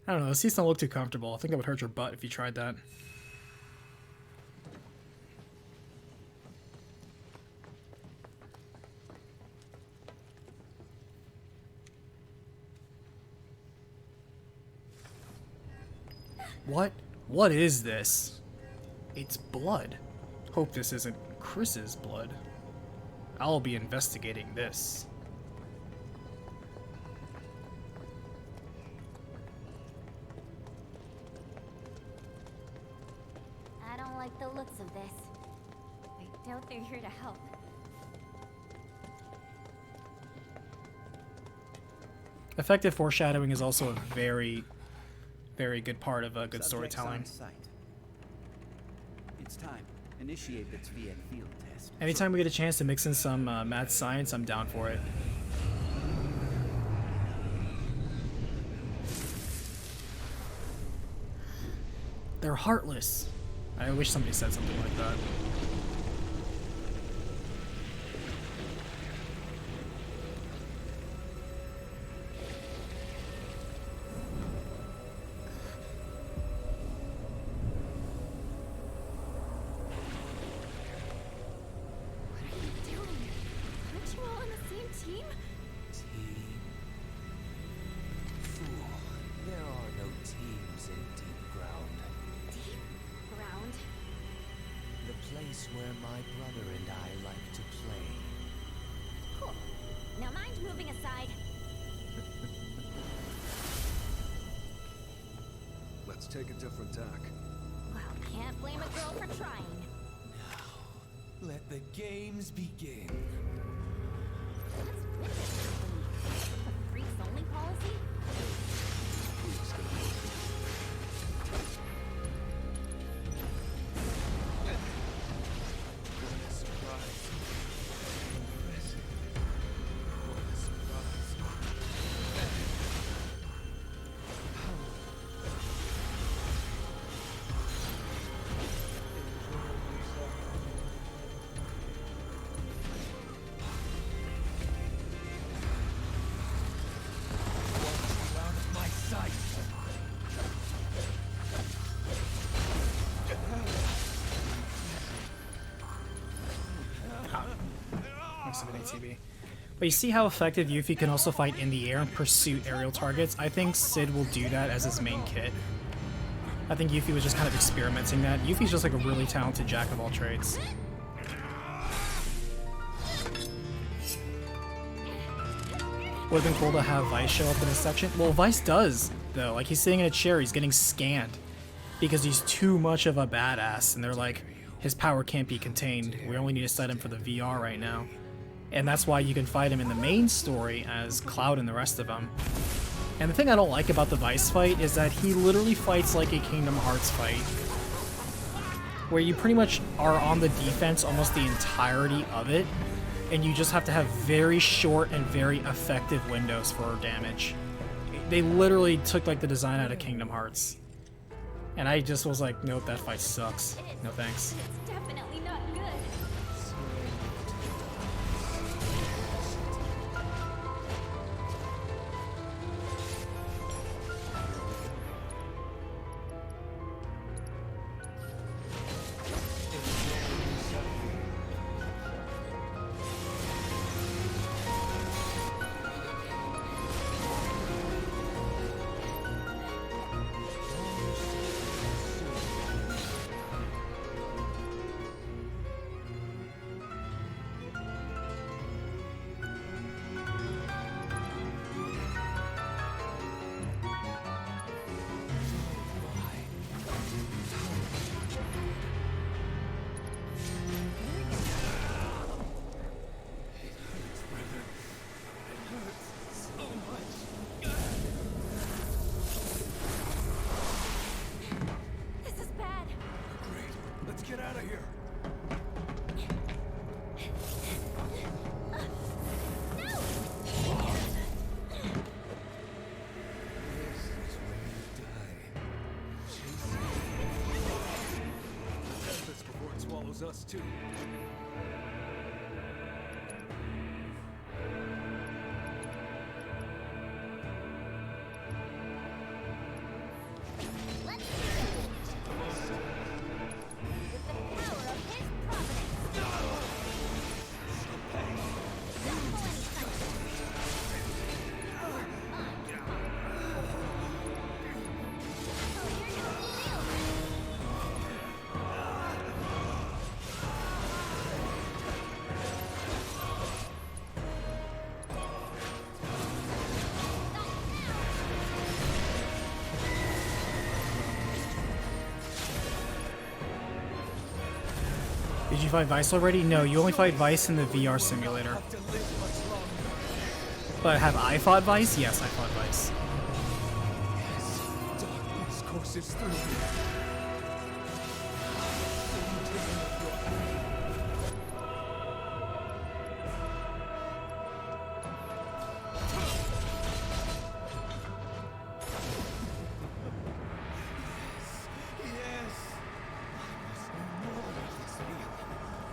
I don't know, the seats don't look too comfortable. I think it would hurt your butt if you tried that. What? What is this? It's blood. Hope this isn't Chris's blood. I'll be investigating this. I don't like the looks of this. I doubt they're here to help. Effective foreshadowing is also a very good part of good Subjects storytelling. on site. It's time. Initiate the Tviet field test. Anytime we get a chance to mix in some mad science, I'm down for it. They're heartless. I wish somebody said something like that. Aren't you all on the same team? Fool. There are no teams in deep ground. Deep ground? The place where my brother and I like to play. Cool. Now mind moving aside. Let's take a different tack. Well, can't blame a girl for trying. Let the games begin. A freaks only policy? But you see how effective Yuffie can also fight in the air and pursue aerial targets? I think Sid will do that as his main kit. I think Yuffie was just kind of experimenting that. Yuffie's just like a really talented jack of all trades. Would have been cool to have Vice show up in this section. Well, Vice does, though. Like, he's sitting in a chair, he's getting scanned because he's too much of a badass, and they're like, his power can't be contained. We only need to set him for the VR right now. And that's why you can fight him in the main story as Cloud and the rest of them. And the thing I don't like about the Vice fight is that he literally fights like a Kingdom Hearts fight, where you pretty much are on the defense almost the entirety of it, and you just have to have very short and very effective windows for damage. They literally took like the design out of Kingdom Hearts. And I just was like, nope, that fight sucks. No thanks. It's definitely not good. Get out of here! This before it swallows us too. Did you fight Vice already? No, you only fight Vice in the VR simulator. But have I fought Vice? Yes, I fought Vice. Darkness courses through me.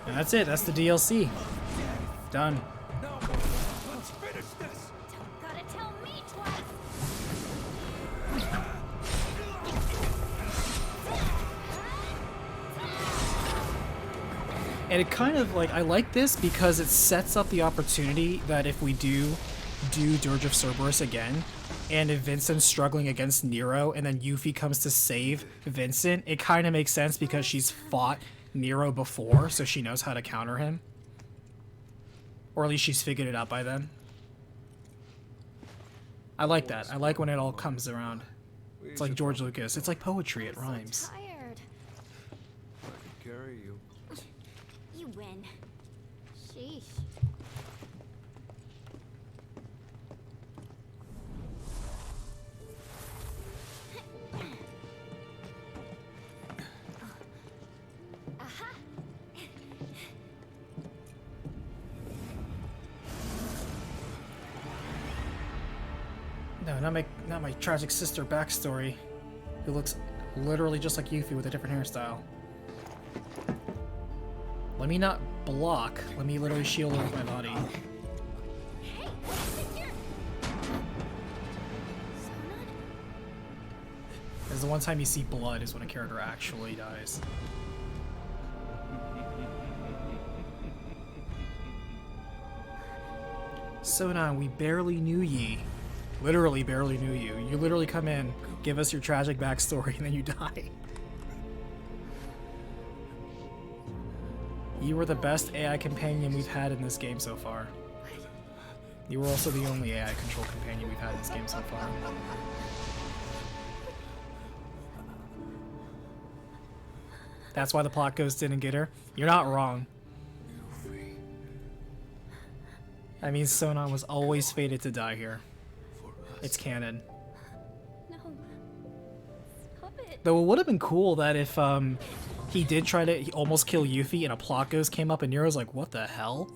And that's it. That's the DLC. Done. Let's finish this. Gotta tell me twice. And it kind of like, I like this because it sets up the opportunity that if we do Dirge of Cerberus again, and if Vincent's struggling against Nero, and then Yuffie comes to save Vincent, it kind of makes sense because she's fought Nero before, so she knows how to counter him. Or at least she's figured it out by then. I like that. I like when it all comes around. It's like George Lucas. It's like poetry. It rhymes. Tired. I can carry you. You win. Sheesh. Aha. No, not my tragic sister backstory, who looks literally just like Yuffie with a different hairstyle. Let me not block. Let me literally shield her with my body. Hey, what's here? Because the one time you see blood is when a character actually dies. Sonan, we barely knew ye. Literally barely knew you. You literally come in, give us your tragic backstory, and then you die. You were the best AI companion we've had in this game so far. You were also the only AI control companion we've had in this game so far. That's why the plot ghost didn't get her. You're not wrong. I mean, Sonan was always fated to die here. It's canon. No. Stop it. Though it would have been cool that if he did try to almost kill Yuffie and a plot ghost came up and Nero's like, what the hell?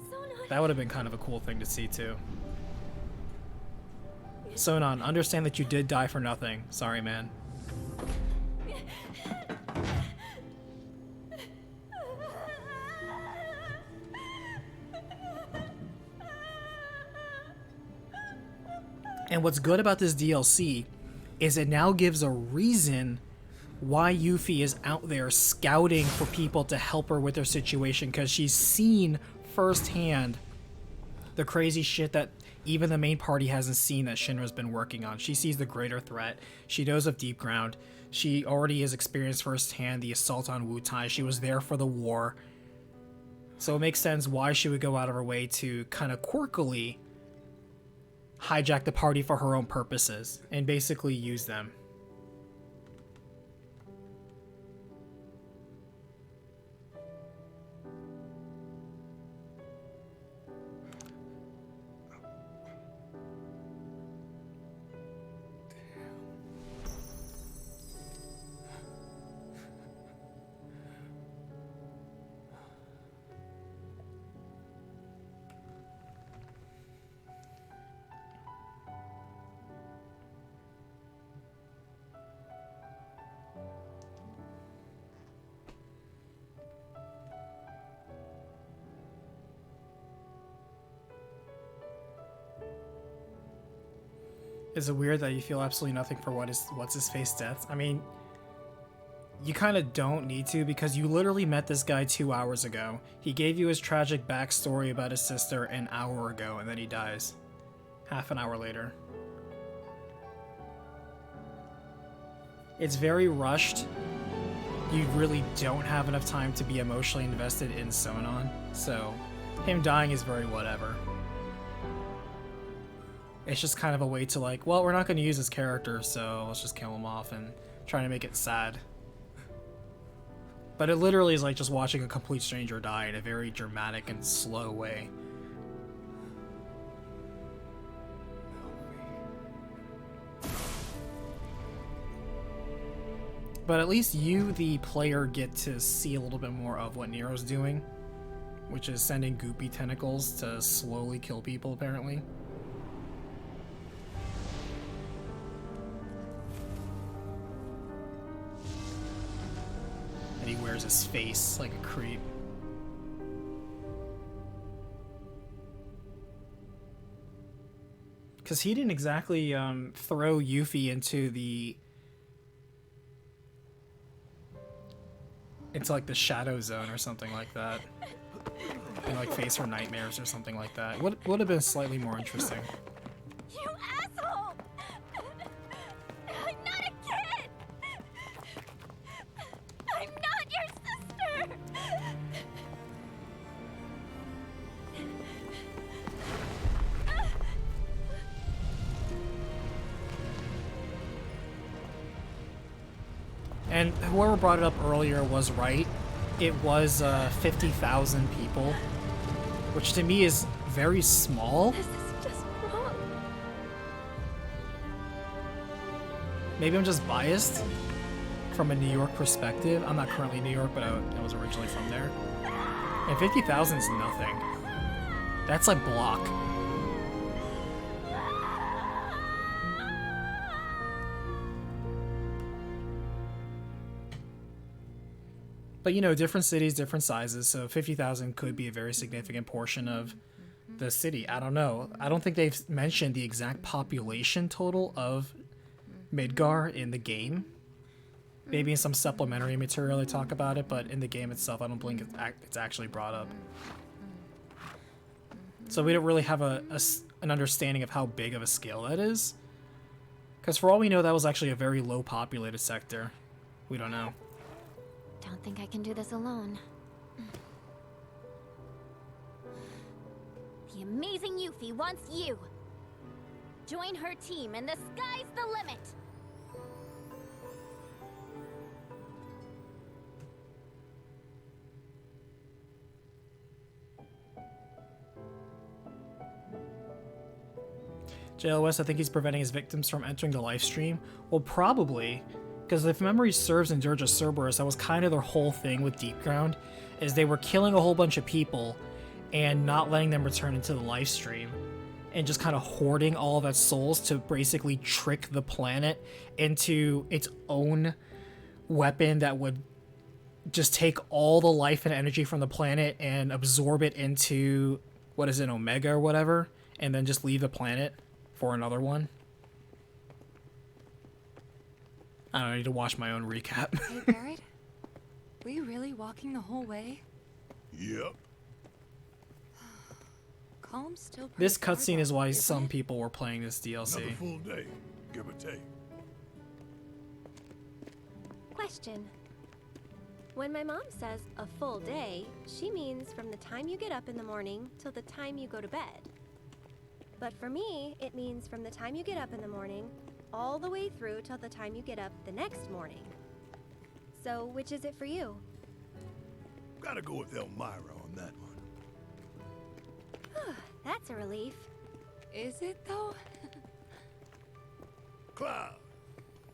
That would have been kind of a cool thing to see too. Sonan, understand that you did die for nothing. Sorry, man. And what's good about this DLC is it now gives a reason why Yuffie is out there scouting for people to help her with her situation, because she's seen firsthand the crazy shit that even the main party hasn't seen that Shinra's been working on. She sees the greater threat. She knows of Deep Ground. She already has experienced firsthand the assault on Wutai. She was there for the war. So it makes sense why she would go out of her way to kind of quirkily hijack the party for her own purposes and basically use them. Is it weird that you feel absolutely nothing for what's-his-face death? I mean, you kind of don't need to, because you literally met this guy 2 hours ago. He gave you his tragic backstory about his sister an hour ago, and then he dies. Half an hour later. It's very rushed. You really don't have enough time to be emotionally invested in Sonan, so him dying is very whatever. It's just kind of a way to like, well, we're not going to use his character, so let's just kill him off and try to make it sad. But it literally is like just watching a complete stranger die in a very dramatic and slow way. But at least you, the player, get to see a little bit more of what Nero's doing, which is sending goopy tentacles to slowly kill people, apparently. And he wears his face like a creep. Because he didn't exactly throw Yuffie into like the shadow zone or something like that, and like face her nightmares or something like that. Would have been slightly more interesting. You asshole! I'm not a kid! I'm not your sister! And whoever brought it up earlier was right. It was 50,000 people, which to me is very small. This is just wrong. Maybe I'm just biased from a New York perspective. I'm not currently in New York, but I was originally from there. And 50,000 is nothing. That's like block. But you know, different cities, different sizes, so 50,000 could be a very significant portion of the city. I don't know. I don't think they've mentioned the exact population total of Midgar in the game. Maybe in some supplementary material they talk about it, but in the game itself, I don't think it's actually brought up. So we don't really have an understanding of how big of a scale that is. Because for all we know, that was actually a very low populated sector. We don't know. Don't think I can do this alone. The amazing Yuffie wants you. Join her team and the sky's the limit. JLOS, I think he's preventing his victims from entering the live stream. Well, probably. Because if memory serves in Dirge of Cerberus, that was kind of their whole thing with Deep Ground, is they were killing a whole bunch of people and not letting them return into the live stream, and just kind of hoarding all of that souls to basically trick the planet into its own weapon that would just take all the life and energy from the planet and absorb it into, what is it, Omega or whatever, and then just leave the planet for another one. I don't know, I need to watch my own recap. Hey, Barrett? Were you really walking the whole way? Yep. Calm's still pretty This far cutscene though, is why isn't some it? people were playing this DLC. Another full day, give or take. Question. When my mom says a full day, she means from the time you get up in the morning till the time you go to bed. But for me, it means from the time you get up in the morning all the way through till the time you get up the next morning. So, which is it for you? Gotta go with Elmira on that one. That's a relief. Is it though? Cloud,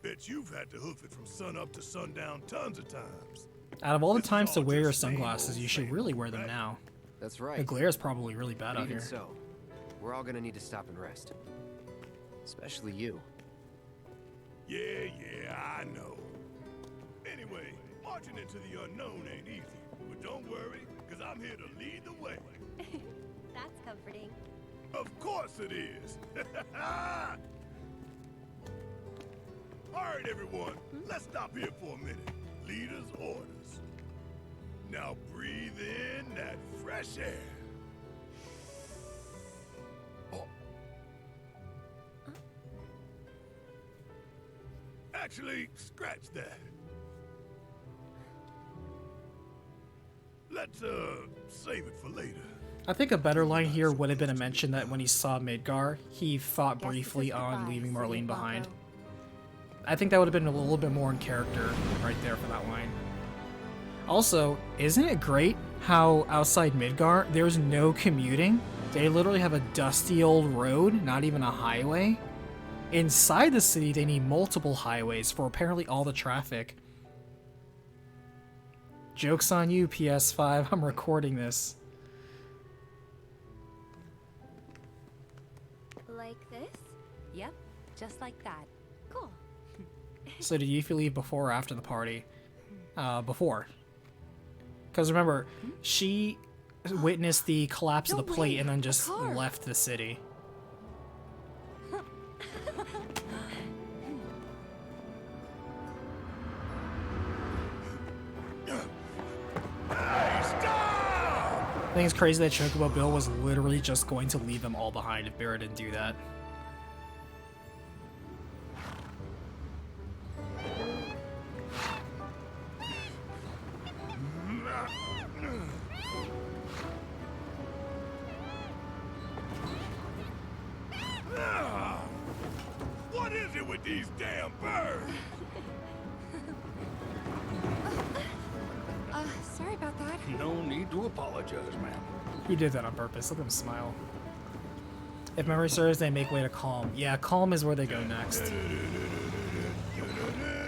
bet you've had to hoof it from sun up to sundown tons of times. Out of all the times to wear your sunglasses, you should really wear them now. That's right. The glare is probably really bad But out even here. so, we're all gonna need to stop and rest. Especially you. Yeah, I know. Anyway, marching into the unknown ain't easy. But don't worry, because I'm here to lead the way. That's comforting. Of course it is. All right, everyone, let's stop here for a minute. Leader's orders. Now breathe in that fresh air. Oh. Actually, scratch that. Let's, save it for later. I think a better line here would have been a mention that when he saw Midgar, he thought briefly on leaving Marlene behind. I think that would have been a little bit more in character right there for that line. Also, isn't it great how outside Midgar there's no commuting? They literally have a dusty old road, not even a highway. Inside the city, they need multiple highways for apparently all the traffic. Joke's on you, PS5. I'm recording this. Like this? Yep, just like that. Cool. So did you leave before or after the party? Before. Because remember, she witnessed the collapse of the plate and then just left the city. I think it's crazy that Chocobo Bill was literally just going to leave them all behind if Barra didn't do that. What is it with these damn birds? Sorry about that. No need to apologize, ma'am. He did that on purpose. Look at him smile. If memory serves, they make way to Calm. Yeah, Calm is where they go next.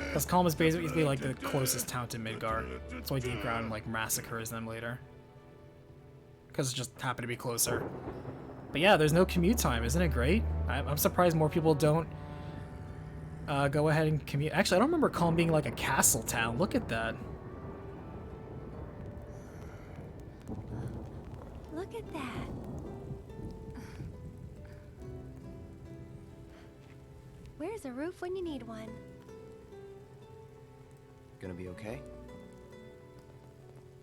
Because Calm is basically like the closest town to Midgar. That's why Deep Ground like massacres them later. Because it just happened to be closer. But yeah, there's no commute time. Isn't it great? I'm surprised more people don't go ahead and commute. Actually, I don't remember Calm being like a castle town. Look at that. Look at that. Where's a roof when you need one? Gonna be okay?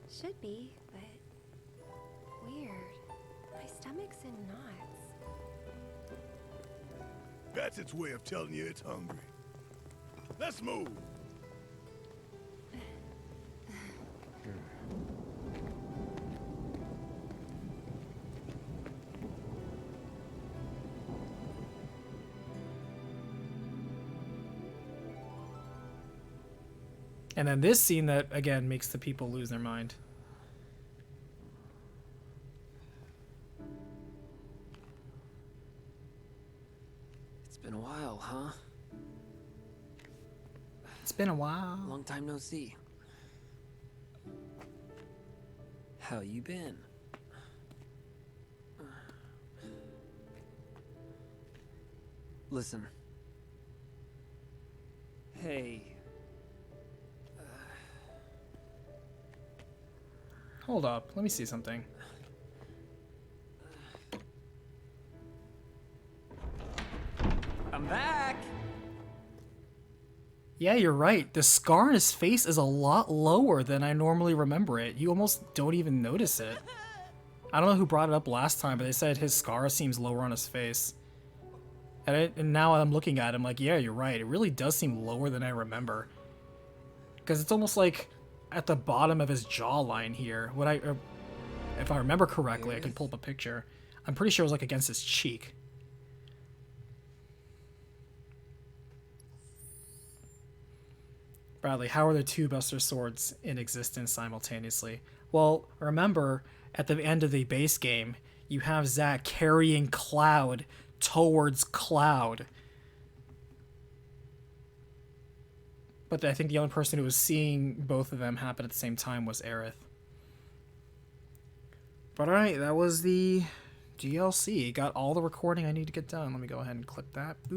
Should be, but weird. My stomach's in knots. That's its way of telling you it's hungry. Let's move. And then this scene that, again, makes the people lose their mind. It's been a while, huh? It's been a while. Long time no see. How you been? Listen. Hey. Hold up, let me see something. I'm back! Yeah, you're right. The scar on his face is a lot lower than I normally remember it. You almost don't even notice it. I don't know who brought it up last time, but they said his scar seems lower on his face. And now I'm looking at him like, yeah, you're right. It really does seem lower than I remember. Because it's almost like at the bottom of his jawline here. If I remember correctly, I can pull up a picture. I'm pretty sure it was like against his cheek. Bradley, how are the two Buster Swords in existence simultaneously? Well, remember, at the end of the base game, you have Zack carrying Cloud towards Cloud. But I think the only person who was seeing both of them happen at the same time was Aerith. But alright, that was the DLC. Got all the recording I need to get done. Let me go ahead and click that. Boop.